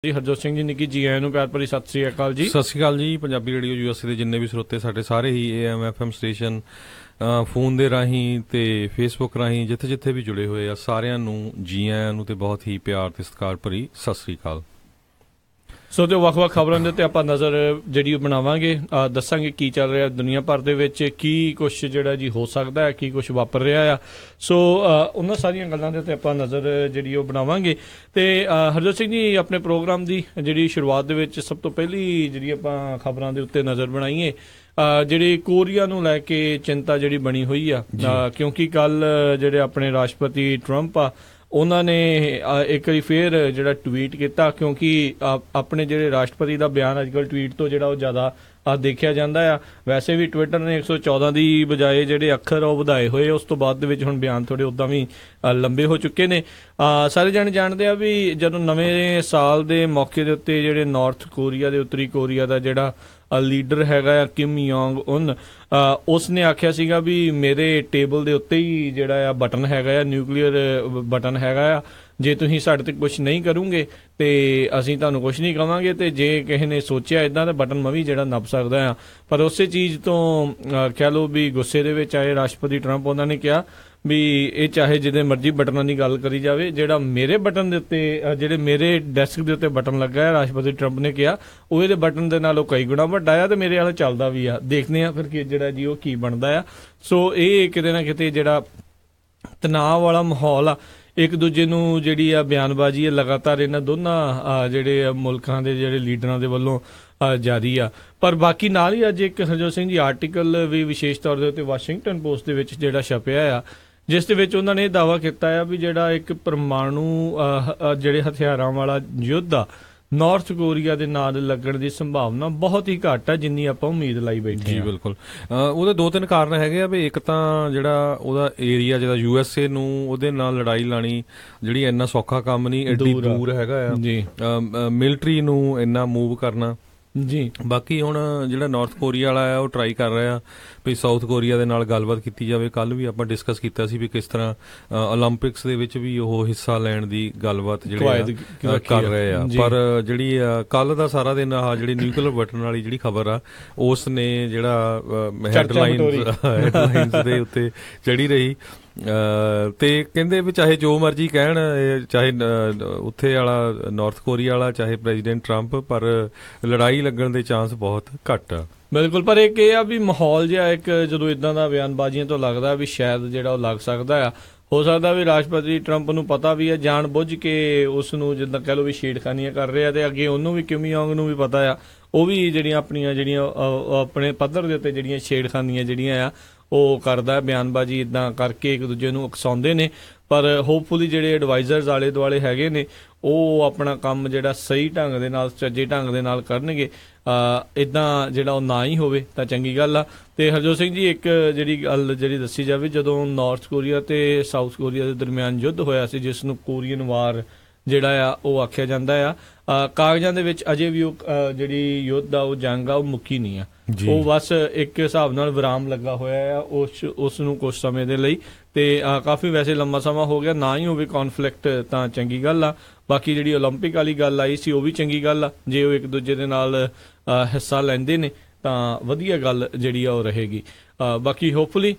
ਜੀ ਹਰਜੋਤ ਸਿੰਘ ਜੀ ਨਿੱਕੀ ਜੀ ਆਇਆਂ ਨੂੰ ਪਿਆਰ ਭਰੀ ਸਤਿ ਸ੍ਰੀ ਅਕਾਲ ਜੀ। ਸਤਿ ਸ਼੍ਰੀ ਅਕਾਲ ਜੀ। ਪੰਜਾਬੀ ਰੇਡੀਓ USA ਦੇ ਜਿੰਨੇ ਵੀ ਸਰੋਤੇ ਸਾਡੇ ਸਾਰੇ ਹੀ AM FM ਸਟੇਸ਼ਨ ਫੋਨ ਦੇ ਰਾਹੀਂ ਤੇ ਫੇਸਬੁੱਕ ਰਾਹੀਂ ਜਿੱਥੇ ਜਿੱਥੇ ਵੀ ਜੁੜੇ ਹੋਏ ਆ ਸਾਰਿਆਂ ਨੂੰ ਜੀ ਆਇਆਂ ਨੂੰ ਤੇ ਬਹੁਤ ਹੀ ਪਿਆਰ ਤੇ ਸਤਿਕਾਰ ਭਰੀ ਸਤਿ ਸ੍ਰੀ ਅਕਾਲ। ਸੋ ਤੇ ਵੱਖ-ਵੱਖ ਖਬਰਾਂ ਦੇ ਉੱਤੇ ਆਪਾਂ ਨਜ਼ਰ ਜਿਹੜੀ ਬਣਾਵਾਂਗੇ, ਦੱਸਾਂਗੇ ਕੀ ਚੱਲ ਰਿਹਾ ਦੁਨੀਆ ਭਰ ਦੇ ਵਿੱਚ, ਕੀ ਕੁਛ ਜਿਹੜਾ ਜੀ ਹੋ ਸਕਦਾ ਹੈ, ਕੀ ਕੁਛ ਵਾਪਰ ਰਿਹਾ ਆ। ਸੋ ਉਹਨਾਂ ਸਾਰੀਆਂ ਗੱਲਾਂ ਦੇ ਉੱਤੇ ਆਪਾਂ ਨਜ਼ਰ ਜਿਹੜੀ ਉਹ ਬਣਾਵਾਂਗੇ। ਤੇ ਹਰਜੋਤ ਸਿੰਘ ਜੀ ਆਪਣੇ ਪ੍ਰੋਗਰਾਮ ਦੀ ਜਿਹੜੀ ਸ਼ੁਰੂਆਤ ਦੇ ਵਿੱਚ ਸਭ ਤੋਂ ਪਹਿਲੀ ਜਿਹੜੀ ਆਪਾਂ ਖਬਰਾਂ ਦੇ ਉੱਤੇ ਨਜ਼ਰ ਬਣਾਈਏ, ਜਿਹੜੀ ਕੋਰੀਆ ਨੂੰ ਲੈ ਕੇ ਚਿੰਤਾ ਜਿਹੜੀ ਬਣੀ ਹੋਈ ਆ, ਕਿਉਂਕਿ ਕੱਲ ਜਿਹੜੇ ਆਪਣੇ ਰਾਸ਼ਟਰਪਤੀ ਟਰੰਪ ਆ ਉਹਨਾਂ ਨੇ ਇੱਕ ਵਾਰੀ ਫੇਰ ਜਿਹੜਾ ਟਵੀਟ ਕੀਤਾ, ਕਿਉਂਕਿ ਆਪਣੇ ਜਿਹੜੇ ਰਾਸ਼ਟਰਪਤੀ ਦਾ ਬਿਆਨ ਅੱਜ ਕੱਲ੍ਹ ਟਵੀਟ ਤੋਂ ਜਿਹੜਾ ਉਹ ਜ਼ਿਆਦਾ ਦੇਖਿਆ ਜਾਂਦਾ ਆ। ਵੈਸੇ ਵੀ ਟਵਿੱਟਰ ਨੇ 114 ਦੀ ਬਜਾਏ ਜਿਹੜੇ ਅੱਖਰ ਉਹ ਵਧਾਏ ਹੋਏ, ਉਸ ਤੋਂ ਬਾਅਦ ਦੇ ਵਿੱਚ ਹੁਣ ਬਿਆਨ ਥੋੜੇ ਉੱਦਾਂ ਵੀ ਲੰਬੇ ਹੋ ਚੁੱਕੇ ਨੇ। ਸਾਰੇ ਜਾਣੇ ਜਾਣਦੇ ਆ ਵੀ ਜਦੋਂ ਨਵੇਂ ਸਾਲ ਦੇ ਮੌਕੇ ਦੇ ਉੱਤੇ ਜਿਹੜੇ ਨਾਰਥ ਕੋਰੀਆ ਦੇ ਉੱਤਰੀ ਕੋਰੀਆ ਦਾ ਜਿਹੜਾ ਲੀਡਰ ਹੈਗਾ ਆ ਕਿਮ ਯੋਂਗ ਉਨ, ਉਸ ਨੇ ਆਖਿਆ ਸੀਗਾ ਵੀ ਮੇਰੇ ਟੇਬਲ ਦੇ ਉੱਤੇ ਹੀ ਜਿਹੜਾ ਆ ਬਟਨ ਹੈਗਾ ਆ, ਨਿਊਕਲੀਅਰ ਬਟਨ ਹੈਗਾ ਆ, ਜੇ ਤੁਸੀਂ ਸਾਡੇ ਤੇ ਕੁਛ ਨਹੀਂ ਕਰੋਗੇ ਤੇ ਅਸੀਂ ਤੁਹਾਨੂੰ ਕੁਛ ਨਹੀਂ ਕਵਾਂਗੇ, ਤੇ ਜੇ ਕਿਸੇ ਨੇ ਸੋਚਿਆ ਇਦਾਂ ਤਾਂ ਬਟਨ ਮੈਂ ਵੀ ਜਿਹੜਾ ਨੱਪ ਸਕਦਾ ਆ। ਪਰ ਉਸੇ ਚੀਜ਼ ਤੋਂ ਕਹਿ ਲਓ ਵੀ ਗੁੱਸੇ ਦੇ ਵਿੱਚ ਆਏ ਰਾਸ਼ਟਰਪਤੀ ਟਰੰਪ, ਉਹਨਾਂ ਨੇ ਕਿਹਾ ਵੀ ਇਹ ਚਾਹੇ ਜਿਹਦੇ ਮਰਜ਼ੀ ਬਟਨਾਂ ਦੀ ਗੱਲ ਕਰੀ ਜਾਵੇ, ਜਿਹੜਾ ਮੇਰੇ ਬਟਨ ਦੇ ਉੱਤੇ ਜਿਹੜੇ ਮੇਰੇ ਡੈਸਕ ਦੇ ਉੱਤੇ ਬਟਨ ਲੱਗਾ ਹੈ, ਰਾਸ਼ਟਰਪਤੀ ਟਰੰਪ ਨੇ ਕਿਹਾ ਉਹ ਇਹਦੇ ਬਟਨ ਦੇ ਨਾਲੋਂ ਕਈ ਗੁਣਾ ਵੱਡਾ ਆ ਤੇ ਮੇਰੇ ਵਾਲਾ ਚੱਲਦਾ ਵੀ ਆ। ਦੇਖਦੇ ਆ ਫਿਰ ਕਿ ਜਿਹੜਾ ਜੀ ਉਹ ਕੀ ਬਣਦਾ ਆ। ਸੋ ਇਹ ਕਿਤੇ ਨਾ ਕਿਤੇ ਜਿਹੜਾ ਤਣਾਅ ਵਾਲਾ ਮਾਹੌਲ ਆ, ਇੱਕ ਦੂਜੇ ਨੂੰ ਜਿਹੜੀ ਆ ਬਿਆਨਬਾਜ਼ੀ ਹੈ ਲਗਾਤਾਰ ਇਹਨਾਂ ਦੋਨਾਂ ਜਿਹੜੇ ਮੁਲਕਾਂ ਦੇ ਜਿਹੜੇ ਲੀਡਰਾਂ ਦੇ ਵੱਲੋਂ ਜਾਰੀ ਆ। ਪਰ ਬਾਕੀ ਨਾਲ ਹੀ ਅੱਜ ਇੱਕ ਹਰਜੋਤ ਸਿੰਘ ਜੀ ਆਰਟੀਕਲ ਵੀ ਵਿਸ਼ੇਸ਼ ਤੌਰ ਦੇ ਉੱਤੇ ਵਾਸ਼ਿੰਗਟਨ ਪੋਸਟ ਦੇ ਵਿੱਚ ਜਿਹੜਾ ਛਪਿਆ ਆ, ਜਿਸ ਦੇ ਵਿੱਚ ਉਹਨਾਂ ਨੇ ਇਹ ਦਾਅਵਾ ਕੀਤਾ ਆ ਵੀ ਜਿਹੜਾ ਇੱਕ ਪਰਮਾਣੂ ਜਿਹੜੇ ਹਥਿਆਰਾਂ ਵਾਲਾ ਯੁੱਧ ਆ ਨਾਰਥ ਕੋਰੀਆ ਦੇ ਨਾਲ ਲੱਗਣ ਦੀ ਸੰਭਾਵਨਾ ਬਹੁਤ ਹੀ ਘੱਟ ਆ ਜਿੰਨੀ ਆਪਾਂ ਉਮੀਦ ਲਾਈ ਬੈਠੇ ਜੀ। ਬਿਲਕੁਲ, ਉਹਦੇ ਦੋ ਤਿੰਨ ਕਾਰਨ ਹੈਗੇ ਆ ਵੀ ਇੱਕ ਤਾਂ ਜਿਹੜਾ ਉਹਦਾ ਏਰੀਆ ਜਿਹੜਾ USA ਨੂੰ ਉਹਦੇ ਨਾਲ ਲੜਾਈ ਲਾਣੀ ਜਿਹੜੀ ਇੰਨਾ ਸੌਖਾ ਕੰਮ ਨਹੀਂ, ਐਡੀ ਦੂਰ ਹੈਗਾ ਆ ਜੀ, ਮਿਲਟਰੀ ਨੂੰ ਇੰਨਾ ਮੂਵ ਕਰਨਾ ਜੀ। ਬਾਕੀ ਹੁਣ ਜਿਹੜਾ ਨਾਰਥ ਕੋਰੀਆ ਵਾਲਾ ਆ ਉਹ ਟਰਾਈ ਕਰ ਰਿਹਾ ਵੀ ਸਾਊਥ ਕੋਰੀਆ ਦੇ ਨਾਲ ਗੱਲਬਾਤ ਕੀਤੀ ਜਾਵੇ। ਕੱਲ ਵੀ ਆਪਾਂ ਡਿਸਕਸ ਕੀਤਾ ਸੀ ਵੀ ਕਿਸ ਤਰ੍ਹਾਂ ਓਲੰਪਿਕਸ ਦੇ ਵਿੱਚ ਵੀ ਉਹ ਹਿੱਸਾ ਲੈਣ ਦੀ ਗੱਲਬਾਤ ਜਿਹੜੀ ਕਰ ਰਹੇ ਆ। ਪਰ ਜਿਹੜੀ ਕੱਲ ਦਾ ਸਾਰਾ ਦਿਨ ਆਹ ਜਿਹੜੀ ਨਿਊਕਲੀਅਰ ਬਟਨ ਵਾਲੀ ਜਿਹੜੀ ਖਬਰ ਆ ਉਸ ਨੇ ਜਿਹੜਾ ਹੈਡਲਾਈਨਸ ਦੇ ਉੱਤੇ ਚੜੀ ਰਹੀ। ਤੇ ਕਹਿੰਦੇ ਵੀ ਚਾਹੇ ਜੋ ਮਰਜੀ ਕਹਿਣ, ਚਾਹੇ ਉੱਥੇ ਵਾਲਾ ਨਾਰਥ ਕੋਰੀਆ ਵਾਲਾ, ਚਾਹੇ ਪ੍ਰੈਜ਼ੀਡੈਂਟ ਟਰੰਪ, ਪਰ ਲੜਾਈ ਲੱਗਣ ਦੇ ਚਾਂਸ ਬਹੁਤ ਘੱਟ ਆ। ਬਿਲਕੁਲ, ਪਰ ਇੱਕ ਇਹ ਆ ਵੀ ਮਾਹੌਲ ਜਿਹਾ ਇੱਕ ਜਦੋਂ ਇਦਾਂ ਦਾ ਬਿਆਨਬਾਜ਼ੀਆਂ ਤੋਂ ਲੱਗਦਾ ਵੀ ਸ਼ਾਇਦ ਜਿਹੜਾ ਉਹ ਲੱਗ ਸਕਦਾ ਆ, ਹੋ ਸਕਦਾ ਵੀ ਰਾਸ਼ਟਰਪਤੀ ਟਰੰਪ ਨੂੰ ਪਤਾ ਵੀ ਹੈ, ਜਾਣ ਬੁੱਝ ਕੇ ਉਸ ਨੂੰ ਜਿੱਦਾਂ ਕਹਿ ਲਓ ਵੀ ਛੇੜਖਾਨੀਆਂ ਕਰ ਰਹੇ ਆ, ਤੇ ਅੱਗੇ ਉਹਨੂੰ ਵੀ ਕਿਮ ਯੋਂਗ ਨੂੰ ਵੀ ਪਤਾ ਆ, ਉਹ ਵੀ ਜਿਹੜੀਆਂ ਆਪਣੀਆਂ ਜਿਹੜੀਆਂ ਆਪਣੇ ਪੱਧਰ ਦੇ ਉੱਤੇ ਜਿਹੜੀਆਂ ਛੇੜਖਾਨੀਆਂ ਜਿਹੜੀਆਂ ਆ ਉਹ ਕਰਦਾ, ਬਿਆਨਬਾਜ਼ੀ ਇਦਾਂ ਕਰਕੇ ਇੱਕ ਦੂਜੇ ਨੂੰ ਉਕਸਾਉਂਦੇ ਨੇ। ਪਰ ਹੋਪਫੁਲੀ ਜਿਹੜੇ ਐਡਵਾਈਜ਼ਰਸ ਆਲੇ ਦੁਆਲੇ ਹੈਗੇ ਨੇ ਉਹ ਆਪਣਾ ਕੰਮ ਜਿਹੜਾ ਸਹੀ ਢੰਗ ਦੇ ਨਾਲ, ਸੱਜੇ ਢੰਗ ਦੇ ਨਾਲ ਕਰਨਗੇ। ਇਦਾਂ ਜਿਹੜਾ ਉਹ ਨਾ ਹੀ ਹੋਵੇ ਤਾਂ ਚੰਗੀ ਗੱਲ ਆ। ਤੇ ਹਰਜੋਤ ਸਿੰਘ ਜੀ ਇੱਕ ਜਿਹੜੀ ਗੱਲ ਜਿਹੜੀ ਦੱਸੀ ਜਾਵੇ, ਜਦੋਂ ਨਾਰਥ ਕੋਰੀਆ ਤੇ ਸਾਊਥ ਕੋਰੀਆ ਦੇ ਦਰਮਿਆਨ ਯੁੱਧ ਹੋਇਆ ਸੀ, ਜਿਸ ਨੂੰ ਕੋਰੀਅਨ ਵਾਰ ਜਿਹੜਾ ਆ ਉਹ ਆਖਿਆ ਜਾਂਦਾ ਆ, ਕਾਗਜ਼ਾਂ ਦੇ ਵਿੱਚ ਅਜੇ ਵੀ ਉਹ ਜਿਹੜੀ ਯੁੱਧ ਆ ਉਹ ਜੰਗ ਆ ਉਹ ਮੁੱਕੀ ਨਹੀਂ ਆ, ਉਹ ਬਸ ਇੱਕ ਹਿਸਾਬ ਨਾਲ ਵਿਰਾਮ ਲੱਗਾ ਹੋਇਆ ਆ ਉਸ ਨੂੰ ਕੁਝ ਸਮੇਂ ਦੇ ਲਈ। ਤੇ ਕਾਫੀ ਵੈਸੇ ਲੰਮਾ ਸਮਾਂ ਹੋ ਗਿਆ, ਨਾ ਹੀ ਹੋਵੇ ਕੌਨਫਲਿਕਟ ਤਾਂ ਚੰਗੀ ਗੱਲ ਆ। ਬਾਕੀ ਜਿਹੜੀ ਓਲੰਪਿਕ ਵਾਲੀ ਗੱਲ ਆਈ ਸੀ ਉਹ ਵੀ ਚੰਗੀ ਗੱਲ ਆ, ਜੇ ਉਹ ਇੱਕ ਦੂਜੇ ਦੇ ਨਾਲ ਹਿੱਸਾ ਲੈਂਦੇ ਨੇ ਤਾਂ ਵਧੀਆ ਗੱਲ ਜਿਹੜੀ ਆ ਉਹ ਰਹੇਗੀ। ਬਾਕੀ ਹੋਪਫੁਲੀ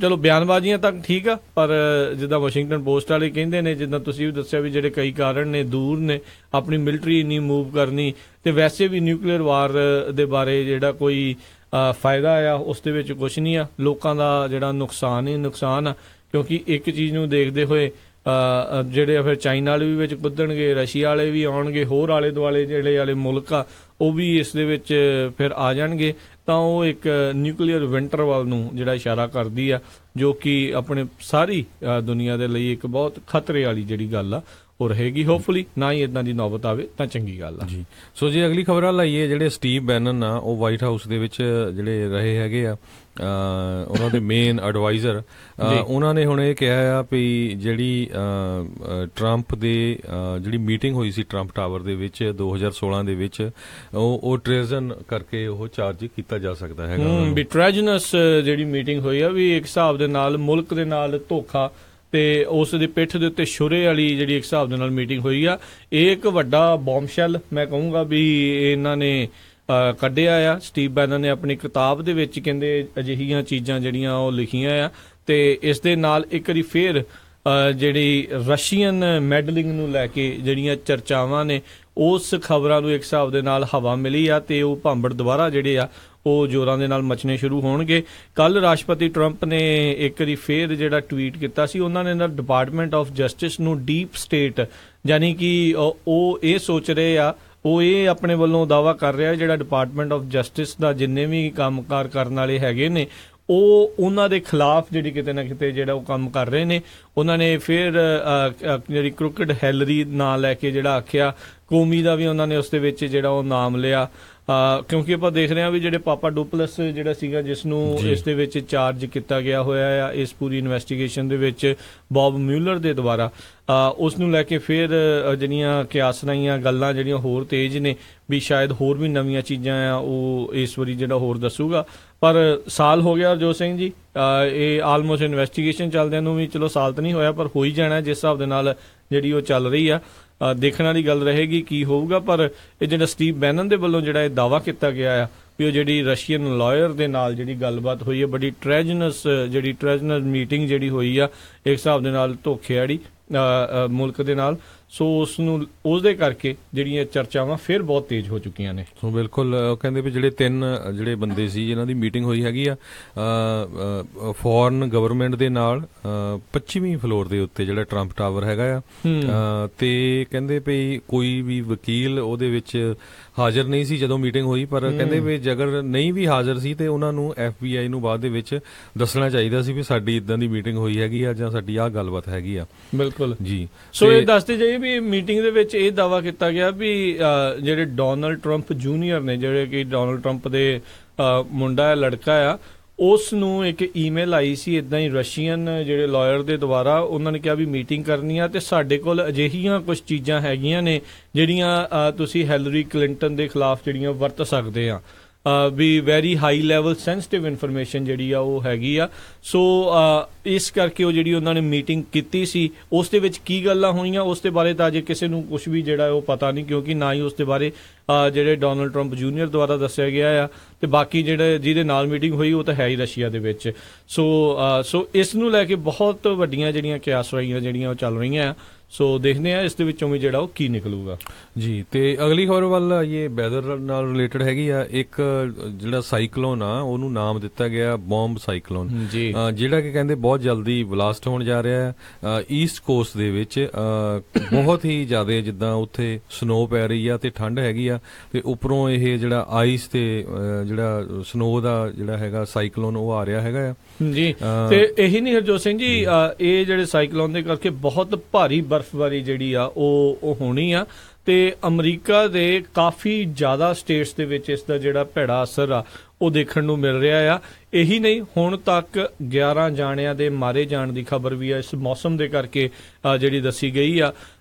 ਚਲੋ ਬਿਆਨਬਾਜ਼ੀਆਂ ਤੱਕ ਠੀਕ ਆ, ਪਰ ਜਿੱਦਾਂ ਵਾਸ਼ਿੰਗਟਨ ਪੋਸਟ ਵਾਲੇ ਕਹਿੰਦੇ ਨੇ, ਜਿੱਦਾਂ ਤੁਸੀਂ ਵੀ ਦੱਸਿਆ ਵੀ ਜਿਹੜੇ ਕਈ ਕਾਰਨ ਨੇ, ਦੂਰ ਨੇ, ਆਪਣੀ ਮਿਲਟਰੀ ਨਹੀਂ ਮੂਵ ਕਰਨੀ, ਤੇ ਵੈਸੇ ਵੀ ਨਿਊਕਲੀਅਰ ਵਾਰ ਦੇ ਬਾਰੇ ਜਿਹੜਾ ਕੋਈ ਫਾਇਦਾ ਆ ਉਸ ਦੇ ਵਿੱਚ ਕੁਛ ਨਹੀਂ ਆ, ਲੋਕਾਂ ਦਾ ਜਿਹੜਾ ਨੁਕਸਾਨ ਹੀ ਨੁਕਸਾਨ ਆ। ਕਿਉਂਕਿ ਇੱਕ ਚੀਜ਼ ਨੂੰ ਦੇਖਦੇ ਹੋਏ ਜਿਹੜੇ ਫਿਰ ਚਾਈਨਾ ਵਾਲੇ ਵੀ ਵਿੱਚ ਕੁੱਦਣਗੇ, ਰਸ਼ੀਆ ਵਾਲੇ ਵੀ ਆਉਣਗੇ, ਹੋਰ ਆਲੇ ਦੁਆਲੇ ਜਿਹੜੇ ਵਾਲੇ ਮੁਲਕ ਆ ਉਹ ਵੀ ਇਸ ਦੇ ਵਿੱਚ ਫਿਰ ਆ ਜਾਣਗੇ, ਤਾਂ ਉਹ ਇੱਕ ਨਿਊਕਲੀਅਰ ਵਿੰਟਰ ਵੱਲ ਨੂੰ ਜਿਹੜਾ ਇਸ਼ਾਰਾ ਕਰਦੀ ਆ, ਜੋ ਕਿ ਆਪਣੇ ਸਾਰੀ ਦੁਨੀਆ ਦੇ ਲਈ ਇੱਕ ਬਹੁਤ ਖਤਰੇ ਵਾਲੀ ਜਿਹੜੀ ਗੱਲ ਆ ਉਹ ਰਹੇਗੀ। ਹੋਪਫੁਲੀ ਨਾ ਹੀ ਇਦਾਂ ਦੀ ਨੌਬਤ ਆਵੇ ਤਾਂ ਚੰਗੀ ਗੱਲ ਆ ਜੀ। ਸੋ ਜੇ ਅਗਲੀ ਖਬਰ ਵੱਲ ਆਈਏ, ਜਿਹੜੇ ਸਟੀਵ ਬੈਨਨ ਆ ਉਹ ਵਾਈਟ ਹਾਊਸ ਦੇ ਵਿੱਚ ਜਿਹੜੇ ਰਹੇ ਹੈਗੇ ਆ, ਉਹਨਾਂ ਦੇ ਮੇਨ ਐਡਵਾਈਜ਼ਰ, ਉਹਨਾਂ ਨੇ ਹੁਣ ਇਹ ਕਿਹਾ ਆ ਵੀ ਜਿਹੜੀ ਟਰੰਪ ਦੇ ਜਿਹੜੀ ਮੀਟਿੰਗ ਹੋਈ ਸੀ ਟਰੰਪ ਟਾਵਰ ਦੇ ਵਿੱਚ 2016 ਦੇ ਵਿੱਚ, ਉਹ ਟ੍ਰੇਜ਼ਨ ਕਰਕੇ ਉਹ ਚਾਰਜ ਕੀਤਾ ਜਾ ਸਕਦਾ ਹੈਗਾ। ਵੀ ਟ੍ਰੈਜਨਸ ਜਿਹੜੀ ਮੀਟਿੰਗ ਹੋਈ ਆ ਵੀ ਇੱਕ ਹਿਸਾਬ ਦੇ ਨਾਲ ਮੁਲਕ ਦੇ ਨਾਲ ਧੋਖਾ ਤੇ ਉਸ ਦੀ ਪਿੱਠ ਦੇ ਉੱਤੇ ਛੁਰੇ ਵਾਲੀ ਜਿਹੜੀ ਇੱਕ ਹਿਸਾਬ ਦੇ ਨਾਲ ਮੀਟਿੰਗ ਹੋਈ ਆ। ਇਹ ਇੱਕ ਵੱਡਾ ਬੌਮਸ਼ੈਲ ਮੈਂ ਕਹੂੰਗਾ ਵੀ ਇਹਨਾਂ ਨੇ ਕੱਢਿਆ ਆ। ਸਟੀਵ ਬੈਨਨ ਨੇ ਆਪਣੀ ਕਿਤਾਬ ਦੇ ਵਿੱਚ ਕਹਿੰਦੇ ਅਜਿਹੀਆਂ ਚੀਜ਼ਾਂ ਜਿਹੜੀਆਂ ਉਹ ਲਿਖੀਆਂ ਆ। ਤੇ ਇਸ ਦੇ ਨਾਲ ਇੱਕ ਵਾਰੀ ਫੇਰ ਜਿਹੜੀ ਰਸ਼ੀਅਨ ਮੈਡਲਿੰਗ ਨੂੰ ਲੈ ਕੇ ਜਿਹੜੀਆਂ ਚਰਚਾਵਾਂ ਨੇ ਉਸ ਖਬਰਾਂ ਨੂੰ ਇੱਕ ਹਿਸਾਬ ਦੇ ਨਾਲ ਹਵਾ ਮਿਲੀ ਆ ਤੇ ਉਹ ਭਾਂਬੜ ਦੁਬਾਰਾ ਜਿਹੜੇ ਆ ਉਹ ਜ਼ੋਰਾਂ ਦੇ ਨਾਲ ਮਚਣੇ ਸ਼ੁਰੂ ਹੋਣਗੇ। ਕੱਲ ਰਾਸ਼ਟਰਪਤੀ ਟਰੰਪ ਨੇ ਇੱਕ ਵਾਰੀ ਫੇਰ ਜਿਹੜਾ ਟਵੀਟ ਕੀਤਾ ਸੀ, ਉਹਨਾਂ ਨੇ ਡਿਪਾਰਟਮੈਂਟ ਆਫ ਜਸਟਿਸ ਨੂੰ ਡੀਪ ਸਟੇਟ ਯਾਨੀ ਕਿ ਉਹ ਇਹ ਸੋਚ ਰਹੇ ਆ, ਉਹ ਇਹ ਆਪਣੇ ਵੱਲੋਂ ਦਾਅਵਾ ਕਰ ਰਿਹਾ ਜਿਹੜਾ ਡਿਪਾਰਟਮੈਂਟ ਆਫ ਜਸਟਿਸ ਦਾ ਜਿੰਨੇ ਵੀ ਕੰਮਕਾਰ ਕਰਨ ਵਾਲੇ ਹੈਗੇ ਨੇ ਉਹ ਉਹਨਾਂ ਦੇ ਖਿਲਾਫ ਜਿਹੜੀ ਕਿਤੇ ਨਾ ਕਿਤੇ ਜਿਹੜਾ ਉਹ ਕੰਮ ਕਰ ਰਹੇ ਨੇ। ਉਹਨਾਂ ਨੇ ਫਿਰ ਜਿਹੜੀ ਕ੍ਰਿਕਟ ਹੈਲਰੀ ਨਾਂ ਲੈ ਕੇ ਜਿਹੜਾ ਆਖਿਆ, ਕੌਮੀ ਦਾ ਵੀ ਉਹਨਾਂ ਨੇ ਉਸ ਦੇ ਵਿੱਚ ਜਿਹੜਾ ਉਹ ਨਾਮ ਲਿਆ। ਕਿਉਂਕਿ ਆਪਾਂ ਦੇਖ ਰਹੇ ਹਾਂ ਵੀ ਜਿਹੜੇ ਪਾਪਾ ਡੁਪਲਸ ਜਿਹੜਾ ਸੀਗਾ ਜਿਸ ਨੂੰ ਇਸ ਦੇ ਵਿੱਚ ਚਾਰਜ ਕੀਤਾ ਗਿਆ ਹੋਇਆ ਆ ਇਸ ਪੂਰੀ ਇਨਵੈਸਟੀਗੇਸ਼ਨ ਦੇ ਵਿੱਚ ਬੌਬ ਮਿਊਲਰ ਦੇ ਦੁਆਰਾ, ਉਸ ਨੂੰ ਲੈ ਕੇ ਫਿਰ ਜਿਹੜੀਆਂ ਕਿਆਸਰਾਈਆਂ ਗੱਲਾਂ ਜਿਹੜੀਆਂ ਹੋਰ ਤੇਜ਼ ਨੇ ਵੀ ਸ਼ਾਇਦ ਹੋਰ ਵੀ ਨਵੀਆਂ ਚੀਜ਼ਾਂ ਆ ਉਹ ਇਸ ਵਾਰੀ ਜਿਹੜਾ ਹੋਰ ਦੱਸੂਗਾ। ਪਰ ਸਾਲ ਹੋ ਗਿਆ ਹਰਜੋਤ ਸਿੰਘ ਜੀ, ਇਹ ਆਲਮੋਸਟ ਇਨਵੈਸਟੀਗੇਸ਼ਨ ਚੱਲਦਿਆਂ ਨੂੰ ਵੀ ਚਲੋ ਸਾਲ ਤਾਂ ਨਹੀਂ ਹੋਇਆ ਪਰ ਹੋ ਹੀ ਜਾਣਾ ਜਿਸ ਹਿਸਾਬ ਦੇ ਨਾਲ ਜਿਹੜੀ ਉਹ ਚੱਲ ਰਹੀ ਆ। ਦੇਖਣ ਵਾਲੀ ਗੱਲ ਰਹੇਗੀ ਕੀ ਹੋਊਗਾ। ਪਰ ਇਹ ਜਿਹੜਾ ਸਟੀਵ ਬੈਨਨ ਦੇ ਵੱਲੋਂ ਜਿਹੜਾ ਇਹ ਦਾਅਵਾ ਕੀਤਾ ਗਿਆ ਆ ਵੀ ਉਹ ਜਿਹੜੀ ਰਸ਼ੀਅਨ ਲਾਇਰ ਦੇ ਨਾਲ ਜਿਹੜੀ ਗੱਲਬਾਤ ਹੋਈ ਹੈ, ਬੜੀ ਟ੍ਰੈਜਨਸ ਮੀਟਿੰਗ ਜਿਹੜੀ ਹੋਈ ਆ ਇੱਕ ਹਿਸਾਬ ਦੇ ਨਾਲ ਧੋਖੇਆੜੀ ਮੁਲਕ ਦੇ ਨਾਲ, ਸੋ ਉਸਦੇ ਕਰਕੇ ਜਿਹੜੀਆਂ ਚਰਚਾਵਾਂ ਫਿਰ ਬਹੁਤ ਤੇਜ਼ ਹੋ ਚੁੱਕੀਆਂ ਨੇ। ਸੋ ਬਿਲਕੁਲ ਕਹਿੰਦੇ ਵੀ ਜਿਹੜੇ ਬੰਦੇ ਸੀ ਜਿਨ੍ਹਾਂ ਦੀ ਮੀਟਿੰਗ ਹੋਈ ਹੈਗੀ ਆ ਫੋਰਨ ਗਵਰਨਮੈਂਟ ਦੇ ਨਾਲ 25ਵੀਂ ਫਲੋਰ ਦੇ ਉੱਤੇ ਜਿਹੜਾ ਟਰੰਪ ਟਾਵਰ ਹੈਗਾ ਆ, ਤੇ ਕਹਿੰਦੇ ਵੀ ਕੋਈ ਵੀ ਵਕੀਲ ਉਹਦੇ ਵਿੱਚ ਹਾਜ਼ਰ ਨਹੀਂ ਸੀ ਜਦੋਂ ਮੀਟਿੰਗ ਹੋਈ, ਪਰ ਕਹਿੰਦੇ ਵੀ ਜੇਕਰ ਨਹੀਂ ਵੀ ਹਾਜ਼ਰ ਸੀ ਤੇ ਉਹਨਾਂ ਨੂੰ FBI ਨੂੰ ਬਾਅਦ ਦੇ ਵਿੱਚ ਦੱਸਣਾ ਚਾਹੀਦਾ ਸੀ ਵੀ ਸਾਡੀ ਇਦਾਂ ਦੀ ਮੀਟਿੰਗ ਹੋਈ ਹੈਗੀ ਆ ਜਾਂ ਸਾਡੀ ਆਹ ਗੱਲਬਾਤ ਹੈਗੀ ਆ। ਬਿਲਕੁਲ ਜੀ। ਸੋ ਇਹ ਦੱਸਦੇ ਜਾਈਏ ਵੀ ਮੀਟਿੰਗ ਦੇ ਵਿੱਚ ਇਹ ਦਾਅਵਾ ਕੀਤਾ ਗਿਆ ਵੀ ਜਿਹੜੇ ਡੋਨਲਡ ਟਰੰਪ ਜੂਨੀਅਰ ਨੇ, ਜਿਹੜੇ ਕਿ ਡੋਨਲਡ ਟਰੰਪ ਦੇ ਮੁੰਡਾ ਹੈ, ਲੜਕਾ ਆ, ਉਸ ਨੂੰ ਇੱਕ ਈਮੇਲ ਆਈ ਸੀ ਇਦਾਂ ਹੀ ਰਸ਼ੀਅਨ ਜਿਹੜੇ ਲਾਇਰ ਦੇ ਦੁਆਰਾ। ਉਹਨਾਂ ਨੇ ਕਿਹਾ ਵੀ ਮੀਟਿੰਗ ਕਰਨੀ ਆ ਤੇ ਸਾਡੇ ਕੋਲ ਅਜਿਹੀਆਂ ਕੁਝ ਚੀਜ਼ਾਂ ਹੈਗੀਆਂ ਨੇ ਜਿਹੜੀਆਂ ਤੁਸੀਂ ਹਿਲਰੀ ਕਲਿੰਟਨ ਦੇ ਖਿਲਾਫ ਜਿਹੜੀਆਂ ਵਰਤ ਸਕਦੇ ਆ, ਵੀ very high level sensitive information ਜਿਹੜੀ ਆ ਉਹ ਹੈਗੀ ਆ। ਸੋ ਇਸ ਕਰਕੇ ਉਹ ਜਿਹੜੀ ਉਹਨਾਂ ਨੇ ਮੀਟਿੰਗ ਕੀਤੀ ਸੀ ਉਸ ਦੇ ਵਿੱਚ ਕੀ ਗੱਲਾਂ ਹੋਈਆਂ ਉਸ ਦੇ ਬਾਰੇ ਤਾਂ ਅਜੇ ਕਿਸੇ ਨੂੰ ਕੁਝ ਵੀ ਜਿਹੜਾ ਉਹ ਪਤਾ ਨਹੀਂ, ਕਿਉਂਕਿ ਨਾ ਹੀ ਉਸ ਦੇ ਬਾਰੇ ਜਿਹੜੇ ਡੋਨਲਡ ਟਰੰਪ ਜੂਨੀਅਰ ਦੁਆਰਾ ਦੱਸਿਆ ਗਿਆ ਆ ਤੇ ਬਾਕੀ ਜਿਹਦੇ ਨਾਲ ਮੀਟਿੰਗ ਹੋਈ ਉਹ ਤਾਂ ਹੈ ਹੀ ਰਸ਼ੀਆ ਦੇ ਵਿੱਚ। ਸੋ ਇਸ ਨੂੰ ਲੈ ਕੇ ਬਹੁਤ ਵੱਡੀਆਂ ਜਿਹੜੀਆਂ ਕਿਆਸਰਾਈਆਂ ਜਿਹੜੀਆਂ ਉਹ ਚੱਲ ਰਹੀਆਂ ਆ। ਸੋ ਦੇਖਦੇ ਆ ਇਸ ਦੇ ਵਿੱਚੋਂ ਵੀ ਜਿਹੜਾ ਉਹ ਕੀ ਨਿਕਲੂਗਾ ਜੀ। ਤੇ ਅਗਲੀ ਖਬਰ ਵੱਲ ਇਹ ਵੈਦਰ ਨਾਲ ਰਿਲੇਟਡ ਹੈਗੀ ਆ। ਇੱਕ ਜਿਹੜਾ ਸਾਈਕਲੋਨ ਆ ਉਹਨੂੰ ਨਾਮ ਦਿੱਤਾ ਗਿਆ ਬੌਂਬ ਸਾਈਕਲੋਨ, ਜਿਹੜਾ ਕਿ ਕਹਿੰਦੇ ਬਹੁਤ ਜਲਦੀ ਬਲਾਸਟ ਹੋਣ ਜਾ ਰਿਹਾ ਹੈ ਈਸਟ ਕੋਸਟ ਦੇ ਵਿੱਚ। ਬਹੁਤ ਹੀ ਜ਼ਿਆਦਾ ਜਿੱਦਾਂ ਉੱਥੇ ਸਨੋ ਪੈ ਰਹੀ ਆ ਤੇ ਠੰਡ ਹੈਗੀ ਆ ਤੇ ਉੱਪਰੋਂ ਇਹ ਜਿਹੜਾ ਆਈਸ ਤੇ ਜਿਹੜਾ ਸਨੋ ਦਾ ਜਿਹੜਾ ਹੈਗਾ ਸਾਈਕਲੋਨ ਉਹ ਆ ਰਿਹਾ ਹੈਗਾ ਆ ਜੀ। ਤੇ ਇਹੀ ਨਹੀਂ ਹਰਜੋਤ ਸਿੰਘ ਜੀ, ਇਹ ਜਿਹੜੇ ਸਾਈਕਲੋਨ ਦੇ ਕਰਕੇ ਬਹੁਤ ਭਾਰੀ ਬਰਫ਼ਬਾਰੀ ਜਿਹੜੀ ਆ ਉਹ ਹੋਣੀ ਆ ਤੇ ਅਮਰੀਕਾ ਦੇ ਕਾਫੀ ਜ਼ਿਆਦਾ ਸਟੇਟਸ ਦੇ ਵਿੱਚ ਇਸ ਦਾ ਜਿਹੜਾ ਭੈੜਾ ਅਸਰ ਆ ਉਹ ਦੇਖਣ ਨੂੰ ਮਿਲ ਰਿਹਾ ਆ। ਇਹੀ ਨਹੀਂ, ਹੁਣ ਤੱਕ 11 ਜਾਣਿਆਂ ਦੇ ਮਾਰੇ ਜਾਣ ਦੀ ਖਬਰ ਵੀ ਆ ਇਸ ਮੌਸਮ ਦੇ ਕਰਕੇ ਜਿਹੜੀ ਦੱਸੀ ਗਈ ਆ।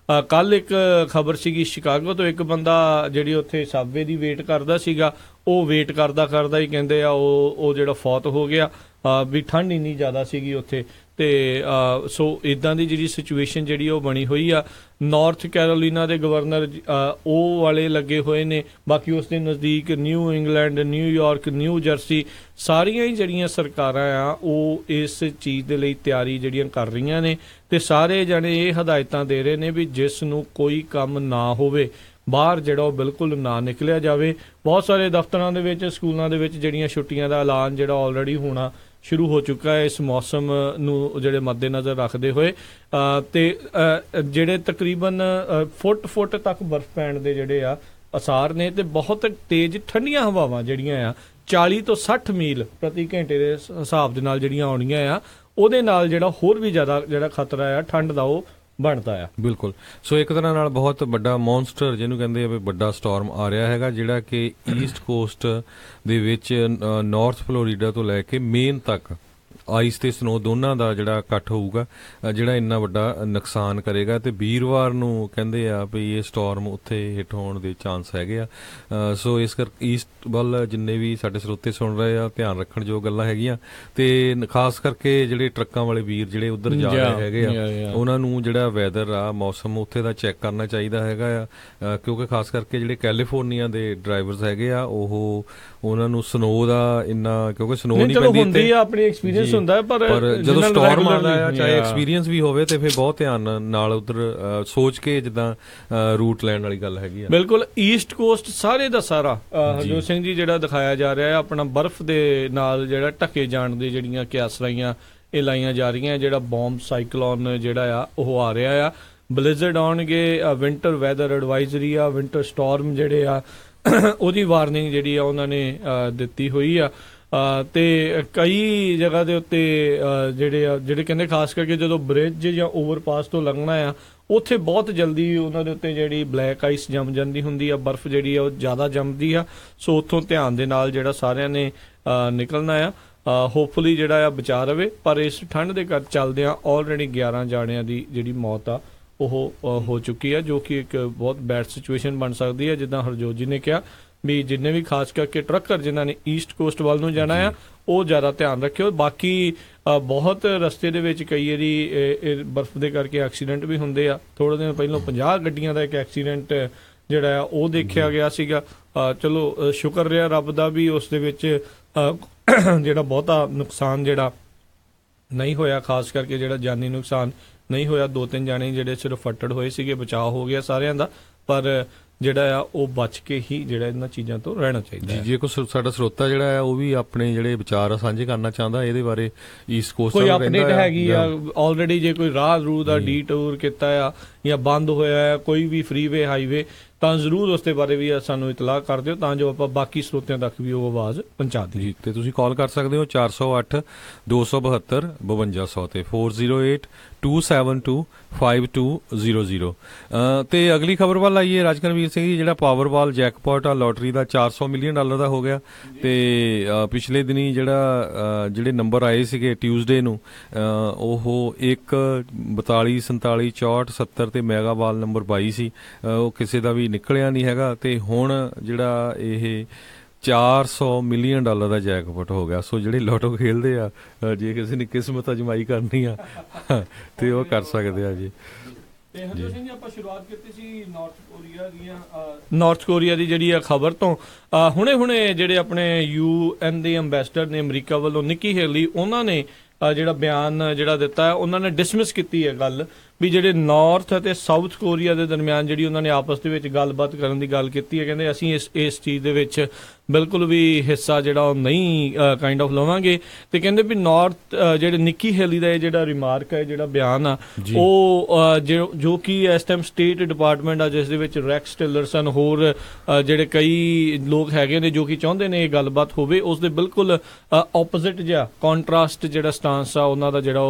ਕੱਲ ਇੱਕ ਖਬਰ ਸੀਗੀ ਸ਼ਿਕਾਗੋ ਤੋਂ, ਇੱਕ ਬੰਦਾ ਜਿਹੜੀ ਉੱਥੇ ਸਬਵੇ ਦੀ ਵੇਟ ਕਰਦਾ ਸੀਗਾ, ਉਹ ਵੇਟ ਕਰਦਾ ਹੀ ਕਹਿੰਦੇ ਆ ਉਹ ਜਿਹੜਾ ਫੌਤ ਹੋ ਗਿਆ ਵੀ ਠੰਡ ਇੰਨੀ ਜ਼ਿਆਦਾ ਸੀਗੀ ਉੱਥੇ। ਤੇ ਸੋ ਇਦਾਂ ਦੀ ਜਿਹੜੀ ਸਿਚੁਏਸ਼ਨ ਜਿਹੜੀ ਉਹ ਬਣੀ ਹੋਈ ਆ। ਨਾਰਥ ਕੈਰੋਲੀਨਾ ਦੇ ਗਵਰਨਰ ਉਹ ਵਾਲੇ ਲੱਗੇ ਹੋਏ ਨੇ, ਬਾਕੀ ਉਸ ਦੇ ਨਜ਼ਦੀਕ new England, New York, new jersey, ਸਾਰੀਆਂ ਹੀ ਜਿਹੜੀਆਂ ਸਰਕਾਰਾਂ ਆ ਉਹ ਇਸ ਚੀਜ਼ ਦੇ ਲਈ ਤਿਆਰੀ ਜਿਹੜੀਆਂ ਕਰ ਰਹੀਆਂ ਨੇ ਤੇ ਸਾਰੇ ਜਣੇ ਇਹ ਹਦਾਇਤਾਂ ਦੇ ਰਹੇ ਨੇ ਵੀ ਜਿਸ ਨੂੰ ਕੋਈ ਕੰਮ ਨਾ ਹੋਵੇ, ਬਾਹਰ ਜਿਹੜਾ ਉਹ ਬਿਲਕੁਲ ਨਾ ਨਿਕਲਿਆ ਜਾਵੇ। ਬਹੁਤ ਸਾਰੇ ਦਫ਼ਤਰਾਂ ਦੇ ਵਿੱਚ, ਸਕੂਲਾਂ ਦੇ ਵਿੱਚ ਜਿਹੜੀਆਂ ਛੁੱਟੀਆਂ ਦਾ ਐਲਾਨ ਜਿਹੜਾ ਆਲਰੇਡੀ ਹੋਣਾ ਸ਼ੁਰੂ ਹੋ ਚੁੱਕਾ ਹੈ ਇਸ ਮੌਸਮ ਨੂੰ ਜਿਹੜੇ ਮੱਦੇਨਜ਼ਰ ਰੱਖਦੇ ਹੋਏ। ਤੇ ਜਿਹੜੇ ਤਕਰੀਬਨ ਫੁੱਟ ਤੱਕ ਬਰਫ਼ ਪੈਣ ਦੇ ਜਿਹੜੇ ਆ ਅਸਾਰ ਨੇ ਤੇ ਬਹੁਤ ਤੇਜ਼ ਠੰਡੀਆਂ ਹਵਾਵਾਂ ਜਿਹੜੀਆਂ ਆ 40 ਤੋਂ 60 ਮੀਲ ਪ੍ਰਤੀ ਘੰਟੇ ਦੇ ਹਿਸਾਬ ਦੇ ਨਾਲ ਜਿਹੜੀਆਂ ਆਉਣੀਆਂ ਆ, ਉਹਦੇ ਨਾਲ ਜਿਹੜਾ ਹੋਰ ਵੀ ਜ਼ਿਆਦਾ ਜਿਹੜਾ ਖਤਰਾ ਆ ਠੰਡ ਦਾ ਉਹ ਬਣਦਾ ਆ। ਬਿਲਕੁਲ। ਸੋ ਇੱਕ ਤਰ੍ਹਾਂ ਨਾਲ ਬਹੁਤ ਵੱਡਾ ਮੌਨਸਟਰ ਜਿਹਨੂੰ ਕਹਿੰਦੇ ਆ ਵੀ ਵੱਡਾ ਸਟਾਰਮ ਆ ਰਿਹਾ ਹੈਗਾ ਜਿਹੜਾ ਕਿ ਈਸਟ ਕੋਸਟ ਦੇ ਵਿੱਚ ਨਾਰਥ ਫਲੋਰੀਡਾ ਤੋਂ ਲੈ ਕੇ ਮੇਨ ਤੱਕ ਆਈਸ ਤੇ ਸਨੋ ਦੋਨਾਂ ਦਾ ਜਿਹੜਾ ਇਕੱਠ ਹੋਊਗਾ ਜਿਹੜਾ ਇੰਨਾ ਵੱਡਾ ਨੁਕਸਾਨ ਕਰੇਗਾ। ਤੇ ਵੀਰਵਾਰ ਨੂੰ ਕਹਿੰਦੇ ਆ ਵੀ ਇਹ ਸਟਾਰਮ ਉੱਥੇ ਹਿੱਟ ਹੋਣ ਦੇ ਚਾਂਸ ਹੈਗੇ ਆ। ਸੋ ਇਸ ਕਰਕੇ ਈਸਟ ਵੱਲ ਜਿੰਨੇ ਵੀ ਸਾਡੇ ਸਰੋਤੇ ਸੁਣ ਰਹੇ ਆ ਧਿਆਨ ਰੱਖਣ ਜੋ ਗੱਲਾਂ ਹੈਗੀਆਂ। ਤੇ ਖਾਸ ਕਰਕੇ ਜਿਹੜੇ ਟਰੱਕਾਂ ਵਾਲੇ ਵੀਰ ਜਿਹੜੇ ਉੱਧਰ ਜਾ ਰਹੇ ਹੈਗੇ ਆ ਉਹਨਾਂ ਨੂੰ ਜਿਹੜਾ ਵੈਦਰ ਆ ਮੌਸਮ ਉੱਥੇ ਦਾ ਚੈੱਕ ਕਰਨਾ ਚਾਹੀਦਾ ਹੈਗਾ ਆ, ਕਿਉਂਕਿ ਖਾਸ ਕਰਕੇ ਜਿਹੜੇ ਕੈਲੀਫੋਰਨੀਆ ਦੇ ਡਰਾਈਵਰਸ ਹੈਗੇ ਆ ਉਹਨਾਂ ਨੂੰ ਸਨੋ ਦਾ ਇੰਨਾ, ਕਿਉਂਕਿ ਸਨੋ ਨਹੀਂ ਪੈਂਦੀ ਆਪਣੀ ਐਕਸਪੀਰੀਅੰਸ ਹੁੰਦਾ ਪਰ ਜਦੋਂ ਸਟਾਰਮ ਆਉਂਦਾ ਆ ਚਾਹੇ ਐਕਸਪੀਰੀਅੰਸ ਵੀ ਹੋਵੇ ਤੇ ਫਿਰ ਬਹੁਤ ਧਿਆਨ ਨਾਲ ਉੱਧਰ ਸੋਚ ਕੇ ਜਿੱਦਾਂ ਰੂਟ ਲੈਣ ਵਾਲੀ ਗੱਲ ਹੈਗੀ ਆ। ਬਿਲਕੁਲ ਈਸਟ ਕੋਸਟ ਸਾਰੇ ਦਾ ਸਾਰਾ ਹਰਜੋਤ ਸਿੰਘ ਜੀ ਜਿਹੜਾ ਦਿਖਾਇਆ ਜਾ ਰਿਹਾ ਹੈ ਆਪਣਾ ਬਰਫ਼ ਦੇ ਨਾਲ ਜਿਹੜਾ ਢੱਕੇ ਜਾਣ ਦੇ ਜਿਹੜੀਆਂ ਕਿਆਸਰਾਈਆਂ ਇਹ ਲਾਈਆਂ ਜਾ ਰਹੀਆਂ। ਜਿਹੜਾ ਬੌਂਬ ਸਾਈਕਲੋਨ ਜਿਹੜਾ ਆ ਉਹ ਆ ਰਿਹਾ ਆ, ਬਲਿਜ਼ਰਡ ਆਉਣਗੇ, ਵਿੰਟਰ ਵੈਦਰ ਐਡਵਾਈਜ਼ਰੀ ਆ, ਵਿੰਟਰ ਸਟਾਰਮ ਜਿਹੜੇ ਆ ਉਹਦੀ ਵਾਰਨਿੰਗ ਜਿਹੜੀ ਆ ਉਹਨਾਂ ਨੇ ਦਿੱਤੀ ਹੋਈ ਆ। ਤੇ ਕਈ ਜਗ੍ਹਾ ਦੇ ਉੱਤੇ ਜਿਹੜੇ ਕਹਿੰਦੇ ਖਾਸ ਕਰਕੇ ਜਦੋਂ ਬ੍ਰਿਜ ਜਾਂ ਓਵਰਪਾਸ ਤੋਂ ਲੰਘਣਾ ਆ ਉੱਥੇ ਬਹੁਤ ਜਲਦੀ ਉਹਨਾਂ ਦੇ ਉੱਤੇ ਜਿਹੜੀ ਬਲੈਕ ਆਈਸ ਜੰਮ ਜਾਂਦੀ ਹੁੰਦੀ ਆ, ਬਰਫ਼ ਜਿਹੜੀ ਆ ਉਹ ਜ਼ਿਆਦਾ ਜੰਮਦੀ ਆ। ਸੋ ਉੱਥੋਂ ਧਿਆਨ ਦੇ ਨਾਲ ਜਿਹੜਾ ਸਾਰਿਆਂ ਨੇ ਨਿਕਲਣਾ ਆ। ਹੋਪਫੁਲੀ ਜਿਹੜਾ ਆ ਬਚਾ ਰਵੇ, ਪਰ ਇਸ ਠੰਡ ਦੇ ਕਰ ਚੱਲਦਿਆਂ ਆਲਰੇਡੀ 11 ਜਾਣਿਆਂ ਦੀ ਜਿਹੜੀ ਮੌਤ ਆ ਉਹ ਹੋ ਚੁੱਕੀ ਆ, ਜੋ ਕਿ ਇੱਕ ਬਹੁਤ ਬੈਡ ਸਿਚੁਏਸ਼ਨ ਬਣ ਸਕਦੀ ਹੈ। ਜਿੱਦਾਂ ਹਰਜੋਤ ਜੀ ਨੇ ਕਿਹਾ ਵੀ ਜਿੰਨੇ ਵੀ ਖਾਸ ਕਰਕੇ ਟਰੱਕਰ ਜਿਨ੍ਹਾਂ ਨੇ ਈਸਟ ਕੋਸਟ ਵੱਲ ਨੂੰ ਜਾਣਾ ਆ ਉਹ ਜ਼ਿਆਦਾ ਧਿਆਨ ਰੱਖਿਓ। ਬਾਕੀ ਬਹੁਤ ਰਸਤੇ ਦੇ ਵਿੱਚ ਕਈ ਵਾਰੀ ਬਰਫ਼ ਦੇ ਕਰਕੇ ਐਕਸੀਡੈਂਟ ਵੀ ਹੁੰਦੇ ਆ। ਥੋੜ੍ਹੇ ਦਿਨ ਪਹਿਲਾਂ 50 ਗੱਡੀਆਂ ਦਾ ਇੱਕ ਐਕਸੀਡੈਂਟ ਜਿਹੜਾ ਆ ਉਹ ਦੇਖਿਆ ਗਿਆ ਸੀਗਾ। ਚਲੋ ਸ਼ੁਕਰ ਰਿਹਾ ਰੱਬ ਦਾ ਵੀ ਉਸ ਦੇ ਵਿੱਚ ਜਿਹੜਾ ਬਹੁਤਾ ਨੁਕਸਾਨ ਜਿਹੜਾ ਨਹੀਂ ਹੋਇਆ, ਖਾਸ ਕਰਕੇ ਜਿਹੜਾ ਜਾਨੀ ਨੁਕਸਾਨ ਨਹੀਂ ਹੋਇਆ। 2-3 ਜਾਣੇ ਜਿਹੜੇ ਸਿਰਫ ਫੱਟੜ ਹੋਏ ਸੀਗੇ, ਬਚਾਅ ਹੋ ਗਿਆ ਸਾਰਿਆਂ ਦਾ, ਪਰ ਜਿਹੜਾ ਆ ਉਹ ਬਚ ਕੇ ਹੀ ਜਿਹੜਾ ਇਹਨਾਂ ਚੀਜ਼ਾਂ ਤੋਂ ਰਹਿਣਾ ਚਾਹੀਦਾ ਹੈ। ਜੇ ਕੋਈ ਸਾਡਾ ਸਰੋਤਾ ਜਿਹੜਾ ਆ ਉਹ ਵੀ ਆਪਣੇ ਜਿਹੜੇ ਵਿਚਾਰ ਸਾਂਝੇ ਕਰਨਾ ਚਾਹੁੰਦਾ ਇਹਦੇ ਬਾਰੇ, ਈਸਟ ਕੋਸਟ ਕੋਈ ਅਪਡੇਟ ਹੈਗੀ ਆ ਆਲਰੇਡੀ, ਜੇ ਕੋਈ ਰਾਹ ਰੂ ਦਾ ਡੀਟੂਰ ਕੀਤਾ ਆ ਜਾਂ ਬੰਦ ਹੋਇਆ ਆ ਕੋਈ ਵੀ ਫਰੀਵੇ ਹਾਈਵੇ, ਤਾਂ ਜ਼ਰੂਰ ਉਸ ਦੇ ਬਾਰੇ ਵੀ ਸਾਨੂੰ ਇਤਲਾਹ ਕਰ ਦਿਓ ਤਾਂ ਜੋ ਆਪਾਂ ਬਾਕੀ ਸਰੋਤਿਆਂ ਤੱਕ ਵੀ ਉਹ ਆਵਾਜ਼ ਪਹੁੰਚਾ ਦਈਏ। ਤੇ ਤੁਸੀਂ ਕਾਲ ਕਰ ਸਕਦੇ ਹੋ 408 272 5200 ਤੇ 408-272-5200। ਤੇ ਅਗਲੀ ਖਬਰ ਵੱਲ ਆਈਏ ਰਾਜਕਰਮਵੀਰ ਸਿੰਘ ਜੀ। ਜਿਹੜਾ ਪਾਵਰਬਾਲ ਜੈਕਪਾਟ ਆ ਲੋਟਰੀ ਦਾ $400 ਮਿਲੀਅਨ ਦਾ ਹੋ ਗਿਆ। ਤੇ ਪਿਛਲੇ ਦਿਨੀ ਜਿਹੜੇ ਨੰਬਰ ਆਏ ਸੀਗੇ ਟਿਊਜ਼ਡੇ ਨੂੰ ਉਹ 1 42 47 64 70 ਤੇ ਮੈਗਾਬਾਲ ਨੰਬਰ 22 ਸੀ, ਉਹ ਕਿਸੇ ਦਾ ਵੀ ਨਿਕਲਿਆ ਨਹੀਂ ਹੈਗਾ। ਤੇ ਹੁਣ ਜਿਹੜਾ ਇਹ $400 ਮਿਲੀਅਨ ਦਾ ਜੈਕਪਾਟ ਹੋ ਗਿਆ। ਸੋ ਜਿਹੜੇ ਲੋਟੋ ਖੇਲਦੇ ਆ, ਜੇ ਕਿਸੇ ਨੇ ਕਿਸਮਤ ਅਜਮਾਈ ਕਰਨੀ ਆ ਤੇ ਉਹ ਕਰ ਸਕਦੇ ਆ ਜੀ। ਤੇ ਹਰਜੋਤ ਸਿੰਘ ਜੀ ਆਪਾਂ ਸ਼ੁਰੂਆਤ ਕੀਤੀ ਸੀ ਨਾਰਥ ਕੋਰੀਆ ਦੀ ਜਿਹੜੀ ਆ ਖਬਰ ਤੋਂ। ਹੁਣੇ ਜਿਹੜੇ ਆਪਣੇ UN ਦੇ ਅੰਬੈਸਡਰ ਨੇ ਅਮਰੀਕਾ ਵੱਲੋਂ, ਨਿੱਕੀ ਹੇਲੀ, ਉਹਨਾਂ ਨੇ ਜਿਹੜਾ ਬਿਆਨ ਜਿਹੜਾ ਦਿੱਤਾ ਹੈ ਉਹਨਾਂ ਨੇ ਡਿਸਮਿਸ ਕੀਤੀ ਹੈ ਗੱਲ ਵੀ ਜਿਹੜੇ ਨਾਰਥ ਅਤੇ ਸਾਊਥ ਕੋਰੀਆ ਦੇ ਦਰਮਿਆਨ ਜਿਹੜੀ ਉਹਨਾਂ ਨੇ ਆਪਸ ਦੇ ਵਿੱਚ ਗੱਲਬਾਤ ਕਰਨ ਦੀ ਗੱਲ ਕੀਤੀ ਹੈ। ਕਹਿੰਦੇ ਅਸੀਂ ਇਸ ਚੀਜ਼ ਦੇ ਵਿੱਚ ਬਿਲਕੁਲ ਵੀ ਹਿੱਸਾ ਜਿਹੜਾ ਉਹ ਨਹੀਂ ਕਾਈਂਡ ਆਫ ਲਵਾਂਗੇ। ਤੇ ਕਹਿੰਦੇ ਵੀ ਨਾਰਥ ਜਿਹੜੇ ਨਿੱਕੀ ਹੇਲੀ ਦਾ ਇਹ ਜਿਹੜਾ ਰਿਮਾਰਕ ਹੈ, ਜਿਹੜਾ ਬਿਆਨ ਆ ਉਹ ਜੋ ਕਿ ਇਸ ਟਾਈਮ ਸਟੇਟ ਡਿਪਾਰਟਮੈਂਟ ਆ ਜਿਸ ਦੇ ਵਿੱਚ ਰੈਕਸ ਟਿਲਰਸਨ ਹੋਰ ਜਿਹੜੇ ਕਈ ਲੋਕ ਹੈਗੇ ਨੇ ਜੋ ਕਿ ਚਾਹੁੰਦੇ ਨੇ ਇਹ ਗੱਲਬਾਤ ਹੋਵੇ, ਉਸ ਦੇ ਬਿਲਕੁਲ ਆਪੋਜ਼ਿਟ ਜਿਹਾ ਕੰਟਰਾਸਟ ਜਿਹੜਾ ਸਟਾਂਸ ਆ ਉਹਨਾਂ ਦਾ ਜਿਹੜਾ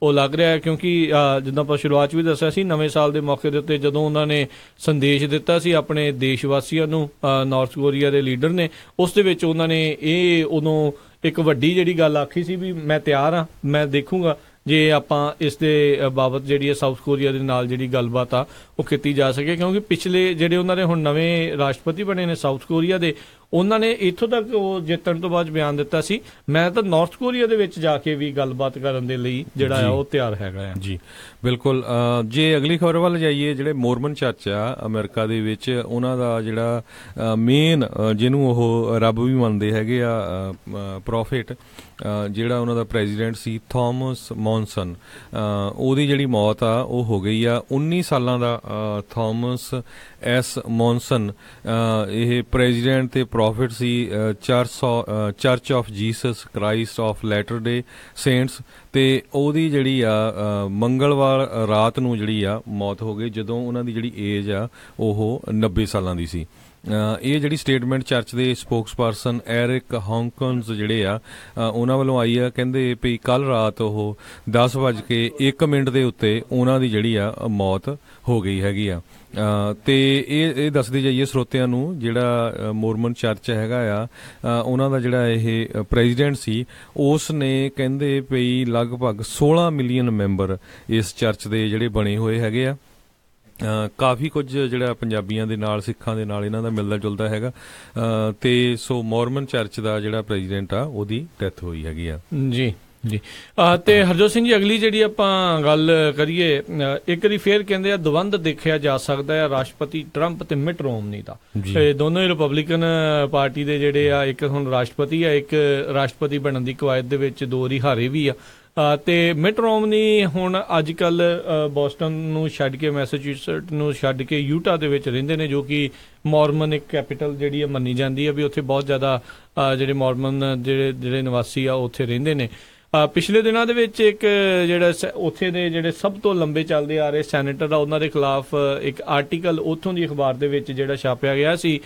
ਉਹ ਲੱਗ ਰਿਹਾ ਹੈ। ਕਿਉਂਕਿ ਜਿੱਦਾਂ ਆਪਾਂ ਸ਼ੁਰੂਆਤ 'ਚ ਵੀ ਦੱਸਿਆ ਸੀ, ਨਵੇਂ ਸਾਲ ਦੇ ਮੌਕੇ ਦੇ ਉੱਤੇ ਜਦੋਂ ਉਹਨਾਂ ਨੇ ਸੰਦੇਸ਼ ਦਿੱਤਾ ਸੀ ਆਪਣੇ ਦੇਸ਼ ਵਾਸੀਆਂ ਨੂੰ, ਨਾਰਥ ਕੋਰੀਆ ਦੇ ਲੀਡਰ ਨੇ, ਉਸ ਦੇ ਵਿੱਚ ਉਹਨਾਂ ਨੇ ਇਹ ਉਦੋਂ ਇੱਕ ਵੱਡੀ ਜਿਹੜੀ ਗੱਲ ਆਖੀ ਸੀ ਵੀ ਮੈਂ ਤਿਆਰ ਹਾਂ, ਮੈਂ ਦੇਖੂੰਗਾ ਜੇ ਆਪਾਂ ਇਸ ਦੇ ਬਾਬਤ ਜਿਹੜੀ ਹੈ ਸਾਊਥ ਕੋਰੀਆ ਦੇ ਨਾਲ ਜਿਹੜੀ ਗੱਲਬਾਤ ਆ ਉਹ ਕੀਤੀ ਜਾ ਸਕੇ। ਕਿਉਂਕਿ ਪਿਛਲੇ ਜਿਹੜੇ ਉਹਨਾਂ ਦੇ ਹੁਣ ਨਵੇਂ ਰਾਸ਼ਟਰਪਤੀ ਬਣੇ ਨੇ ਸਾਊਥ ਕੋਰੀਆ ਦੇ, ਉਹਨਾਂ ਨੇ ਇੱਥੋਂ ਤੱਕ ਉਹ ਜਿੱਤਣ ਤੋਂ ਬਾਅਦ ਬਿਆਨ ਦਿੱਤਾ ਸੀ ਮੈਂ ਤਾਂ ਨਾਰਥ ਕੋਰੀਆ ਦੇ ਵਿੱਚ ਜਾ ਕੇ ਵੀ ਗੱਲਬਾਤ ਕਰਨ ਦੇ ਲਈ ਜਿਹੜਾ ਆ ਉਹ ਤਿਆਰ ਹੈਗਾ ਆ। ਜੀ ਬਿਲਕੁਲ। ਜੇ ਅਗਲੀ ਖਬਰ ਵੱਲ ਜਾਈਏ, ਜਿਹੜੇ ਮੋਰਮਨ ਚਰਚ ਆ ਅਮਰੀਕਾ ਦੇ ਵਿੱਚ, ਉਹਨਾਂ ਦਾ ਜਿਹੜਾ ਮੇਨ ਜਿਹਨੂੰ ਉਹ ਰੱਬ ਵੀ ਮੰਨਦੇ ਹੈਗੇ ਆ ਪ੍ਰੋਫਿਟ, ਜਿਹੜਾ ਉਹਨਾਂ ਦਾ ਪ੍ਰੈਜ਼ੀਡੈਂਟ ਸੀ ਥਾਮਸ ਮੌਨਸਨ, ਉਹਦੀ ਜਿਹੜੀ ਮੌਤ ਆ ਉਹ ਹੋ ਗਈ ਆ। 19 ਸਾਲਾਂ ਦਾ ਥਾਮਸ ਐਸ ਮੌਨਸਨ, ਇਹ ਪ੍ਰੈਜ਼ੀਡੈਂਟ ਤੇ profit C church of Jesus Christ of letter day saints. ਤੇ ਉਹਦੀ ਜਿਹੜੀ ਆ ਮੰਗਲਵਾਰ ਰਾਤ ਨੂੰ ਜਿਹੜੀ ਆ ਮੌਤ ਹੋ ਗਈ, ਜਦੋਂ ਉਹਨਾਂ ਦੀ ਜਿਹੜੀ ਏਜ ਆ ਉਹ 90 ਸਾਲਾਂ ਦੀ ਸੀ। ਇਹ ਜਿਹੜੀ ਸਟੇਟਮੈਂਟ ਚਰਚ ਦੇ ਸਪੋਕਸ ਪਰਸਨ ਐਰਿਕ ਹੌਂਕਨਸ ਜਿਹੜੇ ਆ ਉਹਨਾਂ ਵੱਲੋਂ ਆਈ ਆ। ਕਹਿੰਦੇ ਵੀ ਕੱਲ ਰਾਤ ਉਹ 10:01 ਦੇ ਉੱਤੇ ਉਹਨਾਂ ਦੀ ਜਿਹੜੀ ਆ ਮੌਤ ਹੋ ਗਈ ਹੈਗੀ ਆ। ਤੇ ਇਹ ਦੱਸਦੇ ਜਾਈਏ ਸਰੋਤਿਆਂ ਨੂੰ, ਜਿਹੜਾ ਮੋਰਮਨ ਚਰਚ ਹੈਗਾ ਆ, ਉਹਨਾਂ ਦਾ ਜਿਹੜਾ ਇਹ ਪ੍ਰੈਜ਼ੀਡੈਂਟ ਸੀ, ਉਸ ਨੇ ਕਹਿੰਦੇ ਪਈ ਲਗਭਗ 16 ਮਿਲੀਅਨ ਮੈਂਬਰ ਇਸ ਚਰਚ ਦੇ ਜਿਹੜੇ ਬਣੇ ਹੋਏ ਹੈਗੇ ਆ। ਕਾਫੀ ਕੁਝ ਜਿਹੜਾ ਪੰਜਾਬੀਆਂ ਦੇ ਨਾਲ, ਸਿੱਖਾਂ ਦੇ ਨਾਲ ਇਹਨਾਂ ਦਾ ਮਿਲਦਾ ਜੁਲਦਾ ਹੈਗਾ। ਤੇ ਸੋ ਮੋਰਮਨ ਚਰਚ ਦਾ ਜਿਹੜਾ ਪ੍ਰੈਜ਼ੀਡੈਂਟ ਆ, ਉਹਦੀ ਡੈਥ ਹੋਈ ਹੈਗੀ ਆ। ਜੀ ਜੀ। ਤੇ ਹਰਜੋਤ ਸਿੰਘ ਜੀ, ਅਗਲੀ ਜਿਹੜੀ ਆਪਾਂ ਗੱਲ ਕਰੀਏ, ਇੱਕ ਵਾਰੀ ਫੇਰ ਕਹਿੰਦੇ ਆ ਦਵੰਦ ਦੇਖਿਆ ਜਾ ਸਕਦਾ ਹੈ ਰਾਸ਼ਟਰਪਤੀ ਟਰੰਪ ਤੇ ਮਿਟ ਰੋਮਨੀ ਦਾ। ਦੋਨੋਂ ਹੀ ਰਿਪਬਲਿਕਨ ਪਾਰਟੀ ਦੇ ਜਿਹੜੇ ਆ, ਇੱਕ ਹੁਣ ਰਾਸ਼ਟਰਪਤੀ ਆ, ਇੱਕ ਰਾਸ਼ਟਰਪਤੀ ਬਣਨ ਦੀ ਕਵਾਇਦ ਦੇ ਵਿੱਚ 2 ਵਾਰੀ ਹਾਰੇ ਵੀ ਆ। ਤੇ ਮਿਟ ਰੋਮਨੀ ਹੁਣ ਅੱਜ ਕੱਲ ਬੋਸਟਨ ਨੂੰ ਛੱਡ ਕੇ, ਮੈਸਾਚੂਸੇਟ ਨੂੰ ਛੱਡ ਕੇ ਯੂਟਾ ਦੇ ਵਿੱਚ ਰਹਿੰਦੇ ਨੇ, ਜੋ ਕਿ ਮੋਰਮਨ ਇੱਕ ਕੈਪੀਟਲ ਜਿਹੜੀ ਆ ਮੰਨੀ ਜਾਂਦੀ ਹੈ ਵੀ ਉੱਥੇ ਬਹੁਤ ਜ਼ਿਆਦਾ ਜਿਹੜੇ ਮੋਰਮਨ ਜਿਹੜੇ ਨਿਵਾਸੀ ਆ ਉੱਥੇ ਰਹਿੰਦੇ ਨੇ। ਪਿਛਲੇ ਦਿਨਾਂ ਦੇ ਵਿੱਚ ਇੱਕ ਜਿਹੜਾ ਉੱਥੇ ਦੇ ਜਿਹੜੇ ਸਭ ਤੋਂ ਲੰਬੇ ਚੱਲਦੇ ਆ ਰਹੇ ਸੈਨੇਟਰ ਆ, ਉਹਨਾਂ ਦੇ ਖਿਲਾਫ ਇੱਕ ਆਰਟੀਕਲ ਉੱਥੋਂ ਦੀ ਅਖਬਾਰ ਦੇ ਵਿੱਚ ਜਿਹੜਾ ਛਾਪਿਆ ਗਿਆ ਸੀ।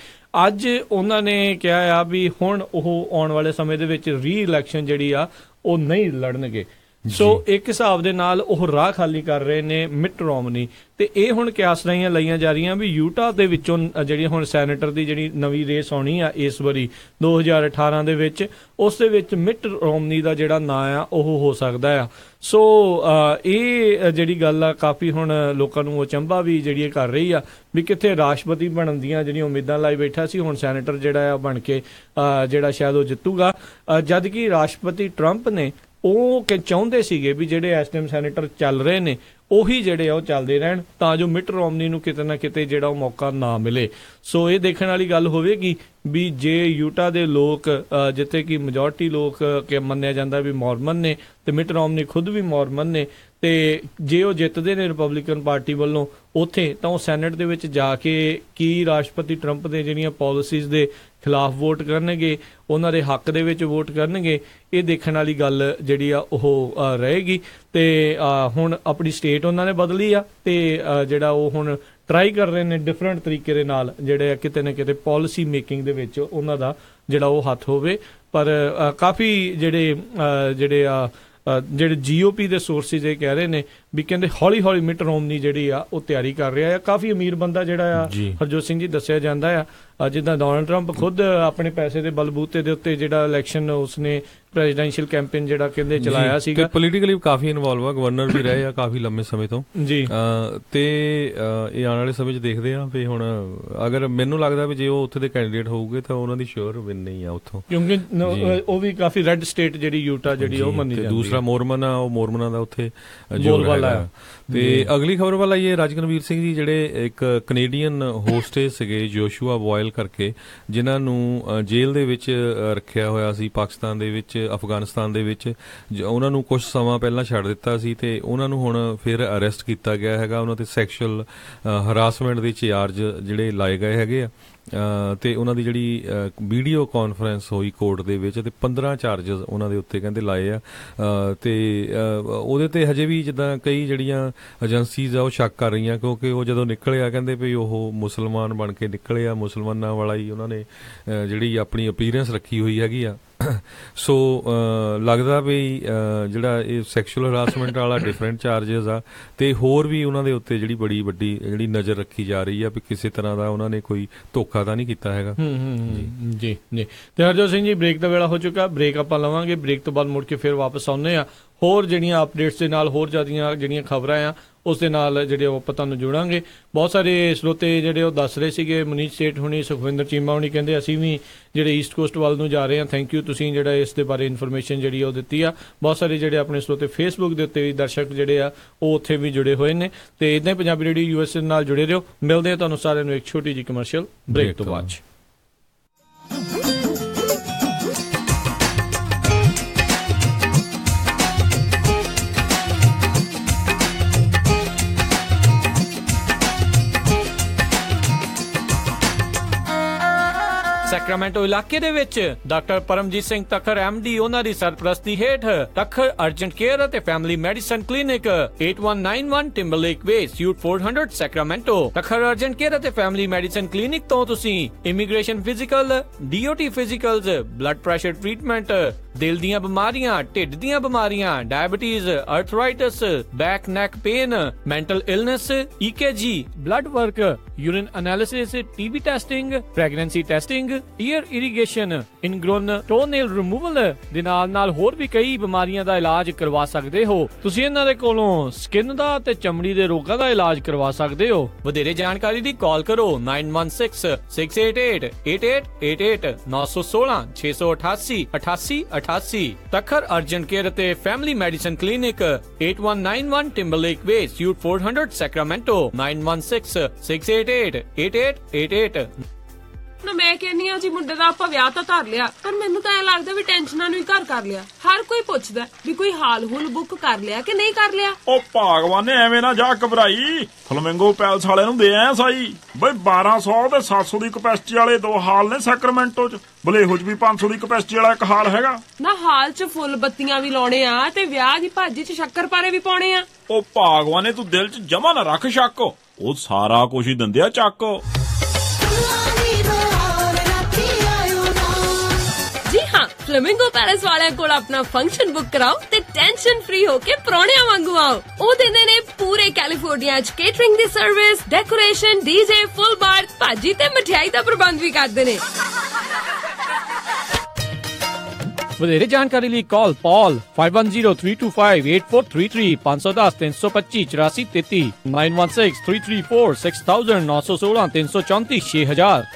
ਅੱਜ ਉਹਨਾਂ ਨੇ ਕਿਹਾ ਆ ਵੀ ਹੁਣ ਉਹ ਆਉਣ ਵਾਲੇ ਸਮੇਂ ਦੇ ਵਿੱਚ ਰੀ ਇਲੈਕਸ਼ਨ ਜਿਹੜੀ ਆ ਉਹ ਨਹੀਂ ਲੜਨਗੇ। ਸੋ ਇੱਕ ਹਿਸਾਬ ਦੇ ਨਾਲ ਉਹ ਰਾਹ ਖਾਲੀ ਕਰ ਰਹੇ ਨੇ ਮਿਟ ਰੋਮਨੀ। ਤੇ ਇਹ ਹੁਣ ਕਿਆਸਰਾਈਆਂ ਲਾਈਆਂ ਜਾ ਰਹੀਆਂ ਵੀ ਯੂਟਾ ਦੇ ਵਿੱਚੋਂ ਜਿਹੜੀ ਹੁਣ ਸੈਨੇਟਰ ਦੀ ਜਿਹੜੀ ਨਵੀਂ ਰੇਸ ਆਉਣੀ ਆ ਇਸ ਵਾਰੀ 2018 ਦੇ ਵਿੱਚ, ਉਸ ਦੇ ਵਿੱਚ ਮਿਟ ਰੋਮਨੀ ਦਾ ਜਿਹੜਾ ਨਾਂ ਆ ਉਹ ਹੋ ਸਕਦਾ ਆ। ਸੋ ਇਹ ਜਿਹੜੀ ਗੱਲ ਆ, ਕਾਫੀ ਹੁਣ ਲੋਕਾਂ ਨੂੰ ਅਚੰਭਾ ਵੀ ਜਿਹੜੀ ਇਹ ਕਰ ਰਹੀ ਆ ਵੀ ਕਿੱਥੇ ਰਾਸ਼ਟਰਪਤੀ ਬਣਨ ਦੀਆਂ ਜਿਹੜੀਆਂ ਉਮੀਦਾਂ ਲਾਈ ਬੈਠਾ ਸੀ, ਹੁਣ ਸੈਨੇਟਰ ਜਿਹੜਾ ਆ ਬਣ ਕੇ ਜਿਹੜਾ ਸ਼ਾਇਦ ਉਹ ਜਿੱਤੂਗਾ। ਜਦ ਕਿ ਰਾਸ਼ਟਰਪਤੀ ਟਰੰਪ ਨੇ ਉਹ ਚਾਹੁੰਦੇ ਸੀਗੇ ਵੀ ਜਿਹੜੇ ਇਸ ਟਾਈਮ ਸੈਨੇਟਰ ਚੱਲ ਰਹੇ ਨੇ ਉਹੀ ਜਿਹੜੇ ਆ ਉਹ ਚੱਲਦੇ ਰਹਿਣ, ਤਾਂ ਜੋ ਮਿਟ ਰੋਮਨੀ ਨੂੰ ਕਿਤੇ ਨਾ ਕਿਤੇ ਜਿਹੜਾ ਉਹ ਮੌਕਾ ਨਾ ਮਿਲੇ। ਸੋ ਇਹ ਦੇਖਣ ਵਾਲੀ ਗੱਲ ਹੋਵੇਗੀ ਵੀ ਜੇ ਯੂਟਾ ਦੇ ਲੋਕ, ਜਿੱਥੇ ਕਿ ਮੈਜੋਰਟੀ ਲੋਕ ਮੰਨਿਆ ਜਾਂਦਾ ਵੀ ਮੋਰਮਨ ਨੇ, ਤੇ ਮਿਟ ਰੋਮਨੀ ਖੁਦ ਵੀ ਮੋਰਮਨ ਨੇ, ਤੇ ਜੇ ਉਹ ਜਿੱਤਦੇ ਨੇ ਰਿਪਬਲਿਕਨ ਪਾਰਟੀ ਵੱਲੋਂ ਉੱਥੇ, ਤਾਂ ਉਹ ਸੈਨੇਟ ਦੇ ਵਿੱਚ ਜਾ ਕੇ ਕੀ ਰਾਸ਼ਟਰਪਤੀ ਟਰੰਪ ਦੇ ਜਿਹੜੀਆਂ ਪਾਲਿਸੀਜ਼ ਦੇ ਖਿਲਾਫ ਵੋਟ ਕਰਨਗੇ, ਉਹਨਾਂ ਦੇ ਹੱਕ ਦੇ ਵਿੱਚ ਵੋਟ ਕਰਨਗੇ, ਇਹ ਦੇਖਣ ਵਾਲੀ ਗੱਲ ਜਿਹੜੀ ਆ ਉਹ ਰਹੇਗੀ। ਤੇ ਹੁਣ ਆਪਣੀ ਸਟੇਟ ਉਹਨਾਂ ਨੇ ਬਦਲੀ ਆ, ਤੇ ਜਿਹੜਾ ਉਹ ਹੁਣ ਟਰਾਈ ਕਰ ਰਹੇ ਨੇ ਡਿਫਰੈਂਟ ਤਰੀਕੇ ਦੇ ਨਾਲ ਜਿਹੜੇ ਕਿਤੇ ਨਾ ਕਿਤੇ ਪਾਲਿਸੀ ਮੇਕਿੰਗ ਦੇ ਵਿੱਚ ਉਹਨਾਂ ਦਾ ਜਿਹੜਾ ਉਹ ਹੱਥ ਹੋਵੇ। ਪਰ ਕਾਫੀ ਜਿਹੜੇ GOP ਦੇ ਸੋਰਸਿਸ ਇਹ ਕਹਿ ਰਹੇ ਨੇ ਵੀ ਕਹਿੰਦੇ ਹੌਲੀ ਹੌਲੀ ਮਿਟ ਰੋਮਨੀ ਜਿਹੜੀ ਆ ਉਹ ਤਿਆਰੀ ਕਰ ਰਿਹਾ ਆ। ਕਾਫੀ ਅਮੀਰ ਬੰਦਾ ਜਿਹੜਾ ਆ ਹਰਜੋਤ ਸਿੰਘ ਜੀ ਦੱਸਿਆ ਜਾਂਦਾ ਆ, ਜਿੱਦਾਂ ਡੋਨਲਡ ਟਰੰਪ ਖੁਦ ਆਪਣੇ ਪੈਸੇ ਦੇ ਬਲਬੂਤੇ ਦੇ ਉੱਤੇ ਜਿਹੜਾ ਇਲੈਕਸ਼ਨ ਉਸਨੇ ਪ੍ਰੈਜ਼ੀਡੈਂਸ਼ੀਅਲ ਕੈਂਪੇਨ ਜਿਹੜਾ ਕਹਿੰਦੇ ਚਲਾਇਆ ਸੀਗਾ, ਤੇ ਪੋਲੀਟੀਕਲੀ ਕਾਫੀ ਇਨਵੋਲਵ ਆ, ਗਵਰਨਰ ਵੀ ਰਹੇ ਆ ਕਾਫੀ ਲੰਮੇ ਸਮੇਂ ਤੋਂ ਜੀ। ਤੇ ਇਹ ਆਉਣ ਵਾਲੇ ਸਮੇਂ 'ਚ ਦੇਖਦੇ ਆ ਵੀ ਹੁਣ ਅਗਰ ਮੈਨੂੰ ਲੱਗਦਾ ਵੀ ਜੇ ਉਹ ਉੱਥੇ ਦੇ ਕੈਂਡੀਡੇਟ ਹੋਊਗੇ ਤਾਂ ਉਹਨਾਂ ਦੀ ਸ਼ੋਰ ਵਿਨ ਨਹੀਂ ਆ ਉੱਥੋਂ, ਕਿਉਂਕਿ ਉਹ ਵੀ ਕਾਫੀ ਰੈੱਡ ਸਟੇਟ ਜਿਹੜੀ ਯੂਟਾ ਜਿਹੜੀ ਉਹ ਮੰਨੀ ਜਾਂਦੀ। ਦੂਸਰਾ ਮੋਰਮਨ ਆ, ਉਹ ਮੋਰਮਨਾਂ ਦਾ ਉੱਥੇ ਜੋਰ ਹੈਗਾ। ਤੇ ਅਗਲੀ ਖਬਰ ਵੱਲ ਆਈਏ, ਰਾਜਗਨਵੀਰ ਸਿੰਘ ਜੀ ਜਿਹੜੇ ਇੱਕ ਕੈਨੇਡੀਅਨ ਹੋਸਟੇਸ ਸੀਗੇ ਜੋਸ਼ੂਆ ਬੋਇਲ ਕਰਕੇ, ਜਿਨ੍ਹਾਂ ਨੂੰ ਜੇਲ੍ਹ ਦੇ ਵਿੱਚ ਰੱਖਿਆ ਹੋਇਆ ਸੀ ਪਾਕਿਸਤਾਨ ਦੇ ਵਿੱਚ, ਅਫਗਾਨਿਸਤਾਨ ਦੇ ਵਿੱਚ। ਉਹਨਾਂ ਨੂੰ ਕੁਝ ਸਮਾਂ ਪਹਿਲਾਂ ਛੱਡ ਦਿੱਤਾ ਸੀ ਤੇ ਉਹਨਾਂ ਨੂੰ ਹੁਣ ਫਿਰ ਅਰੈਸਟ ਕੀਤਾ ਗਿਆ ਹੈਗਾ। ਉਹਨਾਂ ਤੇ ਸੈਕਸ਼ੂਅਲ ਹਰਾਸਮੈਂਟ ਦੇ ਚਾਰਜ ਜਿਹੜੇ ਲਾਏ ਗਏ ਹੈਗੇ ਆ, ਤੇ ਉਹਨਾਂ ਦੀ ਜਿਹੜੀ ਵੀਡੀਓ ਕਾਨਫਰੰਸ ਹੋਈ ਕੋਰਟ ਦੇ ਵਿੱਚ, ਤੇ 15 ਚਾਰਜਸ ਉਹਨਾਂ ਦੇ ਉੱਤੇ ਕਹਿੰਦੇ ਲਾਏ ਆ। ਤੇ ਉਹਦੇ ਤੇ ਹਜੇ ਵੀ ਜਿੱਦਾਂ ਕਈ ਜਿਹੜੀਆਂ ਏਜੰਸੀਜ਼ ਆ ਉਹ ਸ਼ੱਕ ਕਰ ਰਹੀਆਂ, ਕਿਉਂਕਿ ਉਹ ਜਦੋਂ ਨਿਕਲਿਆ ਕਹਿੰਦੇ ਵੀ ਉਹ ਮੁਸਲਮਾਨ ਬਣ ਕੇ ਨਿਕਲੇ ਆ, ਮੁਸਲਮਾਨਾਂ ਵਾਲਾ ਹੀ ਉਹਨਾਂ ਨੇ ਜਿਹੜੀ ਆਪਣੀ ਅਪੀਅਰੈਂਸ ਰੱਖੀ ਹੋਈ ਹੈਗੀ ਆ। ਸੋ ਲੱਗਦਾ ਵੀ ਜਿਹੜਾ ਇਹ ਸੈਕਸ਼ੂਅਲ ਹਰਾਸਮੈਂਟ ਵਾਲਾ ਡਿਫਰੈਂਟ ਚਾਰਜਸ ਆ, ਤੇ ਹੋਰ ਵੀ ਉਹਨਾਂ ਦੇ ਉੱਤੇ ਜਿਹੜੀ ਬੜੀ ਵੱਡੀ ਜਿਹੜੀ ਨਜ਼ਰ ਰੱਖੀ ਜਾ ਰਹੀ ਆ ਵੀ ਕਿਸੇ ਤਰ੍ਹਾਂ ਦਾ ਉਹਨਾਂ ਨੇ ਕੋਈ ਧੋਖਾ ਤਾਂ ਨਹੀਂ ਕੀਤਾ ਹੈਗਾ। ਜੀ ਜੀ। ਤੇ ਹਰਜੋਤ ਸਿੰਘ ਜੀ, ਬ੍ਰੇਕ ਦਾ ਵੇਲਾ ਹੋ ਚੁੱਕਾ, ਬ੍ਰੇਕ ਆਪਾਂ ਲਵਾਂਗੇ। ਬ੍ਰੇਕ ਤੋਂ ਬਾਅਦ ਮੁੜ ਕੇ ਫਿਰ ਵਾਪਸ ਆਉਂਦੇ ਆ ਹੋਰ ਜਿਹੜੀਆਂ ਅਪਡੇਟਸ ਦੇ ਨਾਲ, ਹੋਰ ਜ਼ਿਆਦੀਆਂ ਜਿਹੜੀਆਂ ਖਬਰਾਂ ਆ ਉਸ ਦੇ ਨਾਲ ਜਿਹੜੇ ਉਹ ਆਪਾਂ ਤੁਹਾਨੂੰ ਜੋੜਾਂਗੇ। ਬਹੁਤ ਸਾਰੇ ਸਰੋਤੇ ਜਿਹੜੇ ਉਹ ਦੱਸ ਰਹੇ ਸੀਗੇ, ਮਨੀਸ਼ ਸੇਠ ਹੁਣੀ, ਸੁਖਵਿੰਦਰ ਚੀਮਾ ਹੁਣੀ ਕਹਿੰਦੇ ਅਸੀਂ ਵੀ ਜਿਹੜੇ ਈਸਟ ਕੋਸਟ ਵੱਲ ਨੂੰ ਜਾ ਰਹੇ ਹਾਂ, ਥੈਂਕ ਯੂ ਤੁਸੀਂ ਜਿਹੜਾ ਇਸ ਦੇ ਬਾਰੇ ਇਨਫੋਰਮੇਸ਼ਨ ਜਿਹੜੀ ਉਹ ਦਿੱਤੀ ਆ। ਬਹੁਤ ਸਾਰੇ ਜਿਹੜੇ ਆਪਣੇ ਸਰੋਤੇ ਫੇਸਬੁੱਕ ਦੇ ਉੱਤੇ ਵੀ ਦਰਸ਼ਕ ਜਿਹੜੇ ਆ ਉਹ ਉੱਥੇ ਵੀ ਜੁੜੇ ਹੋਏ ਨੇ। ਤੇ ਇੱਦਾਂ ਹੀ ਪੰਜਾਬੀ ਰੇਡੀਓ USA ਨਾਲ ਜੁੜੇ ਰਹੋ। ਮਿਲਦੇ ਆ ਤੁਹਾਨੂੰ ਸਾਰਿਆਂ ਨੂੰ ਇੱਕ ਛੋਟੀ ਜਿਹੀ ਕਮਰਸ਼ੀਅਲ ਬ੍ਰੇਕ ਤੋਂ ਬਾਅਦ। ਸੈਕਰਾਮੈਂਟੋ ਇਲਾਕੇ ਦੇ ਵਿੱਚ ਡਾਕਟਰ ਪਰਮਜੀਤ ਸਿੰਘ ਤੱਖਰ MD ਉਹਨਾਂ ਦੀ ਸਰਪ੍ਰਸਤੀ ਹੇਠ ਤੱਖਰ ਅਰਜੈਂਟ ਕੇਅਰ ਅਤੇ family medicine clinic 8191 Timberlake way suite 400 Sacramento. Takhar urgent care ਅਤੇ ਫੈਮਿਲੀ ਮੈਡੀਸਨ ਕਲੀਨਿਕ ਤੋਂ ਤੁਸੀਂ immigration physical, DOT physicals, blood pressure treatment, ਦਿਲ ਦੀਆਂ ਬਿਮਾਰੀਆਂ, ਢਿੱਡ ਦੀਆਂ ਬਿਮਾਰੀਆਂ, diabetes, arthritis, back neck pain, mental illness, EKG, blood work, urine analysis, TB testing, pregnancy testing, ear irrigation, ingrown toenail removal ਦੇ ਨਾਲ ਹੋਰ ਵੀ ਕਈ ਬਿਮਾਰੀਆਂ ਦਾ ਇਲਾਜ ਕਰਵਾ ਸਕਦੇ ਹੋ। ਤੁਸੀਂ ਇਹਨਾਂ ਦੇ ਕੋਲੋਂ ਸਕਿਨ ਦਾ ਤੇ ਚਮੜੀ ਦੇ ਰੋਗਾਂ ਦਾ ਇਲਾਜ ਕਰਵਾ ਸਕਦੇ ਹੋ। ਵਧੇਰੇ ਜਾਣਕਾਰੀ ਲਈ ਕਾਲ ਕਰੋ 9166888888 916 688 8888। ਤਖਰ ਅਰਜੈਂਟ ਕੇਅਰ ਅਤੇ family medicine clinic 8191 Timberlake way, suite 400 Sacramento 9166888888। ਨਾ ਮੈਂ ਕਹਿੰਨੀ ਆ ਜੀ ਮੁੰਡੇ ਦਾ ਆਪਾਂ ਵਿਆਹ ਤਾਂ ਧਰ ਲਿਆ, ਪਰ ਮੈਨੂੰ ਤਾਂ ਐ ਲੱਗਦਾ ਵੀ ਟੈਨਸ਼ਨਾਂ ਨੂੰ ਹੀ ਘਰ ਕਰ ਲਿਆ। ਹਰ ਕੋਈ ਪੁੱਛਦਾ ਵੀ ਕੋਈ ਹਾਲ ਹੁਲ ਬੁੱਕ ਕਰ ਲਿਆ ਕਿ ਨਹੀਂ ਕਰ ਲਿਆ। ਉਹ ਭਾਗਵਾਨੇ ਐਵੇਂ ਨਾ ਜਾ ਘਬਰਾਈ, ਫਲਮਿੰਗੋ ਪੈਲਸ ਵਾਲਿਆਂ ਨੂੰ ਦੇ ਆਇਆ ਸਾਈ ਬਈ 1200 ਤੇ 700 ਦੀ ਕਪੈਸਿਟੀ ਵਾਲੇ 2 ਹਾਲ ਨੇ ਸੈਕਰਾਮੈਂਟੋ ਚ। ਬਲੇਹੋ ਚ ਵੀ 500 ਦੀ ਕਪੈਸਿਟੀ ਵਾਲਾ 1 ਹਾਲ ਹੈਗਾ। ਨਾ ਹਾਲ ਚ ਫੁੱਲ ਬੱਤੀਆਂ ਵੀ ਲਾਉਣੇ ਆ ਤੇ ਵਿਆਹ ਦੀ ਭਾਜੀ ਚ ਸ਼ੱਕਰਪਾਰੇ ਵੀ ਪਾਉਣੇ ਆ। ਉਹ ਭਾਗਵਾਨੇ ਤੂੰ ਦਿਲ ਚ ਜਮਾ ਨਾ ਰੱਖ ਸ਼ੱਕ, ਉਹ ਸਾਰਾ ਕੁਝ ਹੀ ਦਿੰਦੇ ਆ ਚੱਕ। ਜੀ ਹਾਂ, ਫਲੇਮਿੰਗੋ ਪੈਲੇਸ ਵਾਲਿਆਂ ਕੋਲ ਆਪਣਾ ਫੰਕਸ਼ਨ ਬੁੱਕ ਕਰਾਓ ਤੇ ਟੈਨਸ਼ਨ ਫ੍ਰੀ ਹੋ ਕੇ ਪ੍ਰਾਹੁਣਿਆਂ ਵਾਂਗੂ ਆਓ। ਉਹ ਦਿੰਦੇ ਨੇ ਪੂਰੇ ਕੈਲੀਫੋਰਨੀਆ ਚ ਕੇਟਰਿੰਗ ਦੀ ਸਰਵਿਸ, ਡੈਕੋਰੇਸ਼ਨ, DJ, ਫੁੱਲ ਬਾਰ, ਭਾਜੀ ਤੇ ਮਠਿਆਈ ਦਾ ਪ੍ਰਬੰਧ ਵੀ ਕਰਦੇ ਨੇ। ਵਧੇਰੇ ਜਾਣਕਾਰੀ ਲਈ ਕਾਲ ਪੌਲ 5103258433 510 325 8433 916 334 6000 916 334 6000।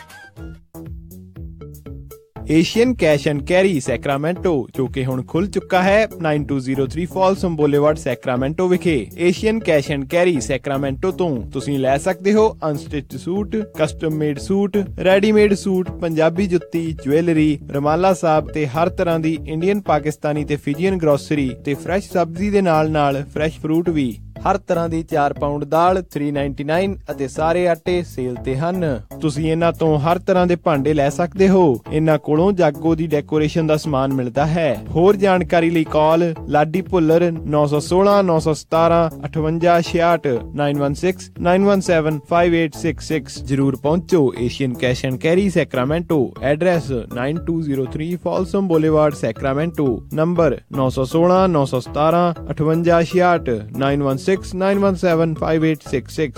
Asian cash and carry Sacramento, ਜੋ ਕਿ ਹੁਣ ਖੁੱਲ ਚੁੱਕਾ ਹੈ 9203 ਫਾਲਸਮ ਬੋਲੇਵਾਰਡ ਸੈਕਰਾਮੈਂਟੋ ਵਿਖੇ। Asian cash and carry Sacramento ਤੋਂ ਤੁਸੀਂ ਲੈ ਸਕਦੇ ਹੋ unstitched suit, custom made suit, readymade suit, Punjabi ਜੁੱਤੀ, ਜੁਐਲਰੀ, ਰਮਾਲਾ ਸਾਹਿਬ ਤੇ ਹਰ ਤਰ੍ਹਾਂ ਦੀ ਇੰਡੀਅਨ, ਪਾਕਿਸਤਾਨੀ ਤੇ ਫਿਜੀਅਨ ਗਰੋਸਰੀ ਤੇ ਫਰੈਸ਼ ਸਬਜ਼ੀ ਦੇ ਨਾਲ ਫਰੈਸ਼ ਫਰੂਟ ਵੀ। ਹਰ ਤਰ੍ਹਾਂ ਦੀ 4 ਪਾਉਂਡ ਦਾਲ 399 ਅਤੇ ਸਾਰੇ ਆਟੇ ਸੇਲ ਤੇ ਹਨ। ਤੁਸੀਂ ਇਹਨਾਂ ਤੋਂ ਹਰ ਤਰ੍ਹਾਂ ਦੇ ਭਾਂਡੇ ਲੈ ਸਕਦੇ ਹੋ। ਇਹਨਾਂ ਕੋਲੋਂ ਜਾਗੋ ਦੀ ਡੈਕੋਰੇਸ਼ਨ ਦਾ ਸਮਾਨ ਮਿਲਦਾ ਹੈ। ਹੋਰ ਜਾਣਕਾਰੀ ਲਈ ਕਾਲ ਲਾਡੀ ਭੁੱਲਰ 916 917 5866 916 917 5866। ਜਰੂਰ ਪਹੁੰਚੋ Asian cash and carry Sacramento. Address 9203 Folsom boulevard Sacramento. Number 916 917 5866 916 917 5866।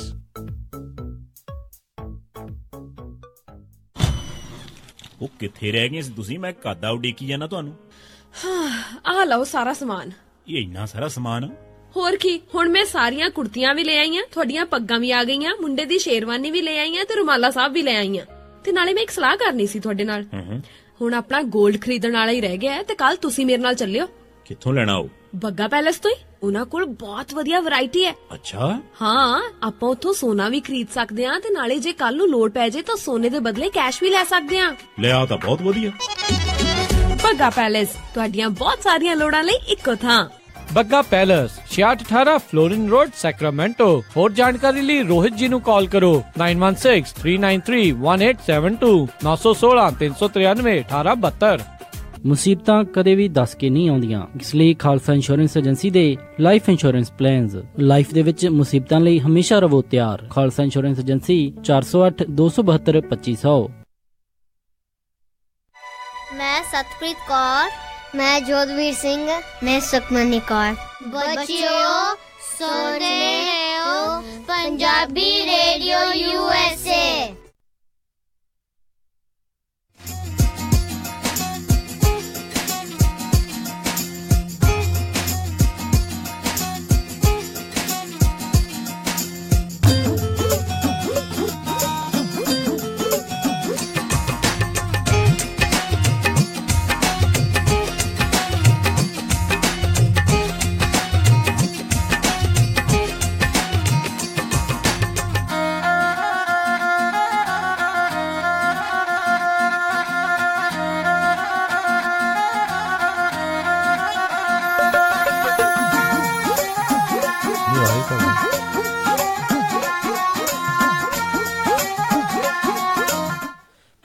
ਉਹ ਕਿੱਥੇ ਰਹਿ ਗਏ ਸੀ ਤੁਸੀਂ? ਮੈਂ ਕਾਦਾ ਉਡੀਕੀ ਜਾਣਾ ਤੁਹਾਨੂੰ। ਆ ਲਓ ਸਾਰਾ ਸਮਾਨ। ਇਹ ਇੰਨਾ ਸਾਰਾ ਸਮਾਨ? ਹੋਰ ਕੀ, ਹੁਣ ਮੈਂ ਸਾਰੀਆਂ ਕੁੜਤੀਆਂ ਵੀ ਲੈ ਆਈਆਂ, ਤੁਹਾਡੀਆਂ ਪੱਗਾਂ ਵੀ ਆ ਗਈਆਂ, ਮੁੰਡੇ ਦੀ ਸ਼ੇਰਵਾਨੀ ਵੀ ਲੈ ਆਈਆਂ ਤੇ ਰੁਮਾਲਾ ਸਾਹਿਬ ਵੀ ਲੈ ਆਈਆਂ। ਤੇ ਨਾਲੇ ਮੈਂ ਇੱਕ ਸਲਾਹ ਕਰਨੀ ਸੀ ਤੁਹਾਡੇ ਨਾਲ। ਹੁਣ ਆਪਣਾ 골ਡ ਖਰੀਦਣ ਵਾਲਾ ਹੀ ਰਹਿ ਗਿਆ ਤੇ ਕੱਲ ਤੁਸੀਂ ਮੇਰੇ ਨਾਲ ਚੱਲਿਓ। ਕਿੱਥੋਂ ਲੈਣਾ? ਉਹ ਬੱਗਾ ਪੈਲੇਸ ਤੋਂ ਹੀ। ਉਹਨਾਂ ਕੋਲ ਬਹੁਤ ਵਧੀਆ ਵੈਰਾਈਟੀ ਹੈ। ਅੱਛਾ। ਹਾਂ, ਆਪਾਂ ਉੱਥੋਂ ਸੋਨਾ ਵੀ ਖਰੀਦ ਸਕਦੇ ਆ ਤੇ ਨਾਲੇ ਜੇ ਕੱਲ ਨੂੰ ਲੋੜ ਪੈ ਜੇ ਤਾਂ ਸੋਨੇ ਦੇ ਬਦਲੇ ਕੈਸ਼ ਵੀ ਲੈ ਸਕਦੇ ਆ। ਲਿਆ ਤਾਂ ਬਹੁਤ ਵਧੀਆ। ਬੱਗਾ ਪੈਲੇਸ, ਤੁਹਾਡੀਆਂ ਬਹੁਤ ਸਾਰੀਆਂ ਲੋੜਾਂ ਲਈ ਇੱਕੋ ਥਾਂ। Bagga palace 6618 Florin road Sacramento. ਹੋਰ ਜਾਣਕਾਰੀ ਲਈ ਰੋਹਿਤ ਜੀ ਨੂੰ ਕਾਲ ਕਰੋ 916 393 1872 916 393 1872। ਮੁਸੀਬਤਾਂ ਕਦੇ ਵੀ ਦੱਸ ਕੇ ਨਹੀਂ ਆਉਂਦੀਆਂ, ਇਸ ਲਈ ਖਾਲਸਾ ਇੰਸ਼ੋਰੈਂਸ ਏਜੰਸੀ ਦੇ ਲਾਈਫ ਇੰਸ਼ੋਰੈਂਸ ਪਲਾਨਸ ਲਾਈਫ ਦੇ ਵਿੱਚ ਮੁਸੀਬਤਾਂ ਲਈ ਹਮੇਸ਼ਾ ਰਹੋ ਤਿਆਰ। Khalsa insurance agency 408 272 2500। मैं सतप्रीत कौर, मैं जोधवीर सिंह, मैं सुखमनी कौर। बच्चों सुन रहे हो Punjabi radio USA।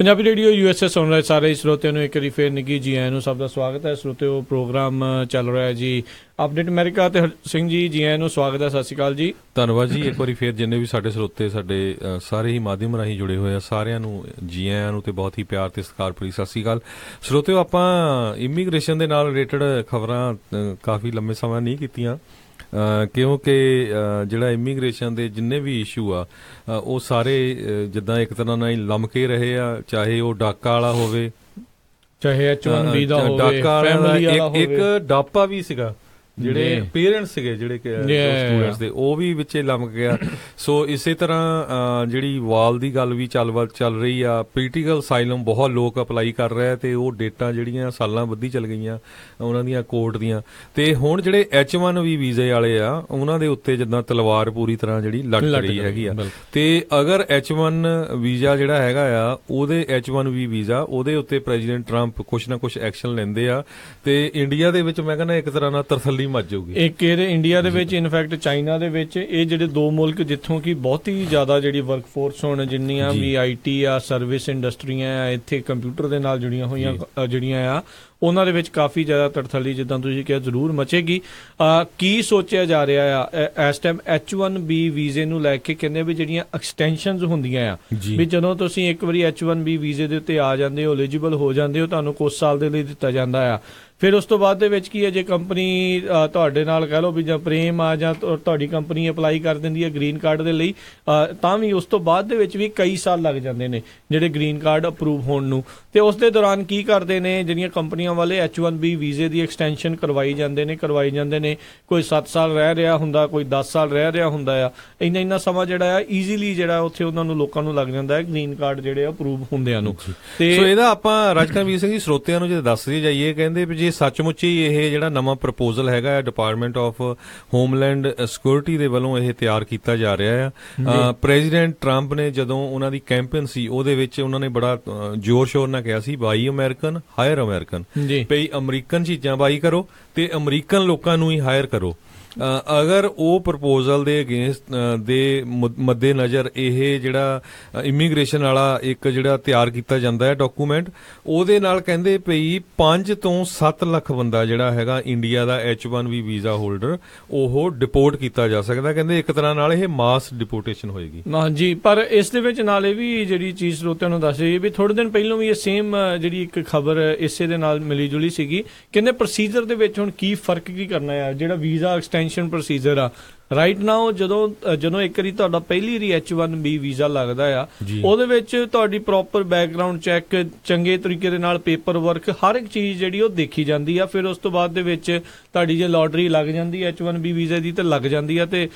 Punjabi radio USA ਸੁਣ ਰਹੇ ਸਾਰੇ ਸਰੋਤਿਆਂ ਨੂੰ ਇੱਕ ਵਾਰੀ ਫੇਰ ਨਿੱਘੀ ਜੀ ਆਇਆਂ ਨੂੰ, ਸਭ ਦਾ ਸਵਾਗਤ ਹੈ। ਸਰੋਤਿਓ, ਪ੍ਰੋਗਰਾਮ ਚੱਲ ਰਿਹਾ ਜੀ ਅਪਡੇਟ ਅਮਰੀਕਾ ਤੇ ਸਿੰਘ ਜੀ, ਜੀ ਆਇਆਂ ਨੂੰ ਸਵਾਗਤ ਹੈ। ਸਤਿ ਸ਼੍ਰੀ ਅਕਾਲ ਜੀ। ਧੰਨਵਾਦ ਜੀ। ਇੱਕ ਵਾਰੀ ਫੇਰ ਜਿੰਨੇ ਵੀ ਸਾਡੇ ਸਰੋਤੇ ਸਾਡੇ ਸਾਰੇ ਹੀ ਮਾਧਿਅਮ ਰਾਹੀਂ ਜੁੜੇ ਹੋਏ ਆ, ਸਾਰਿਆਂ ਨੂੰ ਜੀ ਆਇਆਂ ਨੂੰ ਤੇ ਬਹੁਤ ਹੀ ਪਿਆਰ ਤੇ ਸਤਿਕਾਰ ਭਰੀ ਸਤਿ ਸ਼੍ਰੀ ਅਕਾਲ। ਸਰੋਤਿਓ, ਆਪਾਂ ਇਮੀਗ੍ਰੇਸ਼ਨ ਦੇ ਨਾਲ ਰਿਲੇਟਡ ਖਬਰਾਂ ਕਾਫੀ ਲੰਮੇ ਸਮਾਂ ਨਹੀਂ ਕੀਤੀਆਂ, ਕਿਉਂਕਿ ਜਿਹੜਾ ਇਮੀਗ੍ਰੇਸ਼ਨ ਦੇ ਜਿੰਨੇ ਵੀ ਇਸ਼ੂ ਆ ਉਹ ਸਾਰੇ ਜਿੱਦਾਂ ਇੱਕ ਤਰ੍ਹਾਂ ਨਾਲ ਹੀ ਲਮਕੇ ਰਹੇ ਆ, ਚਾਹੇ ਉਹ ਡਾਕਾ ਵਾਲਾ ਹੋਵੇ, ਚਾਹੇ H1B ਦਾ ਹੋਵੇ, ਫੈਮਿਲੀ ਵਾਲਾ ਹੋਵੇ। ਇੱਕ ਡਾਪਾ ਵੀ ਸੀਗਾ, ਜਿਹੜੇ ਪੇਰੈਂਟਸ ਸੀਗੇ ਜਿਹੜੇ ਸਟੂਡੈਂਟਸ ਦੇ, ਉਹ ਵੀ ਵਿੱਚੇ ਲਮਕ ਗਿਆ। ਸੋ ਇਸੇ ਤਰ੍ਹਾਂ ਜਿਹੜੀ ਵਾਲ ਦੀ ਗੱਲ ਵੀ ਚੱਲ ਰਹੀ ਆ। ਪੋਲੀਟੀਕਲ ਅਸਾਈਲਮ ਬਹੁਤ ਲੋਕ ਅਪਲਾਈ ਕਰ ਰਹੇ ਤੇ ਉਹ ਡੇਟਾਂ ਜਿਹੜੀਆਂ ਸਾਲਾਂ ਵੱਧੀ ਚੱਲ ਗਈਆਂ ਉਹਨਾਂ ਦੀਆਂ ਕੋਰਟ ਦੀਆਂ। ਤੇ ਹੁਣ ਜਿਹੜੇ H1B ਵੀਜ਼ੇ ਵਾਲੇ ਆ ਉਹਨਾਂ ਦੇ ਉੱਤੇ ਜਿੱਦਾਂ ਤਲਵਾਰ ਪੂਰੀ ਤਰ੍ਹਾਂ ਜਿਹੜੀ ਲਟਕ ਰਹੀ ਹੈਗੀ ਆ। ਤੇ ਅਗਰ H1 ਵੀਜ਼ਾ ਜਿਹੜਾ ਹੈਗਾ ਆ, ਉਹਦੇ H1B ਵੀਜ਼ਾ, ਉਹਦੇ ਉੱਤੇ ਪ੍ਰੈਜ਼ੀਡੈਂਟ ਟਰੰਪ ਕੁਛ ਨਾ ਕੁਛ ਐਕਸ਼ਨ ਲੈਂਦੇ ਆ ਤੇ ਇੰਡੀਆ ਦੇ ਵਿੱਚ ਮੈਂ ਕਹਿੰਦਾ ਇੱਕ ਤਰ੍ਹਾਂ ਨਾਲ ਤਰਸੱਲੀ ਮੱਚ ਜਾਊਗੀ। ਇੱਕ ਇਹਦੇ ਇੰਡੀਆ ਦੇ ਵਿੱਚ, ਇਨਫੈਕਟ ਚਾਈਨਾ ਦੇ ਵਿੱਚ, ਇਹ ਜਿਹੜੇ ਦੋ ਮੁਲਕ ਜਿੱਥੋਂ ਕਿ ਬਹੁਤ ਹੀ ਜ਼ਿਆਦਾ ਜਿਹੜੀ ਵਰਕਫੋਰਸ ਹੁਣ ਜਿੰਨੀਆਂ ਵੀ IT ਆ, ਸਰਵਿਸ ਇੰਡਸਟਰੀਆਂ ਆ, ਇੱਥੇ ਕੰਪਿਊਟਰ ਦੇ ਨਾਲ ਜੁੜੀਆਂ ਹੋਈਆਂ ਜਿਹੜੀਆਂ ਆ, ਉਹਨਾਂ ਦੇ ਵਿੱਚ ਕਾਫੀ ਜ਼ਿਆਦਾ ਤੜਥਲੀ ਜਿੱਦਾਂ ਤੁਸੀਂ ਕਿਹਾ ਜ਼ਰੂਰ ਮਚੇਗੀ। ਕੀ ਸੋਚਿਆ ਜਾ ਰਿਹਾ ਆ ਇਸ ਟਾਈਮ H1B ਵੀਜ਼ੇ ਨੂੰ ਲੈ ਕੇ? ਕਹਿੰਦੇ ਵੀ ਜਿਹੜੀਆਂ ਐਕਸਟੈਂਸ਼ਨਸ ਹੁੰਦੀਆਂ ਆ, ਵੀ ਜਦੋਂ ਤੁਸੀਂ ਇੱਕ ਵਾਰੀ H1B ਵੀਜ਼ੇ ਦੇ ਉੱਤੇ ਆ ਜਾਂਦੇ ਹੋ, ਐਲੀਜੀਬਲ ਹੋ ਜਾਂਦੇ ਹੋ, ਤੁਹਾਨੂੰ ਕੁਝ ਸਾਲ ਦੇ ਲਈ ਦਿੱਤਾ ਜਾਂਦਾ ਆ। ਫਿਰ ਉਸ ਤੋਂ ਬਾਅਦ ਦੇ ਵਿੱਚ ਕੀ ਹੈ, ਜੇ ਕੰਪਨੀ ਤੁਹਾਡੇ ਨਾਲ ਕਹਿ ਲਓ ਵੀ ਜਾਂ ਪ੍ਰੇਮ ਆ ਜਾਂ ਤੁਹਾਡੀ ਕੰਪਨੀ ਅਪਲਾਈ ਕਰ ਦਿੰਦੀ ਹੈ ਗ੍ਰੀਨ ਕਾਰਡ ਦੇ ਲਈ, ਤਾਂ ਵੀ ਉਸ ਤੋਂ ਬਾਅਦ ਦੇ ਵਿੱਚ ਵੀ ਕਈ ਸਾਲ ਲੱਗ ਜਾਂਦੇ ਨੇ ਜਿਹੜੇ ਗ੍ਰੀਨ ਕਾਰਡ ਅਪਰੂਵ ਹੋਣ ਨੂੰ। ਤੇ ਉਸ ਦੇ ਦੌਰਾਨ ਕੀ ਕਰਦੇ ਨੇ ਜਿਹੜੀਆਂ ਕੰਪਨੀਆਂ ਵਾਲੇ, H1B ਵੀਜ਼ੇ ਦੀ ਐਕਸਟੈਂਸ਼ਨ ਕਰਵਾਈ ਜਾਂਦੇ ਨੇ। ਕੋਈ 7 ਸਾਲ ਰਹਿ ਰਿਹਾ ਹੁੰਦਾ, ਕੋਈ 10 ਸਾਲ ਰਹਿ ਰਿਹਾ ਹੁੰਦਾ ਆ। ਇੰਨਾ ਸਮਾਂ ਜਿਹੜਾ ਆ ਈਜ਼ੀਲੀ ਜਿਹੜਾ ਉੱਥੇ ਉਹਨਾਂ ਨੂੰ ਲੋਕਾਂ ਨੂੰ ਲੱਗ ਜਾਂਦਾ ਹੈ ਗ੍ਰੀਨ ਕਾਰਡ ਜਿਹੜੇ ਅਪਰੂਵ ਹੁੰਦਿਆਂ ਨੂੰ। ਤੇ ਸੋ ਇਹਦਾ ਆਪਾਂ ਰਾਜਕਰਮਵੀਰ ਸਿੰਘ ਜੀ ਸਰੋਤਿਆਂ ਨੂੰ ਜੇ ਦੱਸਦੇ ਜਾਈਏ, ਕਹਿੰਦੇ ਵੀ ਜੇ ਸੱਚਮੁੱਚ ਹੀ ਇਹ ਜਿਹੜਾ ਨਵਾਂ ਪ੍ਰਪੋਜ਼ਲ ਹੈਗਾ ਹੈ ਡਿਪਾਰਟਮੈਂਟ ਆਫ ਹੋਮਲੈਂਡ ਸਿਕਿਉਰਿਟੀ ਦੇ ਵੱਲੋਂ ਇਹ ਤਿਆਰ ਕੀਤਾ ਜਾ ਰਿਹਾ ਆ। ਪ੍ਰੈਜ਼ੀਡੈਂਟ ਟਰੰਪ ਨੇ ਜਦੋਂ ਉਹਨਾਂ ਦੀ ਕੈਂਪੇਨ ਸੀ ਉਹਦੇ ਵਿੱਚ ਉਹਨਾਂ ਨੇ ਬੜਾ ਜ਼ੋਰ ਸ਼ੋਰ ਨਾਲ ਕਿਹਾ ਸੀ, ਬਾਈ ਅਮਰੀਕਨ ਹਾਇਰ ਅਮਰੀਕਨ, ਭਈ ਅਮਰੀਕਨ ਚੀਜ਼ਾਂ ਬਾਈ ਕਰੋ ਤੇ ਅਮਰੀਕਨ ਲੋਕਾਂ ਨੂੰ ਹੀ ਹਾਇਰ ਕਰੋ। ਅਗਰ ਉਹ ਪ੍ਰਪੋਜ਼ਲ ਦੇ ਅਗੇਂਸਟ ਦੇ ਮੱਦੇ ਨਜ਼ਰ ਇਹ ਜਿਹੜਾ ਇਮੀਗ੍ਰੇਸ਼ਨ ਵਾਲਾ ਇੱਕ ਜਿਹੜਾ ਤਿਆਰ ਕੀਤਾ ਜਾਂਦਾ ਹੈ ਡਾਕੂਮੈਂਟ, ਉਹਦੇ ਨਾਲ ਕਹਿੰਦੇ ਪਈ 5 ਤੋਂ 7 ਲੱਖ ਬੰਦਾ ਜਿਹੜਾ ਹੈਗਾ ਇੰਡੀਆ ਦਾ H1B ਵੀਜ਼ਾ ਹੋਲਡਰ, ਉਹ ਡਿਪੋਰਟ ਕੀਤਾ ਜਾ ਸਕਦਾ। ਕਹਿੰਦੇ ਇੱਕ ਤਰ੍ਹਾਂ ਨਾਲ ਇਹ ਮਾਸ ਡਿਪੋਰਟੇਸ਼ਨ ਹੋਏਗੀ। ਹਾਂਜੀ, ਪਰ ਇਸ ਦੇ ਵਿੱਚ ਨਾਲ ਇਹ ਵੀ ਜਿਹੜੀ ਚੀਜ਼ ਸਰੋਤਿਆਂ ਨੂੰ ਦੱਸ ਰਹੀ ਵੀ ਥੋੜੇ ਦਿਨ ਪਹਿਲਾਂ ਵੀ ਇਹ ਸੇਮ ਜਿਹੜੀ ਇੱਕ ਖਬਰ ਇਸੇ ਦੇ ਨਾਲ ਮਿਲੀ ਜੁਲੀ ਸੀਗੀ। ਕਹਿੰਦੇ ਪ੍ਰੋਸੀਜਰ ਦੇ ਵਿੱਚ ਹੁਣ ਕੀ ਫਰਕ ਕੀ ਕਰਨਾ ਹੈ, ਜਿਹੜਾ ਵੀਜ਼ਾ ਐਕਸਟੈਂਸ਼ਨ ਪ੍ਰੋਸੀਜਰ ਆ ਰਾਈਟ ਨਾਓ, ਜਦੋਂ ਇੱਕ ਵਾਰੀ ਤੁਹਾਡਾ ਪਹਿਲੀ ਵਾਰੀ H1B ਵੀਜ਼ਾ ਲੱਗਦਾ ਆ, ਉਹਦੇ ਵਿੱਚ ਤੁਹਾਡੀ ਪ੍ਰੋਪਰ ਬੈਕਗਰਾਉਂਡ ਚੈੱਕ, ਚੰਗੇ ਤਰੀਕੇ ਦੇ ਨਾਲ ਪੇਪਰ ਵਰਕ, ਹਰ ਇੱਕ ਚੀਜ਼ ਜਿਹੜੀ ਉਹ ਦੇਖੀ ਜਾਂਦੀ ਆ। ਫਿਰ ਉਸ ਤੋਂ ਬਾਅਦ ਦੇ ਵਿੱਚ ਤੁਹਾਡੀ ਜੇ ਲਾਟਰੀ ਲੱਗ ਜਾਂਦੀ ਹੈ H1B ਵੀਜ਼ੇ ਦੀ, ਤੇ ਲੱਗ ਜਾਂਦੀ ਆ ਤੇ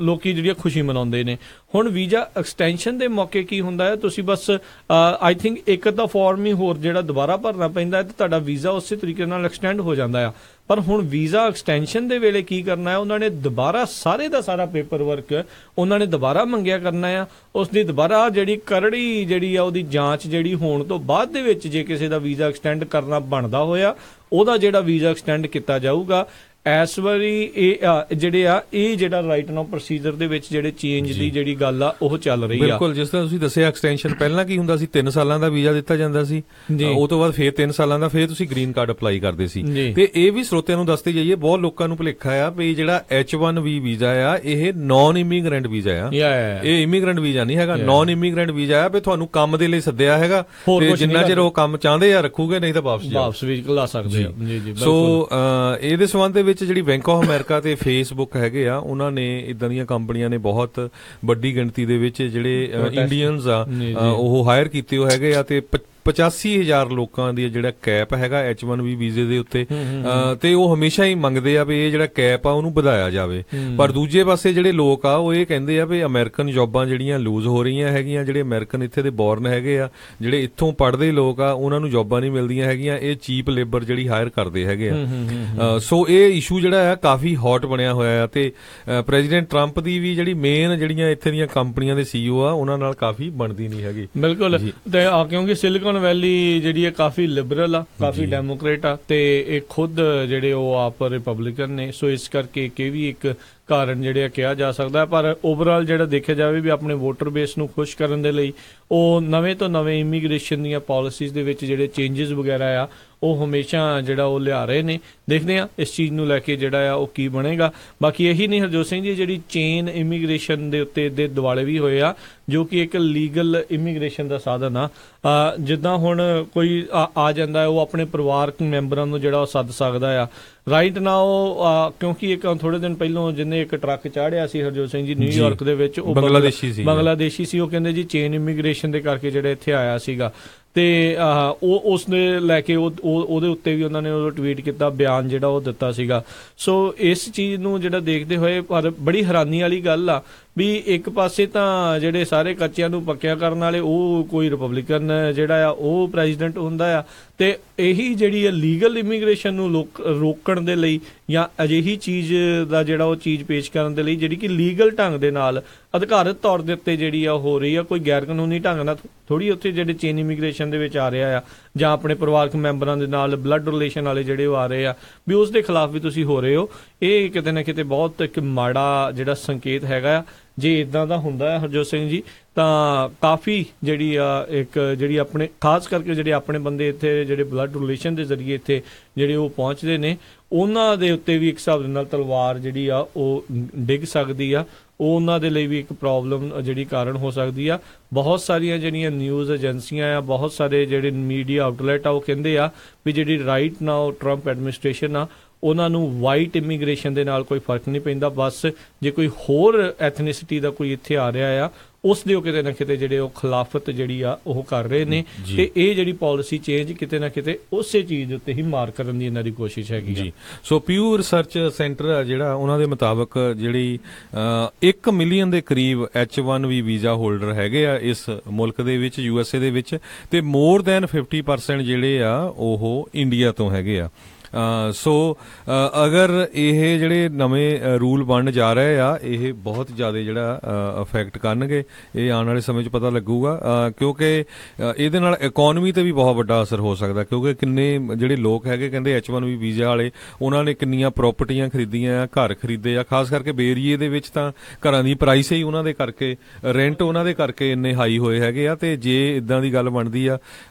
ਲੋਕੀ ਜਿਹੜੀ ਖੁਸ਼ੀ ਮਨਾਉਂਦੇ ਨੇ। ਹੁਣ ਵੀਜ਼ਾ ਐਕਸਟੈਂਸ਼ਨ ਦੇ ਮੌਕੇ ਕੀ ਹੁੰਦਾ ਹੈ, ਤੁਸੀਂ ਬਸ ਆਈ ਥਿੰਕ ਇੱਕ ਤਾਂ ਫਾਰਮ ਹੀ ਹੋਰ ਜਿਹੜਾ ਦੁਬਾਰਾ ਭਰਨਾ ਪੈਂਦਾ ਤੇ ਤੁਹਾਡਾ ਵੀਜ਼ਾ ਉਸੇ ਤਰੀਕੇ ਨਾਲ ਐਕਸਟੈਂਡ ਹੋ ਜਾਂਦਾ ਆ। ਪਰ ਹੁਣ ਵੀਜ਼ਾ ਐਕਸਟੈਂਸ਼ਨ ਦੇ ਵੇਲੇ ਕੀ ਕਰਨਾ ਹੈ, ਉਹਨਾਂ ਨੇ ਦੁਬਾਰਾ ਸਾਰੇ ਦਾ ਸਾਰਾ ਪੇਪਰ ਵਰਕ ਉਹਨਾਂ ਨੇ ਦੁਬਾਰਾ ਮੰਗਿਆ ਕਰਨਾ ਆ। ਉਸ ਦੀ ਦੁਬਾਰਾ ਜਿਹੜੀ ਕਰੜੀ ਜਿਹੜੀ ਆ ਉਹਦੀ ਜਾਂਚ ਜਿਹੜੀ ਹੋਣ ਤੋਂ ਬਾਅਦ ਦੇ ਵਿੱਚ ਜੇ ਕਿਸੇ ਦਾ ਵੀਜ਼ਾ ਐਕਸਟੈਂਡ ਕਰਨਾ ਬਣਦਾ ਹੋਇਆ, ਉਹਦਾ ਜਿਹੜਾ ਵੀਜ਼ਾ ਐਕਸਟੈਂਡ ਕੀਤਾ ਜਾਊਗਾ। ਇਸ ਵਾਰੀ ਇਹ ਜਿਹੜਾ ਰਾਈਟ ਨਾਓ ਪ੍ਰੋਸੀਜਰ ਦੇ ਵਿੱਚ ਜਿਹੜੇ ਚੇਂਜ ਦੀ ਜਿਹੜੀ ਗੱਲ ਆ ਉਹ ਚੱਲ ਰਹੀ ਆ। ਬਿਲਕੁਲ, ਜਿਸ ਤਰ੍ਹਾਂ ਤੁਸੀਂ ਦੱਸਿਆ ਐਕਸਟੈਂਸ਼ਨ ਪਹਿਲਾਂ ਕੀ ਹੁੰਦਾ ਸੀ, 3 ਸਾਲਾਂ ਦਾ ਵੀਜ਼ਾ ਦਿੱਤਾ ਜਾਂਦਾ ਸੀ, ਉਹ ਤੋਂ ਬਾਅਦ ਫੇਰ 3 ਸਾਲਾਂ ਦਾ, ਫੇਰ ਤੁਸੀਂ ਗ੍ਰੀਨ ਕਾਰਡ ਅਪਲਾਈ ਕਰਦੇ ਸੀ। ਤੇ ਇਹ ਵੀ ਸਰੋਤਿਆਂ ਨੂੰ ਦੱਸਦੇ ਜਾਈਏ, ਬਹੁਤ ਲੋਕਾਂ ਨੂੰ ਭੁਲੇਖਾ ਆ ਵੀ ਜਿਹੜਾ H1B ਵੀਜ਼ਾ ਆ ਇਹ ਨਾਨ ਇਮੀਗ੍ਰੈਂਟ ਵੀਜ਼ਾ ਆ, ਇਹ ਇਮੀਗ੍ਰੈਂਟ ਵੀਜ਼ਾ ਨਹੀਂ ਹੈਗਾ, ਨਾਨ ਇਮੀਗ੍ਰੈਂਟ ਵੀਜ਼ਾ ਆ। ਵੀ ਤੁਹਾਨੂੰ ਕੰਮ ਦੇ ਲਈ ਸੱਦਿਆ ਹੈਗਾ ਤੇ ਜਿੰਨਾ ਚਿਰ ਉਹ ਕੰਮ ਚਾਹੁੰਦੇ ਆ ਰੱਖੂਗੇ, ਨਹੀਂ ਤਾਂ ਵਾਪਸ ਵੀ ਲਾ ਸਕਦੇ ਆ। ਸੋ ਇਹਦੇ ਸੰਬੰਧ ਦੇ ਵਿੱਚ ਜਿਹੜੀ ਬੈਂਕ ਆਫ ਅਮਰੀਕਾ ਤੇ ਫੇਸਬੁੱਕ ਹੈਗੇ ਆ, ਉਹਨਾਂ ਨੇ ਇਦਾਂ ਦੀਆਂ ਕੰਪਨੀਆਂ ਨੇ ਬਹੁਤ ਵੱਡੀ ਗਿਣਤੀ ਦੇ ਵਿੱਚ ਜਿਹੜੇ ਇੰਡੀਅਨਸ ਆ ਉਹ ਹਾਇਰ ਕੀਤੇ ਹੋ ਹੈਗੇ ਆ ਤੇ 85,000 ਲੋਕਾਂ ਦੀ ਜਿਹੜਾ ਕੈਪ ਹੈਗਾ H1B ਵੀਜ਼ੇ ਦੇ ਉੱਤੇ, ਤੇ ਉਹ ਹਮੇਸ਼ਾ ਹੀ ਮੰਗਦੇ ਆ ਵੀ ਇਹ ਜਿਹੜਾ ਕੈਪ ਆ ਉਹਨੂੰ ਵਧਾਇਆ ਜਾਵੇ। ਪਰ ਦੂਜੇ ਪਾਸੇ ਜਿਹੜੇ ਲੋਕ ਆ ਉਹ ਇਹ ਕਹਿੰਦੇ ਆ ਵੀ ਅਮਰੀਕਨ ਜੌਬਾਂ ਜਿਹੜੀਆਂ ਲੂਜ਼ ਹੋ ਰਹੀਆਂ ਹੈਗੀਆਂ, ਜਿਹੜੇ ਅਮਰੀਕਨ ਇੱਥੇ ਦੇ ਬੋਰਨ ਹੈਗੇ ਆ, ਜਿਹੜੇ ਇੱਥੋਂ ਪੜ੍ਹਦੇ ਲੋਕ ਆ, ਉਹਨਾਂ ਨੂੰ ਜੌਬਾਂ ਨਹੀਂ ਮਿਲਦੀਆਂ ਹੈਗੀਆਂ, ਇਹ ਚੀਪ ਲੇਬਰ ਜਿਹੜੀ ਹਾਇਰ ਕਰਦੇ ਹੈਗੇ ਆ। ਸੋ ਇਹ ਇਸ਼ੂ ਜਿਹੜਾ ਆ ਕਾਫੀ ਹੌਟ ਬਣਿਆ ਹੋਇਆ ਆ ਤੇ ਪ੍ਰੈਜ਼ੀਡੈਂਟ ਟਰੰਪ ਦੀ ਵੀ ਜਿਹੜੀ ਮੇਨ ਜਿਹੜੀਆਂ ਇੱਥੇ ਦੀਆਂ ਕੰਪਨੀਆਂ ਦੇ CEO ਆ ਉਹਨਾਂ ਨਾਲ ਕਾਫੀ ਬਣਦੀ ਨਹੀਂ ਹੈਗੀ। ਬਿਲਕੁਲ, ਤੇ ਕਿਉਂਕਿ ਸਿਲਿਕਨ ਵੈਲੀ ਜਿਹੜੀ ਹੈ ਕਾਫੀ ਲਿਬਰਲ ਆ, ਕਾਫੀ ਡੈਮੋਕ੍ਰੇਟ ਆ, ਤੇ ਇਹ ਖੁਦ ਜਿਹੜੇ ਉਹ ਆਪ ਰਿਪਬਲਿਕਨ ਨੇ। ਸੋ ਇਸ ਕਰਕੇ ਇਹ ਵੀ ਇੱਕ ਕਾਰਨ ਜਿਹੜੇ ਆ ਕਿਹਾ ਜਾ ਸਕਦਾ। ਪਰ ਓਵਰਆਲ ਜਿਹੜਾ ਦੇਖਿਆ ਜਾਵੇ ਵੀ ਆਪਣੇ ਵੋਟਰ ਬੇਸ ਨੂੰ ਖੁਸ਼ ਕਰਨ ਦੇ ਲਈ ਉਹ ਨਵੇਂ ਤੋਂ ਨਵੇਂ ਇਮੀਗ੍ਰੇਸ਼ਨ ਦੀਆਂ ਪਾਲਿਸੀਜ਼ ਦੇ ਵਿੱਚ ਜਿਹੜੇ ਚੇਂਜਸ ਵਗੈਰਾ ਆ ਉਹ ਹਮੇਸ਼ਾ ਜਿਹੜਾ ਉਹ ਲਿਆ ਰਹੇ ਨੇ। ਦੇਖਦੇ ਆ ਇਸ ਚੀਜ਼ ਨੂੰ ਲੈ ਕੇ ਜਿਹੜਾ ਆ ਉਹ ਕੀ ਬਣੇਗਾ। ਬਾਕੀ ਇਹੀ ਨਹੀਂ ਹਰਜੋਤ ਸਿੰਘ ਜੀ, ਜਿਹੜੀ ਚੇਨ ਇਮੀਗ੍ਰੇਸ਼ਨ ਦੇ ਉੱਤੇ ਦੇ ਦੁਆਲੇ ਵੀ ਹੋਏ ਆ, ਜੋ ਕਿ ਇੱਕ ਲੀਗਲ ਇਮੀਗ੍ਰੇਸ਼ਨ ਦਾ ਸਾਧਨ ਆ। ਜਿੱਦਾਂ ਹੁਣ ਕੋਈ ਆ ਜਾਂਦਾ ਹੈ, ਉਹ ਆਪਣੇ ਪਰਿਵਾਰਕ ਮੈਂਬਰਾਂ ਨੂੰ ਜਿਹੜਾ ਉਹ ਸੱਦ ਸਕਦਾ ਆ ਰਾਈਟ ਨਾ। ਉਹ ਕਿਉਂਕਿ ਇੱਕ ਥੋੜੇ ਦਿਨ ਪਹਿਲਾਂ ਜਿਹਨੇ ਇੱਕ ਟਰੱਕ ਚਾੜਿਆ ਸੀ ਹਰਜੋਤ ਸਿੰਘ ਜੀ ਨਿਊਯਾਰਕ ਦੇ ਵਿੱਚ, ਉਹ ਬੰਗਲਾਦੇਸ਼ੀ ਸੀ। ਉਹ ਕਹਿੰਦੇ ਜੀ ਚੇਨ ਇਮੀਗ੍ਰੇਸ਼ਨ ਦੇ ਕਰਕੇ ਜਿਹੜਾ ਇੱਥੇ ਆਇਆ ਸੀਗਾ, ਤੇ ਉਹ ਉਸਨੇ ਲੈ ਕੇ ਉਹਦੇ ਉੱਤੇ ਵੀ ਉਹਨਾਂ ਨੇ ਉਹ ਟਵੀਟ ਕੀਤਾ, ਬਿਆਨ ਜਿਹੜਾ ਉਹ ਦਿੱਤਾ ਸੀਗਾ। ਸੋ ਇਸ ਚੀਜ਼ ਨੂੰ ਜਿਹੜਾ ਦੇਖਦੇ ਹੋਏ, ਪਰ ਬੜੀ ਹੈਰਾਨੀ ਵਾਲੀ ਗੱਲ ਆ ਵੀ ਇੱਕ ਪਾਸੇ ਤਾਂ ਜਿਹੜੇ ਸਾਰੇ ਕੱਚਿਆਂ ਨੂੰ ਪੱਕਿਆਂ ਕਰਨ ਵਾਲੇ ਉਹ ਕੋਈ ਰਿਪਬਲਿਕਨ ਜਿਹੜਾ ਆ ਉਹ ਪ੍ਰੈਜ਼ੀਡੈਂਟ ਹੁੰਦਾ ਆ, ਤੇ ਇਹੀ ਜਿਹੜੀ ਆ ਲੀਗਲ ਇਮੀਗ੍ਰੇਸ਼ਨ ਨੂੰ ਰੋਕਣ ਦੇ ਲਈ ਜਾਂ ਅਜਿਹੀ ਚੀਜ਼ ਦਾ ਜਿਹੜਾ ਉਹ ਚੀਜ਼ ਪੇਸ਼ ਕਰਨ ਦੇ ਲਈ ਜਿਹੜੀ ਕਿ ਲੀਗਲ ਢੰਗ ਦੇ ਨਾਲ ਅਧਿਕਾਰਤ ਤੌਰ ਦੇ ਉੱਤੇ ਜਿਹੜੀ ਆ ਹੋ ਰਹੀ ਆ, ਕੋਈ ਗੈਰ ਕਾਨੂੰਨੀ ਢੰਗ ਨਾਲ ਥੋੜੀ ਉੱਥੇ ਜਿਹੜੇ ਚੇਨ ਇਮੀਗ੍ਰੇਸ਼ਨ ਦੇ ਵਿੱਚ ਆ ਰਿਹਾ ਆ, ਜਾਂ ਆਪਣੇ ਪਰਿਵਾਰਕ ਮੈਂਬਰਾਂ ਦੇ ਨਾਲ ਬਲੱਡ ਰਿਲੇਸ਼ਨ ਵਾਲੇ ਜਿਹੜੇ ਉਹ ਆ ਰਹੇ ਆ ਵੀ ਉਸ ਦੇ ਖਿਲਾਫ ਵੀ ਤੁਸੀਂ ਹੋ ਰਹੇ ਹੋ। ਇਹ ਕਿਤੇ ਨਾ ਕਿਤੇ ਬਹੁਤ ਇੱਕ ਮਾੜਾ ਜਿਹੜਾ ਸੰਕੇਤ ਹੈਗਾ ਆ। ਜੇ ਇਦਾਂ ਦਾ ਹੁੰਦਾ ਹੈ ਹਰਜੋਤ ਸਿੰਘ ਜੀ, ਤਾਂ ਕਾਫੀ ਜਿਹੜੀ ਆ ਇੱਕ ਜਿਹੜੀ ਆਪਣੇ ਖਾਸ ਕਰਕੇ ਜਿਹੜੇ ਆਪਣੇ ਬੰਦੇ ਇੱਥੇ ਜਿਹੜੇ ਬਲੱਡ ਰਿਲੇਸ਼ਨ ਦੇ ਜ਼ਰੀਏ ਇੱਥੇ ਜਿਹੜੇ ਉਹ ਪਹੁੰਚਦੇ ਨੇ, ਉਹਨਾਂ ਦੇ ਉੱਤੇ ਵੀ ਇੱਕ ਹਿਸਾਬ ਦੇ ਨਾਲ ਤਲਵਾਰ ਜਿਹੜੀ ਆ ਉਹ ਡਿੱਗ ਸਕਦੀ ਆ। ਉਹ ਉਹਨਾਂ ਦੇ ਲਈ ਵੀ ਇੱਕ ਪ੍ਰੋਬਲਮ ਜਿਹੜੀ ਕਾਰਨ ਹੋ ਸਕਦੀ ਆ। ਬਹੁਤ ਸਾਰੀਆਂ ਜਿਹੜੀਆਂ ਨਿਊਜ਼ ਏਜੰਸੀਆਂ ਆ, ਬਹੁਤ ਸਾਰੇ ਜਿਹੜੇ ਮੀਡੀਆ ਆਊਟਲੈਟ ਆ, ਉਹ ਕਹਿੰਦੇ ਆ ਵੀ ਜਿਹੜੀ ਰਾਈਟ ਨਾਓ ਟਰੰਪ ਐਡਮਿਨਿਸਟ੍ਰੇਸ਼ਨ ਆ, ਉਹਨਾਂ ਨੂੰ ਵਾਈਟ ਇਮੀਗ੍ਰੇਸ਼ਨ ਦੇ ਨਾਲ ਕੋਈ ਫਰਕ ਨਹੀਂ ਪੈਂਦਾ। ਬਸ ਜੇ ਕੋਈ ਹੋਰ ਐਥਨੀਸਿਟੀ ਦਾ ਕੋਈ ਇੱਥੇ ਆ ਰਿਹਾ ਆ, ਉਸ ਦੇ ਉਹ ਕਿਤੇ ਨਾ ਕਿਤੇ ਜਿਹੜੇ ਉਹ ਖਿਲਾਫਤ ਜਿਹੜੀ ਆ ਉਹ ਕਰ ਰਹੇ ਨੇ, ਤੇ ਇਹ ਜਿਹੜੀ ਪਾਲਿਸੀ ਚੇਂਜ ਕਿਤੇ ਨਾ ਕਿਤੇ ਉਸੇ ਚੀਜ਼ ਉੱਤੇ ਹੀ ਮਾਰ ਕਰਨ ਦੀ ਇਹਨਾਂ ਦੀ ਕੋਸ਼ਿਸ਼ ਹੈਗੀ ਜੀ। ਸੋ ਪਿਊ ਰਿਸਰਚ ਸੈਂਟਰ ਆ ਜਿਹੜਾ, ਉਹਨਾਂ ਦੇ ਮੁਤਾਬਕ ਜਿਹੜੀ 1 ਮਿਲੀਅਨ ਦੇ ਕਰੀਬ H1B ਵੀਜ਼ਾ ਹੋਲਡਰ ਹੈਗੇ ਆ ਇਸ ਮੁਲਕ ਦੇ ਵਿੱਚ, USA ਦੇ ਵਿੱਚ, ਤੇ ਮੋਰ ਦੈਨ 50% ਜਿਹੜੇ ਆ ਉਹ ਇੰਡੀਆ ਤੋਂ ਹੈਗੇ ਆ। ਸੋ ਅਗਰ ਇਹ ਜਿਹੜੇ ਨਵੇਂ ਰੂਲ ਬਣਨ ਜਾ ਰਹੇ ਆ, ਇਹ ਬਹੁਤ ਜ਼ਿਆਦਾ ਜਿਹੜਾ ਅਫੈਕਟ ਕਰਨਗੇ। ਇਹ ਆਉਣ ਵਾਲੇ ਸਮੇਂ 'ਚ ਪਤਾ ਲੱਗੂਗਾ, ਕਿਉਂਕਿ ਇਹਦੇ ਨਾਲ ਇਕਨੋਮੀ ਤੇ ਵੀ ਬਹੁਤ ਵੱਡਾ ਅਸਰ ਹੋ ਸਕਦਾ। ਕਿਉਂਕਿ ਕਿੰਨੇ ਜਿਹੜੇ ਲੋਕ ਹੈਗੇ ਕਹਿੰਦੇ H1B ਵੀਜ਼ਾ ਵਾਲੇ, ਉਹਨਾਂ ਨੇ ਕਿੰਨੀਆਂ ਪ੍ਰਾਪਰਟੀਆਂ ਖਰੀਦੀਆਂ, ਘਰ ਖਰੀਦੇ ਆ। ਖਾਸ ਕਰਕੇ ਬੇ ਏਰੀਏ ਦੇ ਵਿੱਚ ਤਾਂ ਘਰਾਂ ਦੀ ਪ੍ਰਾਈਸ ਹੀ ਉਹਨਾਂ ਦੇ ਕਰਕੇ, ਰੈਂਟ ਉਹਨਾਂ ਦੇ ਕਰਕੇ ਇੰਨੇ ਹਾਈ ਹੋਏ ਹੈਗੇ ਆ। ਤੇ ਜੇ ਇਦਾਂ ਦੀ ਗੱਲ ਬਣਦੀ ਆ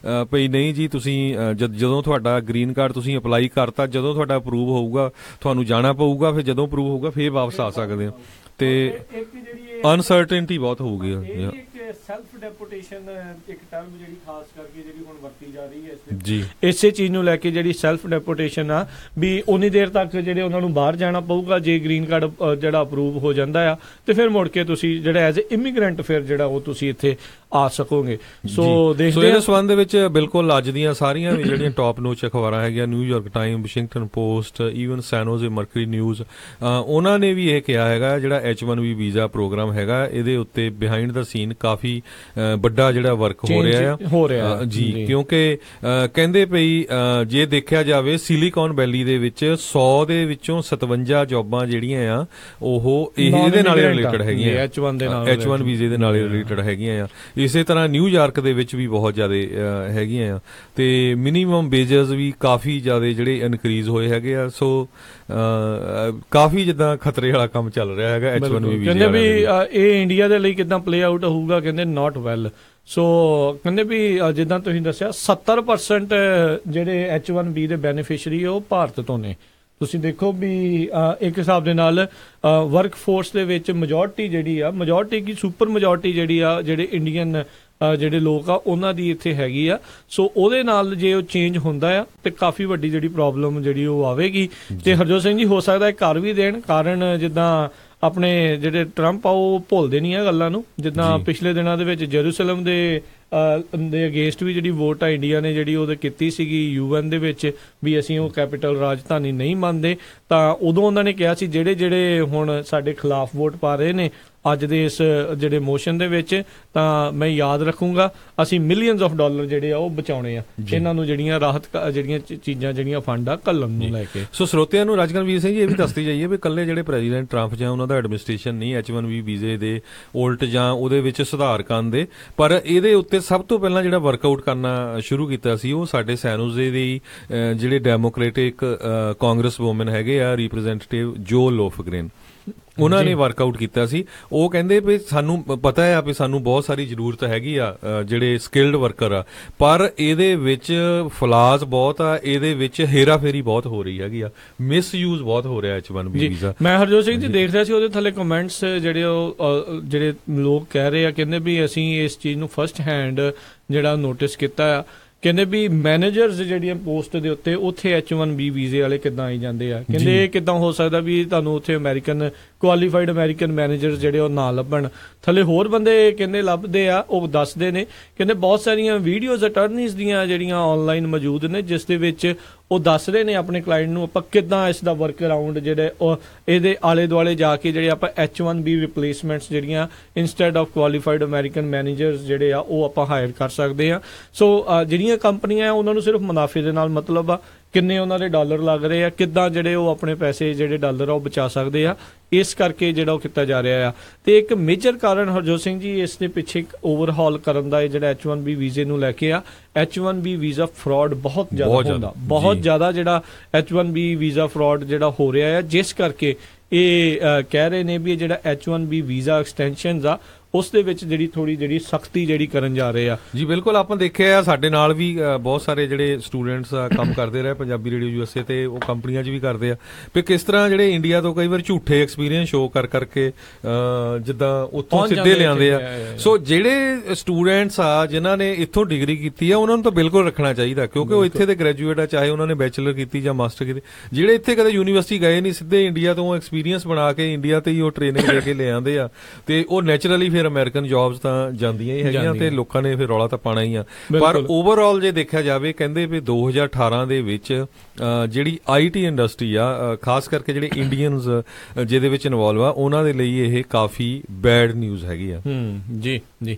ਭਈ ਨਹੀਂ ਜੀ, ਤੁਸੀਂ ਜਦੋਂ ਤੁਹਾਡਾ ਗ੍ਰੀਨ ਕਾਰਡ ਤੁਸੀਂ ਅਪਲਾਈ ਕਰਤਾ, ਜਦੋਂ ਤੁਹਾਡਾ ਅਪਰੂਵ ਹੋਊਗਾ ਤੁਹਾਨੂੰ ਜਾਣਾ ਪਊਗਾ, ਫਿਰ ਜਦੋਂ ਅਪਰੂਵ ਹੋਊਗਾ ਫਿਰ ਵਾਪਸ ਆ ਸਕਦੇ ਹੋ। ਤੇ ਅਨਸਰਟਨਟੀ ਬਹੁਤ ਹੋਊਗੀ। ਸੈਲਫ ਡੈਪੋਟੇਸ਼ਨ ਇੱਕ ਟਰਮ ਜਿਹੜੀ ਖਾਸ ਕਰਕੇ ਜਿਹੜੀ ਹੁਣ ਵਰਤੀ ਜਾ ਰਹੀ ਹੈ ਜੀ, ਇਸੇ ਚੀਜ਼ ਨੂੰ ਲੈ ਕੇ ਜਿਹੜੀ ਸੈਲਫ ਡੈਪੋਟੇਸ਼ਨ ਆ ਵੀ ਉਨੀ ਦੇਰ ਤੱਕ ਜਿਹੜੇ ਉਹਨਾਂ ਨੂੰ ਬਾਹਰ ਜਾਣਾ ਪਊਗਾ। ਜੇ ਗ੍ਰੀਨ ਕਾਰਡ ਜਿਹੜਾ ਅਪਰੂਵ ਹੋ ਜਾਂਦਾ ਆ ਤੇ ਫਿਰ ਮੁੜ ਕੇ ਤੁਸੀਂ ਜਿਹੜਾ ਐਜ਼ ਇਮੀਗ੍ਰੈਂਟ ਫਿਰ ਜਿਹੜਾ ਉਹ ਤੁਸੀਂ ਇੱਥੇ ਆ ਸਕੋਗੇ। ਸੋ ਦੇਖਦੇ ਇਸ ਸੰਬੰਧ ਦੇ ਵਿੱਚ ਬਿਲਕੁਲ ਅੱਜ ਦੀਆਂ ਸਾਰੀਆਂ ਵੀ ਜਿਹੜੀਆਂ ਟੌਪ ਨੋਚ ਅਖਬਾਰਾਂ ਹੈਗੀਆਂ, New York time, Washington post, even San Jose Mercury news, ਉਹਨਾਂ ਨੇ ਵੀ ਇਹ ਕਿਹਾ ਹੈਗਾ ਜਿਹੜਾ H1B ਵੀਜ਼ਾ ਪ੍ਰੋਗਰਾਮ ਹੈਗਾ, ਇਹਦੇ ਉੱਤੇ ਬਿਹਾਈਂਡ ਦਾ ਸੀਨ ਕਾਫੀ ਵੱਡਾ ਜਿਹੜਾ ਵਰਕ ਹੋ ਰਿਹਾ ਜੀ। ਕਿਉਂਕਿ ਕਹਿੰਦੇ ਪਈ ਜੇ ਦੇਖਿਆ ਜਾਵੇ ਸਿਲੀਕਨ ਵੈਲੀ ਦੇ ਵਿੱਚ 100 ਦੇ ਵਿੱਚੋਂ 57 ਜੌਬਾਂ ਜਿਹੜੀਆਂ ਆ ਉਹ ਇਹਦੇ ਨਾਲ ਰਿਲੇਟਡ ਹੈਗੀਆਂ, H1 ਵੀਜ਼ੇ ਦੇ ਨਾਲ ਰਿਲੇਟਡ ਹੈਗੀਆਂ ਆ। ਇਸੇ ਤਰ੍ਹਾਂ ਨਿਊਯਾਰਕ ਦੇ ਵਿੱਚ ਵੀ ਬਹੁਤ ਜ਼ਿਆਦਾ ਹੈਗੀਆਂ ਆ, ਤੇ ਮਿਨੀਮਮ ਵੇਜਸ ਵੀ ਕਾਫੀ ਜ਼ਿਆਦਾ ਜਿਹੜੇ ਇਨਕਰੀਜ਼ ਹੋਏ ਹੈਗੇ ਆ। ਸੋ ਕਾਫੀ ਜਿੱਦਾਂ ਖਤਰੇ ਵਾਲਾ ਕੰਮ ਚੱਲ ਰਿਹਾ ਹੈਗਾ H1B ਵੀਜ਼ੇ। ਕਹਿੰਦੇ ਵੀ ਇਹ ਇੰਡੀਆ ਦੇ ਲਈ ਕਿੱਦਾਂ ਪਲੇ ਆਊਟ ਹੋਊਗਾ, ਕਹਿੰਦੇ ਨਾਟ ਵੈਲ। ਸੋ ਕਹਿੰਦੇ ਵੀ ਜਿੱਦਾਂ ਤੁਸੀਂ ਦੱਸਿਆ 70% ਜਿਹੜੇ H1B ਦੇ ਬੈਨੀਫਿਸ਼ਰੀ ਉਹ ਭਾਰਤ ਤੋਂ ਨੇ। ਤੁਸੀਂ ਦੇਖੋ ਵੀ ਇੱਕ ਹਿਸਾਬ ਦੇ ਨਾਲ ਵਰਕ ਫੋਰਸ ਦੇ ਵਿੱਚ ਮੈਜੋਰਟੀ ਜਿਹੜੀ ਆ, ਮੈਜੋਰਟੀ ਕੀ ਸੁਪਰ ਮੈਜੋਰਟੀ ਜਿਹੜੀ ਆ ਜਿਹੜੇ ਇੰਡੀਅਨ ਜਿਹੜੇ ਲੋਕ ਆ ਉਹਨਾਂ ਦੀ ਇੱਥੇ ਹੈਗੀ ਆ। ਸੋ ਉਹਦੇ ਨਾਲ ਜੇ ਉਹ ਚੇਂਜ ਹੁੰਦਾ ਆ ਤੇ ਕਾਫੀ ਵੱਡੀ ਜਿਹੜੀ ਪ੍ਰੋਬਲਮ ਜਿਹੜੀ ਉਹ ਆਵੇਗੀ। ਤੇ ਹਰਜੋਤ ਸਿੰਘ ਜੀ ਹੋ ਸਕਦਾ ਕਰ ਵੀ ਦੇਣ, ਕਾਰਨ ਜਿੱਦਾਂ ਆਪਣੇ ਜਿਹੜੇ ਟਰੰਪ ਆ ਉਹ ਭੁੱਲਦੇ ਨਹੀਂ ਆ ਗੱਲਾਂ ਨੂੰ। ਜਿੱਦਾਂ ਪਿਛਲੇ ਦਿਨਾਂ ਦੇ ਵਿੱਚ ਜੈਰੂਸਲਮ ਦੇ ਅਗੇਂਸਟ ਵੀ ਜਿਹੜੀ ਵੋਟ ਆ ਇੰਡੀਆ ਨੇ ਜਿਹੜੀ ਉਹਦੇ ਕੀਤੀ ਸੀਗੀ UN ਦੇ ਵਿੱਚ ਵੀ ਅਸੀਂ ਉਹ ਕੈਪੀਟਲ ਰਾਜਧਾਨੀ ਨਹੀਂ ਮੰਨਦੇ, ਤਾਂ ਉਦੋਂ ਉਹਨਾਂ ਨੇ ਕਿਹਾ ਸੀ ਜਿਹੜੇ ਹੁਣ ਸਾਡੇ ਖਿਲਾਫ ਵੋਟ ਪਾ ਰਹੇ ਨੇ ਅੱਜ ਦੇ ਇਸ ਜਿਹੜੇ ਮੋਸ਼ਨ ਦੇ ਵਿੱਚ, ਤਾਂ ਮੈਂ ਯਾਦ ਰੱਖੂੰਗਾ ਅਸੀਂ ਮਿਲੀਅਨਸ ਆਫ ਡਾਲਰ ਜਿਹੜੇ ਆ ਉਹ ਬਚਾਉਣੇ ਆ ਇਹਨਾਂ ਨੂੰ, ਜਿਹੜੀਆਂ ਰਾਹਤ ਜਿਹੜੀਆਂ ਚੀਜ਼ਾਂ ਜਿਹੜੀਆਂ ਫੰਡ ਆ ਘੱਲਣ ਨੂੰ ਲੈ ਕੇ। ਸੋ ਸਰੋਤਿਆਂ ਨੂੰ ਰਾਜਕਨਵੀਰ ਸਿੰਘ ਜੀ ਇਹ ਵੀ ਦੱਸਦੀ ਜਾਈਏ ਵੀ ਇਕੱਲੇ ਜਿਹੜੇ ਪ੍ਰੈਜ਼ੀਡੈਂਟ ਟਰੰਪ ਜਾਂ ਉਹਨਾਂ ਦਾ ਐਡਮਿਨਿਸਟ੍ਰੇਸ਼ਨ ਨਹੀਂ H1B ਵੀਜ਼ੇ ਦੇ ਉਲਟ ਜਾਂ ਉਹਦੇ ਵਿੱਚ ਸੁਧਾਰ ਕਰਨ ਦੇ, ਪਰ ਇਹਦੇ ਉੱਤੇ ਸਭ ਤੋਂ ਪਹਿਲਾਂ ਜਿਹੜਾ ਵਰਕਆਊਟ ਕਰਨਾ ਸ਼ੁਰੂ ਕੀਤਾ ਸੀ ਉਹ ਸਾਡੇ ਸੈਨ ਹੋਜ਼ੇ ਦੇ ਜਿਹੜੇ ਡੈਮੋਕ੍ਰੈਟਿਕ ਕਾਂਗਰਸ ਵੂਮਨ ਹੈਗੇ ਆ ਰਿਪਰੈਜ਼ੈਂਟੇਟਿਵ ਜੋ ਲੋਫਗ੍ਰੇਨ। ਉਹਨਾਂ ਨੇ ਵਰਕਆਊਟ ਕੀਤਾ ਸੀ। ਉਹ ਕਹਿੰਦੇ ਵੀ ਸਾਨੂੰ ਪਤਾ ਆ ਵੀ ਸਾਨੂੰ ਬਹੁਤ ਸਾਰੀ ਜ਼ਰੂਰਤ ਹੈਗੀ ਆ ਜਿਹੜੇ ਸਕਿਲਡ ਵਰਕਰ ਆ, ਪਰ ਇਹਦੇ ਵਿੱਚ ਫਲਾਜ਼ ਬਹੁਤ ਆ, ਇਹਦੇ ਵਿੱਚ ਹੇਰਾਫੇਰੀ ਬਹੁਤ ਹੋ ਰਹੀ ਹੈਗੀ ਆ, ਮਿਸਯੂਜ਼ ਬਹੁਤ ਹੋ ਰਿਹਾ H1B ਵੀਜ਼ਾ। ਮੈਂ ਹਰਜੋਤ ਸਿੰਘ ਜੀ ਦੇਖ ਰਿਹਾ ਸੀ ਉਹਦੇ ਥੱਲੇ ਕਮੈਂਟਸ ਜਿਹੜੇ ਲੋਕ ਕਹਿ ਰਹੇ ਆ, ਕਹਿੰਦੇ ਵੀ ਅਸੀਂ ਇਸ ਚੀਜ਼ ਨੂੰ ਫਸਟ ਹੈਂਡ ਜਿਹੜਾ ਨੋਟਿਸ ਕੀਤਾ ਆ। ਕਹਿੰਦੇ ਵੀ ਮੈਨੇਜਰਸ ਜਿਹੜੀਆਂ ਪੋਸਟ ਦੇ ਉੱਤੇ ਉੱਥੇ H1B ਵੀਜ਼ੇ ਵਾਲੇ ਕਿੱਦਾਂ ਆਈ ਜਾਂਦੇ ਆ। ਕਹਿੰਦੇ ਇਹ ਕਿੱਦਾਂ ਹੋ ਸਕਦਾ ਵੀ ਤੁਹਾਨੂੰ ਉੱਥੇ ਕੁਆਲੀਫਾਈਡ ਅਮਰੀਕਨ ਮੈਨੇਜਰ ਜਿਹੜੇ ਉਹ ਨਾ ਲੱਭਣ। ਥੱਲੇ ਹੋਰ ਬੰਦੇ ਕਹਿੰਦੇ ਲੱਭਦੇ ਆ, ਉਹ ਦੱਸਦੇ ਨੇ। ਕਹਿੰਦੇ ਬਹੁਤ ਸਾਰੀਆਂ ਵੀਡੀਓਜ਼ ਅਟਰਨੀਜ਼ ਦੀਆਂ ਜਿਹੜੀਆਂ ਆਨਲਾਈਨ ਮੌਜੂਦ ਨੇ, ਜਿਸ ਦੇ ਵਿੱਚ ਉਹ ਦੱਸ ਰਹੇ ਨੇ ਆਪਣੇ ਕਲਾਇੰਟ ਨੂੰ ਆਪਾਂ ਕਿੱਦਾਂ ਇਸ ਦਾ ਵਰਕ ਅਰਾਊਂਡ ਜਿਹੜੇ ਉਹ ਇਹਦੇ ਆਲੇ ਦੁਆਲੇ ਜਾ ਕੇ ਜਿਹੜੇ ਆਪਾਂ H1B ਰਿਪਲੇਸਮੈਂਟਸ ਜਿਹੜੀਆਂ instead of qualified American managers ਜਿਹੜੇ ਆ ਉਹ ਆਪਾਂ ਹਾਇਰ ਕਰ ਸਕਦੇ ਆ। ਸੋ ਜਿਹੜੀਆਂ ਕੰਪਨੀਆਂ ਉਹਨਾਂ ਨੂੰ ਸਿਰਫ ਮੁਨਾਫੇ ਦੇ ਨਾਲ ਮਤਲਬ ਆ, ਕਿੰਨੇ ਉਹਨਾਂ ਦੇ ਡਾਲਰ ਲੱਗ ਰਹੇ ਆ, ਕਿੱਦਾਂ ਜਿਹੜੇ ਉਹ ਆਪਣੇ ਪੈਸੇ ਜਿਹੜੇ ਡਾਲਰ ਆ ਉਹ ਬਚਾ ਸਕਦੇ ਆ, ਇਸ ਕਰਕੇ ਜਿਹੜਾ ਉਹ ਕੀਤਾ ਜਾ ਰਿਹਾ ਆ। ਤੇ ਇੱਕ ਮੇਜਰ ਕਾਰਨ ਹਰਜੋਤ ਸਿੰਘ ਜੀ ਇਸ ਦੇ ਪਿੱਛੇ ਓਵਰਹਾਲ ਕਰਨ ਦਾ ਜਿਹੜਾ H1B ਵੀਜ਼ੇ ਨੂੰ ਲੈ ਕੇ ਆ, H1B ਵੀਜ਼ਾ ਫਰਾਡ ਬਹੁਤ ਜ਼ਿਆਦਾ ਹੁੰਦਾ, ਬਹੁਤ ਜ਼ਿਆਦਾ ਜਿਹੜਾ H1B ਵੀਜ਼ਾ ਫਰਾਡ ਜਿਹੜਾ ਹੋ ਰਿਹਾ ਆ, ਜਿਸ ਕਰਕੇ ਇਹ ਕਹਿ ਰਹੇ ਨੇ ਵੀ ਇਹ ਜਿਹੜਾ H1B ਵੀਜ਼ਾ ਐਕਸਟੈਂਸ਼ਨਸ ਆ ਉਸ ਦੇ ਵਿੱਚ ਜਿਹੜੀ ਸਖਤੀ ਜਿਹੜੀ ਕਰਨ ਜਾ ਰਹੇ ਆ। ਜੀ ਬਿਲਕੁਲ, ਆਪਾਂ ਦੇਖਿਆ ਆ ਸਾਡੇ ਨਾਲ ਵੀ ਬਹੁਤ ਸਾਰੇ ਜਿਹੜੇ ਸਟੂਡੈਂਟਸ ਕੰਮ ਕਰਦੇ ਰਹੇ ਪੰਜਾਬੀ ਰੇਡੀਓ USA ਤੇ, ਉਹ ਕੰਪਨੀਆਂ 'ਚ ਵੀ ਕਰਦੇ ਆ ਵੀ ਕਿਸ ਤਰ੍ਹਾਂ ਜਿਹੜੇ ਇੰਡੀਆ ਤੋਂ ਕਈ ਵਾਰ ਝੂਠੇ ਐਕਸਪੀਰੀਅੰਸ ਸ਼ੋ ਕਰਕੇ ਜਿੱਦਾਂ ਉੱਥੋਂ ਸਿੱਧੇ ਲਿਆਉਂਦੇ ਆ। ਸੋ ਜਿਹੜੇ ਸਟੂਡੈਂਟਸ ਆ ਜਿਨ੍ਹਾਂ ਨੇ ਇੱਥੋਂ ਡਿਗਰੀ ਕੀਤੀ ਆ ਉਹਨਾਂ ਨੂੰ ਤਾਂ ਬਿਲਕੁਲ ਰੱਖਣਾ ਚਾਹੀਦਾ, ਕਿਉਂਕਿ ਉਹ ਇੱਥੇ ਦੇ ਗ੍ਰੈਜੂਏਟ ਆ, ਚਾਹੇ ਉਹਨਾਂ ਨੇ ਬੈਚਲਰ ਕੀਤੀ ਜਾਂ ਮਾਸਟਰ ਕੀਤੀ। ਜਿਹੜੇ ਇੱਥੇ ਕਦੇ ਯੂਨੀਵਰਸਿਟੀ ਗਏ ਨਹੀਂ, ਸਿੱਧੇ ਇੰਡੀਆ ਤੋਂ ਐਕਸਪੀਰੀਅੰਸ ਬਣਾ ਕੇ ਇੰਡੀਆ ਤੇ ਹੀ ਉਹ ਟ੍ਰੇਨਿੰਗ ਲੈ ਕੇ ਲੈ ਆਉਂਦੇ ਆ, ਤੇ ਉਹ ਨੈਚੁਰਲੀ ਫਿਰ ਅਮਰੀਕਨ ਜੌਬਸ ਤਾਂ ਜਾਂਦੀਆਂ ਹੀ ਹੈਗੀਆਂ ਤੇ ਲੋਕਾਂ ਨੇ ਫਿਰ ਰੌਲਾ ਤਾਂ ਪਾਣਾ ਹੀ ਆ। ਪਰ ਓਵਰਆਲ ਜੇ ਦੇਖਿਆ ਜਾਵੇ, ਕਹਿੰਦੇ ਵੀ 2018 ਦੇ ਵਿੱਚ ਜਿਹੜੀ IT ਇੰਡਸਟਰੀ ਆ, ਖਾਸ ਕਰਕੇ ਜਿਹੜੇ ਇੰਡੀਅਨਸ ਜਿਹਦੇ ਵਿੱਚ ਇਨਵੋਲਵ ਆ, ਉਹਨਾਂ ਦੇ ਲਈ ਇਹ ਕਾਫੀ ਬੈਡ ਨਿਊਜ਼ ਹੈਗੀ ਆ। ਜੀ ਜੀ।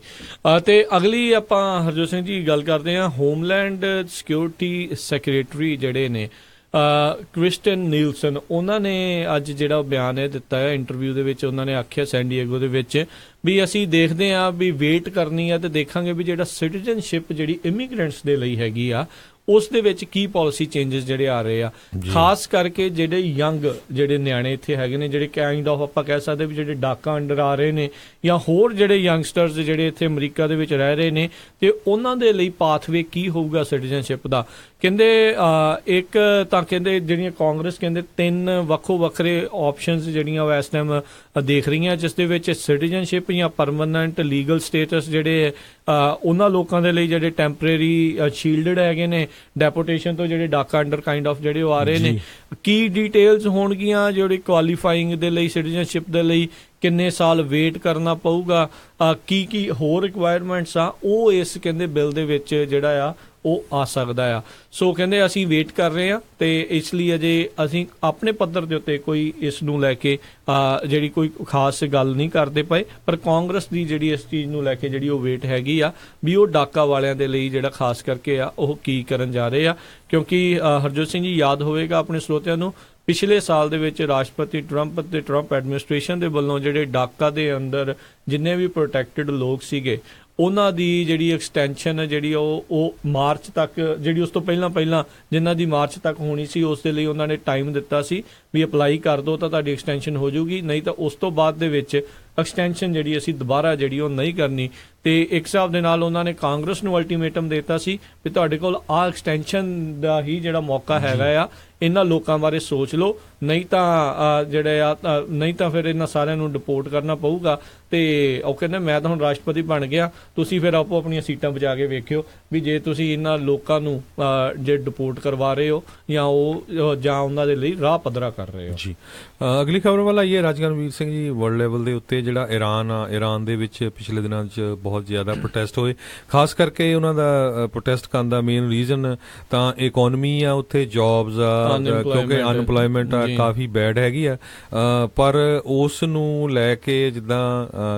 ਤੇ ਅਗਲੀ ਆਪਾਂ ਹਰਜੋਤ ਸਿੰਘ ਜੀ ਗੱਲ ਕਰਦੇ ਹਾਂ, ਹੋਮਲੈਂਡ ਸਿਕਿਉਰਿਟੀ ਸੈਕਟਰੀ ਜਿਹੜੇ ਨੇ ਕ੍ਰਿਸਟਨ ਨੀਲਸਨ, ਉਹਨਾਂ ਨੇ ਅੱਜ ਜਿਹੜਾ ਬਿਆਨ ਇਹ ਦਿੱਤਾ ਹੈ ਇੰਟਰਵਿਊ ਦੇ ਵਿੱਚ, ਉਹਨਾਂ ਨੇ ਆਖਿਆ ਸੈਨ ਡਿਏਗੋ ਦੇ ਵਿੱਚ ਵੀ ਅਸੀਂ ਦੇਖਦੇ ਹਾਂ ਵੀ ਵੇਟ ਕਰਨੀ ਆ ਤੇ ਦੇਖਾਂਗੇ ਵੀ ਜਿਹੜਾ ਸਿਟੀਜ਼ਨਸ਼ਿਪ ਜਿਹੜੀ ਇਮੀਗ੍ਰੈਂਟਸ ਦੇ ਲਈ ਹੈਗੀ ਆ ਉਸ ਦੇ ਵਿੱਚ ਕੀ ਪਾਲਿਸੀ ਚੇਂਜਸ ਜਿਹੜੇ ਆ ਰਹੇ ਆ, ਖਾਸ ਕਰਕੇ ਜਿਹੜੇ ਯੰਗ ਜਿਹੜੇ ਨਿਆਣੇ ਇੱਥੇ ਹੈਗੇ ਨੇ, ਜਿਹੜੇ ਕਾਈਂਡ ਆਫ ਆਪਾਂ ਕਹਿ ਸਕਦੇ ਵੀ ਜਿਹੜੇ ਡਾਕਾ ਅੰਡਰ ਆ ਰਹੇ ਨੇ ਜਾਂ ਹੋਰ ਜਿਹੜੇ ਯੰਗਸਟਰਸ ਜਿਹੜੇ ਇੱਥੇ ਅਮਰੀਕਾ ਦੇ ਵਿੱਚ ਰਹਿ ਰਹੇ ਨੇ, ਤੇ ਉਹਨਾਂ ਦੇ ਲਈ ਪਾਥਵੇ ਕੀ ਹੋਊਗਾ ਸਿਟੀਜ਼ਨਸ਼ਿਪ ਦਾ। ਕਹਿੰਦੇ ਇੱਕ ਤਾਂ ਕਹਿੰਦੇ ਜਿਹੜੀਆਂ ਕਾਂਗਰਸ ਕਹਿੰਦੇ 3 ਵੱਖੋ ਵੱਖਰੇ ਆਪਸ਼ਨਸ ਜਿਹੜੀਆਂ ਉਹ ਇਸ ਟਾਈਮ ਦੇਖ ਰਹੀਆਂ, ਜਿਸ ਦੇ ਵਿੱਚ ਸਿਟੀਜ਼ਨਸ਼ਿਪ ਜਾਂ ਪਰਮਾਨੈਂਟ ਲੀਗਲ ਸਟੇਟਸ ਜਿਹੜੇ ਉਹਨਾਂ ਲੋਕਾਂ ਦੇ ਲਈ ਜਿਹੜੇ ਟੈਂਪਰੇਰੀ ਸ਼ੀਲਡਡ ਹੈਗੇ ਨੇ ਡੈਪੋਟੇਸ਼ਨ ਤੋਂ, ਜਿਹੜੇ ਡਾਕਾ ਅੰਡਰ ਕਾਈਂਡ ਆਫ ਜਿਹੜੇ ਉਹ ਆ ਰਹੇ ਨੇ, ਕੀ ਡਿਟੇਲਸ ਹੋਣਗੀਆਂ ਜਿਹੜੀ ਕੁਆਲੀਫਾਈਂਗ ਦੇ ਲਈ ਸਿਟੀਜ਼ਨਸ਼ਿਪ ਦੇ ਲਈ ਕਿੰਨੇ ਸਾਲ ਵੇਟ ਕਰਨਾ ਪਊਗਾ, ਕੀ ਹੋਰ ਰਿਕੁਆਇਰਮੈਂਟਸ ਆ, ਉਹ ਇਸ ਕਹਿੰਦੇ ਬਿੱਲ ਦੇ ਵਿੱਚ ਜਿਹੜਾ ਆ ਉਹ ਆ ਸਕਦਾ ਆ। ਸੋ ਕਹਿੰਦੇ ਅਸੀਂ ਵੇਟ ਕਰ ਰਹੇ ਹਾਂ ਤੇ ਇਸ ਲਈ ਅਜੇ ਅਸੀਂ ਆਪਣੇ ਪੱਧਰ ਦੇ ਉੱਤੇ ਕੋਈ ਇਸ ਨੂੰ ਲੈ ਕੇ ਜਿਹੜੀ ਕੋਈ ਖਾਸ ਗੱਲ ਨਹੀਂ ਕਰਦੇ ਪਏ, ਪਰ ਕਾਂਗਰਸ ਦੀ ਜਿਹੜੀ ਇਸ ਚੀਜ਼ ਨੂੰ ਲੈ ਕੇ ਜਿਹੜੀ ਉਹ ਵੇਟ ਹੈਗੀ ਆ ਵੀ ਉਹ ਡਾਕਾ ਵਾਲਿਆਂ ਦੇ ਲਈ ਜਿਹੜਾ ਖਾਸ ਕਰਕੇ ਆ ਉਹ ਕੀ ਕਰਨ ਜਾ ਰਹੇ ਆ। ਕਿਉਂਕਿ ਹਰਜੋਤ ਸਿੰਘ ਜੀ ਯਾਦ ਹੋਵੇਗਾ ਆਪਣੇ ਸਰੋਤਿਆਂ ਨੂੰ, ਪਿਛਲੇ ਸਾਲ ਦੇ ਵਿੱਚ ਰਾਸ਼ਟਰਪਤੀ ਟਰੰਪ ਤੇ ਟਰੰਪ ਐਡਮਿਨਿਸਟ੍ਰੇਸ਼ਨ ਦੇ ਵੱਲੋਂ ਜਿਹੜੇ ਡਾਕਾ ਦੇ ਅੰਦਰ ਜਿੰਨੇ ਵੀ ਪ੍ਰੋਟੈਕਟਡ ਲੋਕ ਸੀਗੇ ਉਹਨਾਂ ਦੀ ਜਿਹੜੀ ਐਕਸਟੈਂਸ਼ਨ ਜਿਹੜੀ ਉਹ ਮਾਰਚ ਤੱਕ, ਜਿਹੜੀ ਉਸ ਤੋਂ ਪਹਿਲਾਂ ਜਿਨ੍ਹਾਂ ਦੀ ਮਾਰਚ ਤੱਕ ਹੋਣੀ ਸੀ, ਉਸ ਦੇ ਲਈ ਉਹਨਾਂ ਨੇ ਟਾਈਮ ਦਿੱਤਾ ਸੀ ਵੀ ਅਪਲਾਈ ਕਰ ਦਿਓ ਤਾਂ ਤੁਹਾਡੀ ਐਕਸਟੈਂਸ਼ਨ ਹੋ ਜਾਊਗੀ, ਨਹੀਂ ਤਾਂ ਉਸ ਤੋਂ ਬਾਅਦ ਦੇ ਵਿੱਚ ਐਕਸਟੈਂਸ਼ਨ ਜਿਹੜੀ ਅਸੀਂ ਦੁਬਾਰਾ ਜਿਹੜੀ ਉਹ ਨਹੀਂ ਕਰਨੀ। ਤੇ ਇੱਕ ਹਿਸਾਬ ਦੇ ਨਾਲ ਉਹਨਾਂ ਨੇ ਕਾਂਗਰਸ ਨੂੰ ਅਲਟੀਮੇਟਮ ਦਿੱਤਾ ਸੀ ਵੀ ਤੁਹਾਡੇ ਕੋਲ ਆਹ ਐਕਸਟੈਂਸ਼ਨ ਦਾ ਹੀ ਜਿਹੜਾ ਮੌਕਾ ਹੈਗਾ ਆ, ਇਹਨਾਂ ਲੋਕਾਂ ਬਾਰੇ ਸੋਚ ਲਓ, ਨਹੀਂ ਤਾਂ ਫਿਰ ਇਹਨਾਂ ਸਾਰਿਆਂ ਨੂੰ ਡਿਪੋਰਟ ਕਰਨਾ ਪਊਗਾ। ਤੇ ਉਹ ਕਹਿੰਦੇ ਮੈਂ ਤਾਂ ਹੁਣ ਰਾਸ਼ਟਰਪਤੀ ਬਣ ਗਿਆ, ਤੁਸੀਂ ਫਿਰ ਆਪੋ ਆਪਣੀਆਂ ਸੀਟਾਂ ਬਚਾ ਕੇ ਵੇਖਿਓ ਵੀ ਜੇ ਤੁਸੀਂ ਇਹਨਾਂ ਲੋਕਾਂ ਨੂੰ ਜੇ ਡਿਪੋਰਟ ਕਰਵਾ ਰਹੇ ਹੋ ਜਾਂ ਉਹਨਾਂ ਦੇ ਲਈ ਰਾਹ ਪੱਧਰਾ ਕਰ ਰਹੇ ਹੋ। ਜੀ ਅਗਲੀ ਖਬਰ ਵੱਲ ਆਈਏ। ਰਾਜਗੁਰਵੀਰ ਸਿੰਘ ਜੀ, ਵਰਲਡ ਲੈਵਲ ਦੇ ਉੱਤੇ ਜਿਹੜਾ ਇਰਾਨ ਦੇ ਵਿੱਚ ਪਿਛਲੇ ਦਿਨਾਂ 'ਚ ਬਹੁਤ ਜ਼ਿਆਦਾ ਪ੍ਰੋਟੈਸਟ ਹੋਏ, ਖਾਸ ਕਰਕੇ ਉਹਨਾਂ ਦਾ ਪ੍ਰੋਟੈਸਟ ਕਰਨ ਦਾ ਮੇਨ ਰੀਜ਼ਨ ਤਾਂ ਇਕਨੋਮੀ ਆ, ਉੱਥੇ ਜੌਬਸ ਆ, ਕਿਉਂਕਿ ਅਨਪਲਾਇਮੈਂਟ ਆ ਕਾਫੀ ਬੈਡ ਹੈਗੀ ਆ, ਪਰ ਉਸ ਨੂੰ ਲੈ ਕੇ ਜਿੱਦਾਂ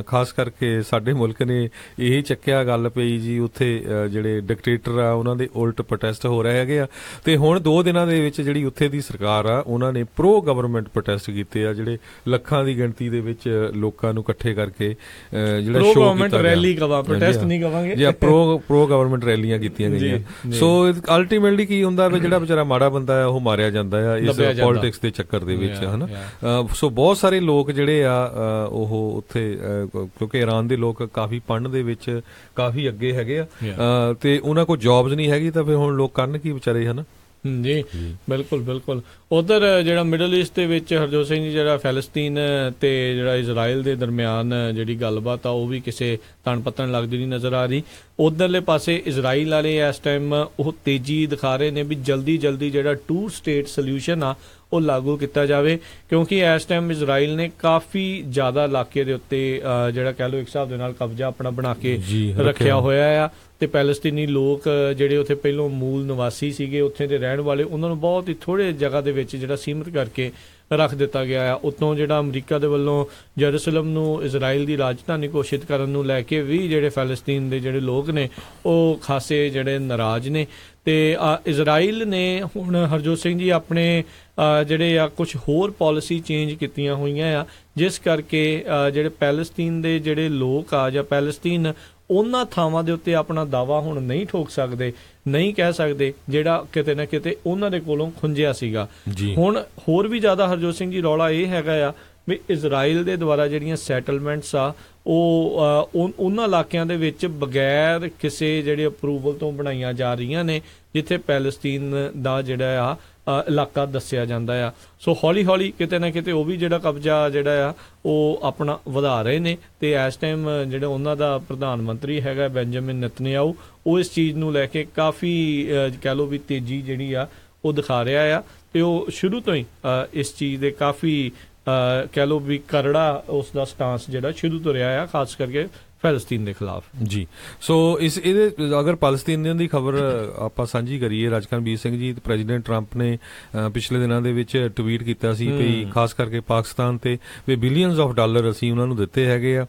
ਖਾਸ ਕਰਕੇ ਸਾਡੇ ਮੁਲਕ ਨੇ ਇਹ ਚੱਕਿਆ ਗੱਲ ਪਈ ਜੀ, ਉੱਥੇ ਜਿਹੜੇ ਡਿਕਟੇਟਰ ਆ ਉਹਨਾਂ ਦੇ ਉਲਟ ਪ੍ਰੋਟੈਸਟ ਹੋ ਰਹੇ ਹੈਗੇ ਆ। ਤੇ ਹੁਣ 2 ਦਿਨਾਂ ਦੇ ਵਿੱਚ ਜਿਹੜੀ ਉੱਥੇ ਦੀ ਸਰਕਾਰ ਆ ਉਹਨਾਂ ਨੇ ਪ੍ਰੋ ਗਵਰਨਮੈਂਟ ਪ੍ਰੋਟੈਸਟ ਕੀਤੇ ਆ, ਜਿਹੜੇ ਲੱਖਾਂ ਦੀ ਗਿਣਤੀ ਦੇ ਵਿੱਚ ਲੋਕਾਂ ਨੂੰ ਇਕੱਠੇ ਕਰਕੇ ਜਿਹੜਾ ਸ਼ੋਅ ਕੀਤਾ ਰੈਲੀ ਪ੍ਰੋਟੈਸਟ ਨਹੀਂ ਕਵਾਂਗੇ ਜਾਂ ਪ੍ਰੋ ਗਵਰਨਮੈਂਟ ਰੈਲੀਆਂ ਕੀਤੀਆਂ ਗਈਆਂ। ਸੋ ਅਲਟੀਮੇਟਲੀ ਕੀ ਹੁੰਦਾ ਵੀ ਜਿਹੜਾ ਵਿਚਾਰਾ ਮਾੜਾ ਬੰਦਾ ਹੈ ਉਹ ਮਾਰਿਆ ਮਾਰਿਆ ਜਾਂਦਾ ਆ ਇਸ ਪੋਲਿਟਿਕਸ ਦੇ ਚੱਕਰ ਦੇ ਵਿੱਚ, ਹਨਾ। ਸੋ ਬਹੁਤ ਸਾਰੇ ਲੋਕ ਜਿਹੜੇ ਆ ਉਹ ਉੱਥੇ, ਕਿਉਂਕਿ ਈਰਾਨ ਦੇ ਲੋਕ ਕਾਫੀ ਪੜ੍ਹਨ ਦੇ ਵਿੱਚ ਕਾਫੀ ਅੱਗੇ ਹੈਗੇ ਆ, ਤੇ ਉਹਨਾਂ ਕੋਲ ਜੌਬਸ ਨਹੀਂ ਹੈਗੀ, ਤਾਂ ਫਿਰ ਹੁਣ ਲੋਕ ਕਰਨ ਕੀ ਵਿਚਾਰੇ, ਹਨਾ। ਜੀ ਬਿਲਕੁਲ ਬਿਲਕੁਲ। ਉਧਰ ਜਿਹੜਾ ਮਿਡਲ ਈਸਟ ਦੇ ਵਿੱਚ ਹਰਜੋਤ ਸਿੰਘ ਜੀ, ਜਿਹੜਾ ਫੈਲਸਤੀਨ ਤੇ ਜਿਹੜਾ ਇਜ਼ਰਾਈਲ ਦੇ ਦਰਮਿਆਨ ਜਿਹੜੀ ਗੱਲਬਾਤ ਆ ਉਹ ਵੀ ਕਿਸੇ ਤਣ ਪੱਤਣ ਲੱਗਦੀ ਨਹੀਂ ਨਜ਼ਰ ਆ ਰਹੀ। ਉਧਰਲੇ ਪਾਸੇ ਇਜ਼ਰਾਈਲ ਵਾਲੇ ਇਸ ਟਾਈਮ ਉਹ ਤੇਜ਼ੀ ਦਿਖਾ ਰਹੇ ਨੇ ਵੀ ਜਲਦੀ ਜਲਦੀ ਜਿਹੜਾ 2 ਸਟੇਟ ਸੋਲਿਊਸ਼ਨ ਆ ਉਹ ਲਾਗੂ ਕੀਤਾ ਜਾਵੇ, ਕਿਉਂਕਿ ਇਸ ਟਾਈਮ ਇਜ਼ਰਾਈਲ ਨੇ ਕਾਫੀ ਜ਼ਿਆਦਾ ਇਲਾਕੇ ਦੇ ਉੱਤੇ ਜਿਹੜਾ ਕਹਿ ਲਓ ਇੱਕ ਹਿਸਾਬ ਦੇ ਨਾਲ ਕਬਜ਼ਾ ਆਪਣਾ ਬਣਾ ਕੇ ਰੱਖਿਆ ਹੋਇਆ ਆ, ਤੇ ਪੈਲਸਤੀਨੀ ਲੋਕ ਜਿਹੜੇ ਉੱਥੇ ਪਹਿਲੋਂ ਮੂਲ ਨਿਵਾਸੀ ਸੀਗੇ ਉੱਥੇ ਦੇ ਰਹਿਣ ਵਾਲੇ, ਉਹਨਾਂ ਨੂੰ ਬਹੁਤ ਹੀ ਥੋੜ੍ਹੇ ਜਗ੍ਹਾ ਦੇ ਵਿੱਚ ਜਿਹੜਾ ਸੀਮਿਤ ਕਰਕੇ ਰੱਖ ਦਿੱਤਾ ਗਿਆ ਆ। ਉੱਤੋਂ ਜਿਹੜਾ ਅਮਰੀਕਾ ਦੇ ਵੱਲੋਂ ਜਰੂਸਲਮ ਨੂੰ ਇਜ਼ਰਾਈਲ ਦੀ ਰਾਜਧਾਨੀ ਘੋਸ਼ਿਤ ਕਰਨ ਨੂੰ ਲੈ ਕੇ ਵੀ ਜਿਹੜੇ ਫੈਲਸਤੀਨ ਦੇ ਜਿਹੜੇ ਲੋਕ ਨੇ ਉਹ ਖਾਸੇ ਜਿਹੜੇ ਨਾਰਾਜ਼ ਨੇ। ਤੇ ਇਜ਼ਰਾਈਲ ਨੇ ਹੁਣ ਹਰਜੋਤ ਸਿੰਘ ਜੀ ਆਪਣੇ ਜਿਹੜੇ ਆ ਕੁਝ ਹੋਰ ਪਾਲਿਸੀ ਚੇਂਜ ਕੀਤੀਆਂ ਹੋਈਆਂ ਆ, ਜਿਸ ਕਰਕੇ ਜਿਹੜੇ ਪੈਲਸਤੀਨ ਦੇ ਜਿਹੜੇ ਲੋਕ ਆ ਜਾਂ ਪੈਲਸਤੀਨ ਉਹਨਾਂ ਥਾਵਾਂ ਦੇ ਉੱਤੇ ਆਪਣਾ ਦਾਅਵਾ ਹੁਣ ਨਹੀਂ ਠੋਕ ਸਕਦੇ, ਨਹੀਂ ਕਹਿ ਸਕਦੇ ਜਿਹੜਾ ਕਿਤੇ ਨਾ ਕਿਤੇ ਉਹਨਾਂ ਦੇ ਕੋਲੋਂ ਖੁੰਝਿਆ ਸੀਗਾ। ਹੁਣ ਹੋਰ ਵੀ ਜ਼ਿਆਦਾ ਹਰਜੋਤ ਸਿੰਘ ਜੀ ਰੌਲਾ ਇਹ ਹੈਗਾ ਆ ਵੀ ਇਜ਼ਰਾਈਲ ਦੇ ਦੁਆਰਾ ਜਿਹੜੀਆਂ ਸੈਟਲਮੈਂਟਸ ਆ ਉਹ ਉਹਨਾਂ ਇਲਾਕਿਆਂ ਦੇ ਵਿੱਚ ਬਗੈਰ ਕਿਸੇ ਜਿਹੜੇ ਅਪਰੂਵਲ ਤੋਂ ਬਣਾਈਆਂ ਜਾ ਰਹੀਆਂ ਨੇ ਜਿੱਥੇ ਪੈਲਸਤੀਨ ਦਾ ਜਿਹੜਾ ਆ ਇਲਾਕਾ ਦੱਸਿਆ ਜਾਂਦਾ ਆ। ਸੋ ਹੌਲੀ ਹੌਲੀ ਕਿਤੇ ਨਾ ਕਿਤੇ ਉਹ ਵੀ ਜਿਹੜਾ ਕਬਜ਼ਾ ਜਿਹੜਾ ਆ ਉਹ ਆਪਣਾ ਵਧਾ ਰਹੇ ਨੇ, ਤੇ ਇਸ ਟਾਈਮ ਜਿਹੜਾ ਉਹਨਾਂ ਦਾ ਪ੍ਰਧਾਨ ਮੰਤਰੀ ਹੈਗਾ ਬੈਂਜਾਮਿਨ ਨੇਤਨਯਾਹੂ, ਉਹ ਇਸ ਚੀਜ਼ ਨੂੰ ਲੈ ਕੇ ਕਾਫੀ ਕਹਿ ਲਓ ਵੀ ਤੇਜ਼ੀ ਜਿਹੜੀ ਆ ਉਹ ਦਿਖਾ ਰਿਹਾ ਆ, ਤੇ ਉਹ ਸ਼ੁਰੂ ਤੋਂ ਹੀ ਇਸ ਚੀਜ਼ ਦੇ ਕਾਫੀ ਕਹਿ ਲਓ ਵੀ ਕਰੜਾ ਉਸ ਦਾ ਸਟਾਂਸ ਜਿਹੜਾ ਸ਼ੁਰੂ ਤੋਂ ਰਿਹਾ ਆ, ਖਾਸ ਕਰਕੇ ਫੈਲਸਤੀਨ ਦੇ ਖਿਲਾਫ। ਜੀ ਸੋ ਇਹਦੇ ਅਗਰ ਪੈਲਸਤੀਨੀਅਨ ਦੀ ਖਬਰ ਆਪਾਂ ਸਾਂਝੀ ਕਰੀਏ, ਰਾਜਕਰਨਬੀਰ ਸਿੰਘ ਜੀ ਪ੍ਰੈਜ਼ੀਡੈਂਟ ਟਰੰਪ ਨੇ ਪਿਛਲੇ ਦਿਨਾਂ ਦੇ ਵਿੱਚ ਟਵੀਟ ਕੀਤਾ ਸੀ ਵੀ ਖਾਸ ਕਰਕੇ ਪਾਕਿਸਤਾਨ ਤੇ ਵੀ ਬਿਲੀਅਨਸ ਆਫ ਡਾਲਰ ਅਸੀਂ ਉਹਨਾਂ ਨੂੰ ਦਿੱਤੇ ਹੈਗੇ ਆ,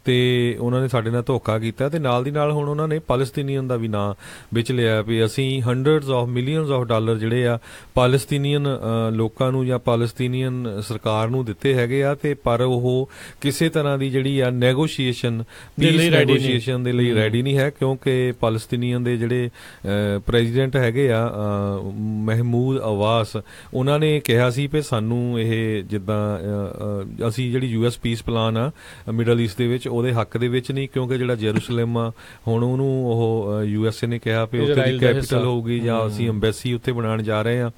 ਤੇ ਉਹਨਾਂ ਨੇ ਸਾਡੇ ਨਾਲ ਧੋਖਾ ਕੀਤਾ, ਤੇ ਨਾਲ ਦੀ ਨਾਲ ਹੁਣ ਉਹਨਾਂ ਨੇ ਪੈਲਸਤੀਨੀਅਨ ਦਾ ਵੀ ਨਾਂ ਵਿੱਚ ਲਿਆ ਵੀ ਅਸੀਂ hundreds of millions of dollar ਜਿਹੜੇ ਆ ਪੈਲਸਤੀਨੀਅਨ ਲੋਕਾਂ ਨੂੰ ਜਾਂ ਪੈਲਸਤੀਨੀਅਨ ਸਰਕਾਰ ਨੂੰ ਦਿੱਤੇ ਹੈਗੇ ਆ, ਤੇ ਪਰ ਉਹ ਕਿਸੇ ਤਰ੍ਹਾਂ ਦੀ ਜਿਹੜੀ ਆ ਨੈਗੋਸ਼ੀਏਸ਼ਨ ਪੀਸ ਨੈਗੋਸ਼ੀਏਸ਼ਨ ਦੇ ਲਈ ਰੈਡੀ ਨਹੀਂ ਹੈ, ਕਿਉਂਕਿ ਪੈਲਸਤੀਨੀਅਨ ਦੇ ਜਿਹੜੇ ਪ੍ਰੈਜ਼ੀਡੈਂਟ ਹੈਗੇ ਆ ਮਹਿਮੂਦ ਅਵਾਸ, ਉਹਨਾਂ ਨੇ ਕਿਹਾ ਸੀ ਵੀ ਸਾਨੂੰ ਇਹ ਜਿੱਦਾਂ ਅਸੀਂ ਜਿਹੜੀ US ਪੀਸ ਪਲਾਨ ਆ ਮਿਡਲ ਈਸਟ ਦੇ ਵਿੱਚ ਉਹਦੇ ਹੱਕ ਦੇ ਵਿੱਚ ਨਹੀਂ, ਕਿਉਂਕਿ ਜਿਹੜਾ ਜੈਰੂਸਲਮ ਆ ਹੁਣ ਉਹਨੂੰ ਉਹ USA ਨੇ ਕਿਹਾ ਵੀ ਉੱਥੇ ਦੀ ਕੈਪੀਟਲ ਹੋਊਗੀ ਜਾਂ ਅਸੀਂ ਅੰਬੈਸੀ ਉੱਥੇ ਬਣਾਉਣ ਜਾ ਰਹੇ ਆ,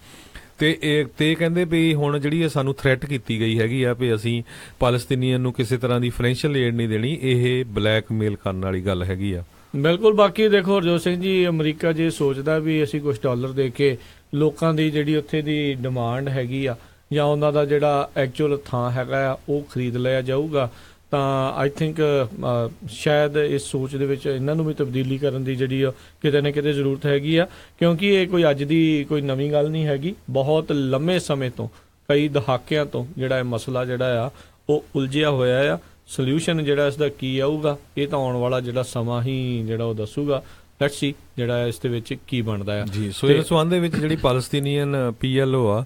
ਤੇ ਕਹਿੰਦੇ ਵੀ ਹੁਣ ਜਿਹੜੀ ਸਾਨੂੰ ਥ੍ਰੈਟ ਕੀਤੀ ਗਈ ਹੈਗੀ ਆ ਵੀ ਅਸੀਂ ਪੈਲਸਤੀਨੀਅਨ ਨੂੰ ਕਿਸੇ ਤਰ੍ਹਾਂ ਦੀ ਫਾਈਨੈਂਸ਼ੀਅਲ ਏਡ ਨਹੀਂ ਦੇਣੀ, ਇਹ ਬਲੈਕਮੇਲ ਕਰਨ ਵਾਲੀ ਗੱਲ ਹੈਗੀ ਆ। ਬਿਲਕੁਲ। ਬਾਕੀ ਦੇਖੋ ਹਰਜੋਤ ਸਿੰਘ ਜੀ, ਅਮਰੀਕਾ ਜੇ ਸੋਚਦਾ ਵੀ ਅਸੀਂ ਕੁਝ ਡਾਲਰ ਦੇ ਕੇ ਲੋਕਾਂ ਦੀ ਜਿਹੜੀ ਉੱਥੇ ਦੀ ਡਿਮਾਂਡ ਹੈਗੀ ਆ ਜਾਂ ਉਹਨਾਂ ਦਾ ਜਿਹੜਾ ਐਕਚੁਅਲ ਥਾਂ ਹੈਗਾ ਆ ਉਹ ਖਰੀਦ ਲਿਆ ਜਾਊਗਾ, ਤਾਂ ਆਈ ਥਿੰਕ ਸ਼ਾਇਦ ਇਸ ਸੋਚ ਦੇ ਵਿੱਚ ਇਹਨਾਂ ਨੂੰ ਵੀ ਤਬਦੀਲੀ ਕਰਨ ਦੀ ਜਿਹੜੀ ਕਿਤੇ ਨਾ ਕਿਤੇ ਜ਼ਰੂਰਤ ਹੈਗੀ ਆ, ਕਿਉਂਕਿ ਇਹ ਕੋਈ ਅੱਜ ਦੀ ਕੋਈ ਨਵੀਂ ਗੱਲ ਨਹੀਂ ਹੈਗੀ। ਬਹੁਤ ਲੰਮੇ ਸਮੇਂ ਤੋਂ, ਕਈ ਦਹਾਕਿਆਂ ਤੋਂ ਜਿਹੜਾ ਇਹ ਮਸਲਾ ਜਿਹੜਾ ਆ ਉਹ ਉਲਝਿਆ ਹੋਇਆ ਆ। ਸੋਲਿਊਸ਼ਨ ਜਿਹੜਾ ਇਸ ਦਾ ਕੀ ਆਊਗਾ ਇਹ ਤਾਂ ਆਉਣ ਵਾਲਾ ਜਿਹੜਾ ਸਮਾਂ ਹੀ ਜਿਹੜਾ ਉਹ ਦੱਸੂਗਾ। ਲੈਟਸ ਸੀ ਜਿਹੜਾ ਇਸ ਦੇ ਵਿੱਚ ਕੀ ਬਣਦਾ ਆ। ਜੀ ਸੋ ਇਸ ਸੰਬੰਧ ਦੇ ਵਿੱਚ ਜਿਹੜੀ ਪੈਲਸਤੀਨੀਅਨ PLO ਆ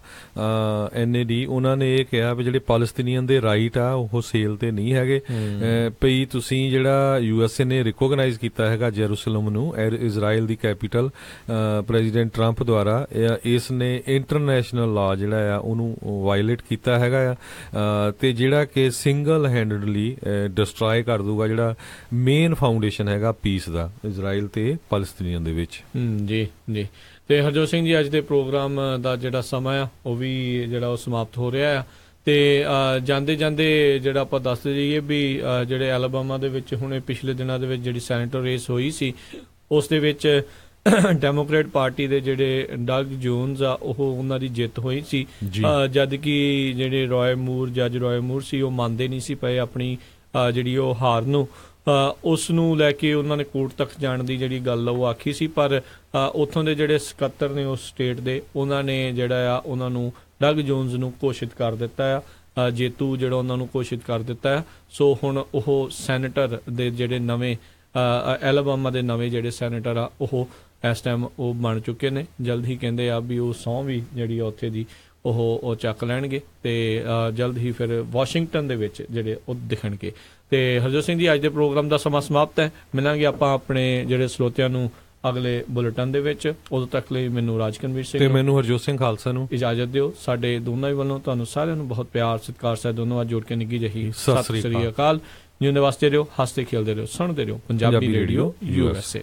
NAD, ਉਹਨਾਂ ਨੇ ਇਹ ਕਿਹਾ ਵੀ ਜਿਹੜੇ ਪੈਲਸਤੀਨੀਅਨ ਦੇ ਰਾਈਟ ਆ ਉਹ ਸੇਲ ਤੇ ਨਹੀਂ ਹੈਗੇ, ਭਈ ਤੁਸੀਂ ਜਿਹੜਾ USA ਨੇ ਰਿਕੋਗਨਾਈਜ਼ ਕੀਤਾ ਹੈਗਾ ਜੈਰੂਸਲਮ ਨੂੰ ਇਜ਼ਰਾਈਲ ਦੀ ਕੈਪੀਟਲ ਪ੍ਰੈਜ਼ੀਡੈਂਟ ਟਰੰਪ ਦੁਆਰਾ, ਇਸ ਨੇ ਇੰਟਰਨੈਸ਼ਨਲ ਲਾ ਜਿਹੜਾ ਆ ਉਹਨੂੰ ਵਾਇਲੇਟ ਕੀਤਾ ਹੈਗਾ ਆ, ਤੇ ਜਿਹੜਾ ਕਿ ਸਿੰਗਲ ਹੈਂਡਡਲੀ ਡਿਸਟਰੋਏ ਕਰ ਦੂਗਾ ਜਿਹੜਾ ਮੇਨ ਫਾਊਂਡੇਸ਼ਨ ਹੈਗਾ ਪੀਸ ਦਾ ਇਜ਼ਰਾਈਲ ਤੇ ਪੈਲਸਤੀਨੀਅਨ ਦੇ ਵਿੱਚ। ਜੀ ਜੀ। ਤੇ ਹਰਜੋਤ ਸਿੰਘ ਜੀ, ਅੱਜ ਦੇ ਪ੍ਰੋਗਰਾਮ ਦਾ ਜਿਹੜਾ ਸਮਾਂ ਆ ਉਹ ਵੀ ਜਿਹੜਾ ਉਹ ਸਮਾਪਤ ਹੋ ਰਿਹਾ ਆ, ਤੇ ਜਾਂਦੇ ਜਾਂਦੇ ਜਿਹੜਾ ਆਪਾਂ ਦੱਸਦੇ ਜਾਈਏ ਵੀ ਜਿਹੜੇ ਐਲਬਾਮਾ ਦੇ ਵਿੱਚ ਹੁਣੇ ਪਿਛਲੇ ਦਿਨਾਂ ਦੇ ਵਿੱਚ ਜਿਹੜੀ ਸੈਨੇਟਰ ਰੇਸ ਹੋਈ ਸੀ ਉਸ ਦੇ ਵਿੱਚ ਡੈਮੋਕ੍ਰੇਟ ਪਾਰਟੀ ਦੇ ਜਿਹੜੇ ਡਗ ਜੋਨਸ ਆ ਉਹਨਾਂ ਦੀ ਜਿੱਤ ਹੋਈ ਸੀ, ਜਦ ਕਿ ਜਿਹੜੇ ਜੱਜ ਰॉय ਮੂਰ ਸੀ ਉਹ ਮੰਨਦੇ ਨਹੀਂ ਸੀ ਪਏ ਆਪਣੀ ਜਿਹੜੀ ਉਹ ਹਾਰ ਨੂੰ। ਉਸ ਨੂੰ ਲੈ ਕੇ ਉਹਨਾਂ ਨੇ ਕੋਰਟ ਤੱਕ ਜਾਣ ਦੀ ਜਿਹੜੀ ਗੱਲ ਉਹ ਆਖੀ ਸੀ, ਪਰ ਉੱਥੋਂ ਦੇ ਜਿਹੜੇ ਸਕੱਤਰ ਨੇ ਉਸ ਸਟੇਟ ਦੇ, ਉਹਨਾਂ ਨੇ ਜਿਹੜਾ ਆ ਉਹਨਾਂ ਨੂੰ ਡਗ ਜੋਨਸ ਨੂੰ ਘੋਸ਼ਿਤ ਕਰ ਦਿੱਤਾ ਆ ਜੇਤੂ, ਜਿਹੜਾ ਉਹਨਾਂ ਨੂੰ ਘੋਸ਼ਿਤ ਕਰ ਦਿੱਤਾ ਆ। ਸੋ ਹੁਣ ਉਹ ਸੈਨੇਟਰ ਦੇ ਜਿਹੜੇ ਨਵੇਂ ਐਲਬਾਮਾ ਦੇ ਨਵੇਂ ਜਿਹੜੇ ਸੈਨੇਟਰ ਆ ਉਹ ਇਸ ਟਾਈਮ ਉਹ ਬਣ ਚੁੱਕੇ ਨੇ। ਜਲਦ ਹੀ ਕਹਿੰਦੇ ਆ ਵੀ ਉਹ ਸਹੁੰ ਵੀ ਜਿਹੜੀ ਆ ਉੱਥੇ ਦੀ ਉਹ ਚੱਕ ਲੈਣਗੇ, ਤੇ ਜਲਦ ਹੀ ਫਿਰ ਵਾਸ਼ਿੰਗਟਨ ਦੇ ਵਿੱਚ ਜਿਹੜੇ ਉਹ ਦਿਖਣਗੇ। ਤੇ ਹਰਜੋਤ ਸਿੰਘ ਜੀ, ਅੱਜ ਦੇ ਪ੍ਰੋਗਰਾਮ ਦਾ ਸਮਾਂ ਸਮਾਪਤ ਹੈ। ਮਿਲਾਂਗੇ ਆਪਾਂ ਆਪਣੇ ਜਿਹੜੇ ਸਰੋਤਿਆਂ ਨੂੰ ਅਗਲੇ ਬੁਲੇਟਿਨ ਦੇ ਵਿੱਚ। ਉਦੋਂ ਤੱਕ ਲਈ ਮੈਨੂੰ ਰਾਜਕਨਵੀਰ ਸਿੰਘ ਤੇ ਮੈਨੂੰ ਹਰਜੋਤ ਸਿੰਘ ਖਾਲਸਾ ਨੂੰ ਇਜਾਜ਼ਤ ਦਿਓ। ਸਾਡੇ ਦੋਨਾਂ ਹੀ ਵੱਲੋਂ ਤੁਹਾਨੂੰ ਸਾਰਿਆਂ ਨੂੰ ਬਹੁਤ ਪਿਆਰ ਸਤਿਕਾਰ ਸਹਿਤ ਦੋਨੋਂ ਵਾਰ ਜੋੜ ਕੇ ਨਿੱਘੀ ਜਿਹੀ ਸਤਿ ਸ੍ਰੀ ਅਕਾਲ। ਜਿਉਂਦੇ ਵਾਸਤੇ ਰਹੋ, ਹੱਸਦੇ ਖੇਲਦੇ ਰਹੋ, ਸੁਣਦੇ ਰਹੋ ਪੰਜਾਬੀ ਰੇਡੀਓ USA।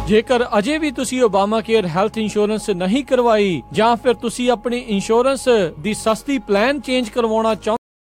ਜੇਕਰ ਅਜੇ ਵੀ ਤੁਸੀਂ ਓਬਾਮਾ ਕੇਅਰ ਹੈਲਥ ਇੰਸ਼ੋਰੈਂਸ ਨਹੀਂ ਕਰਵਾਈ ਜਾਂ ਫਿਰ ਤੁਸੀਂ ਆਪਣੀ ਇੰਸ਼ੋਰੈਂਸ ਦੀ ਸਸਤੀ ਪਲਾਨ ਚੇਂਜ ਕਰਵਾਉਣਾ ਚਾਹੁੰਦੇ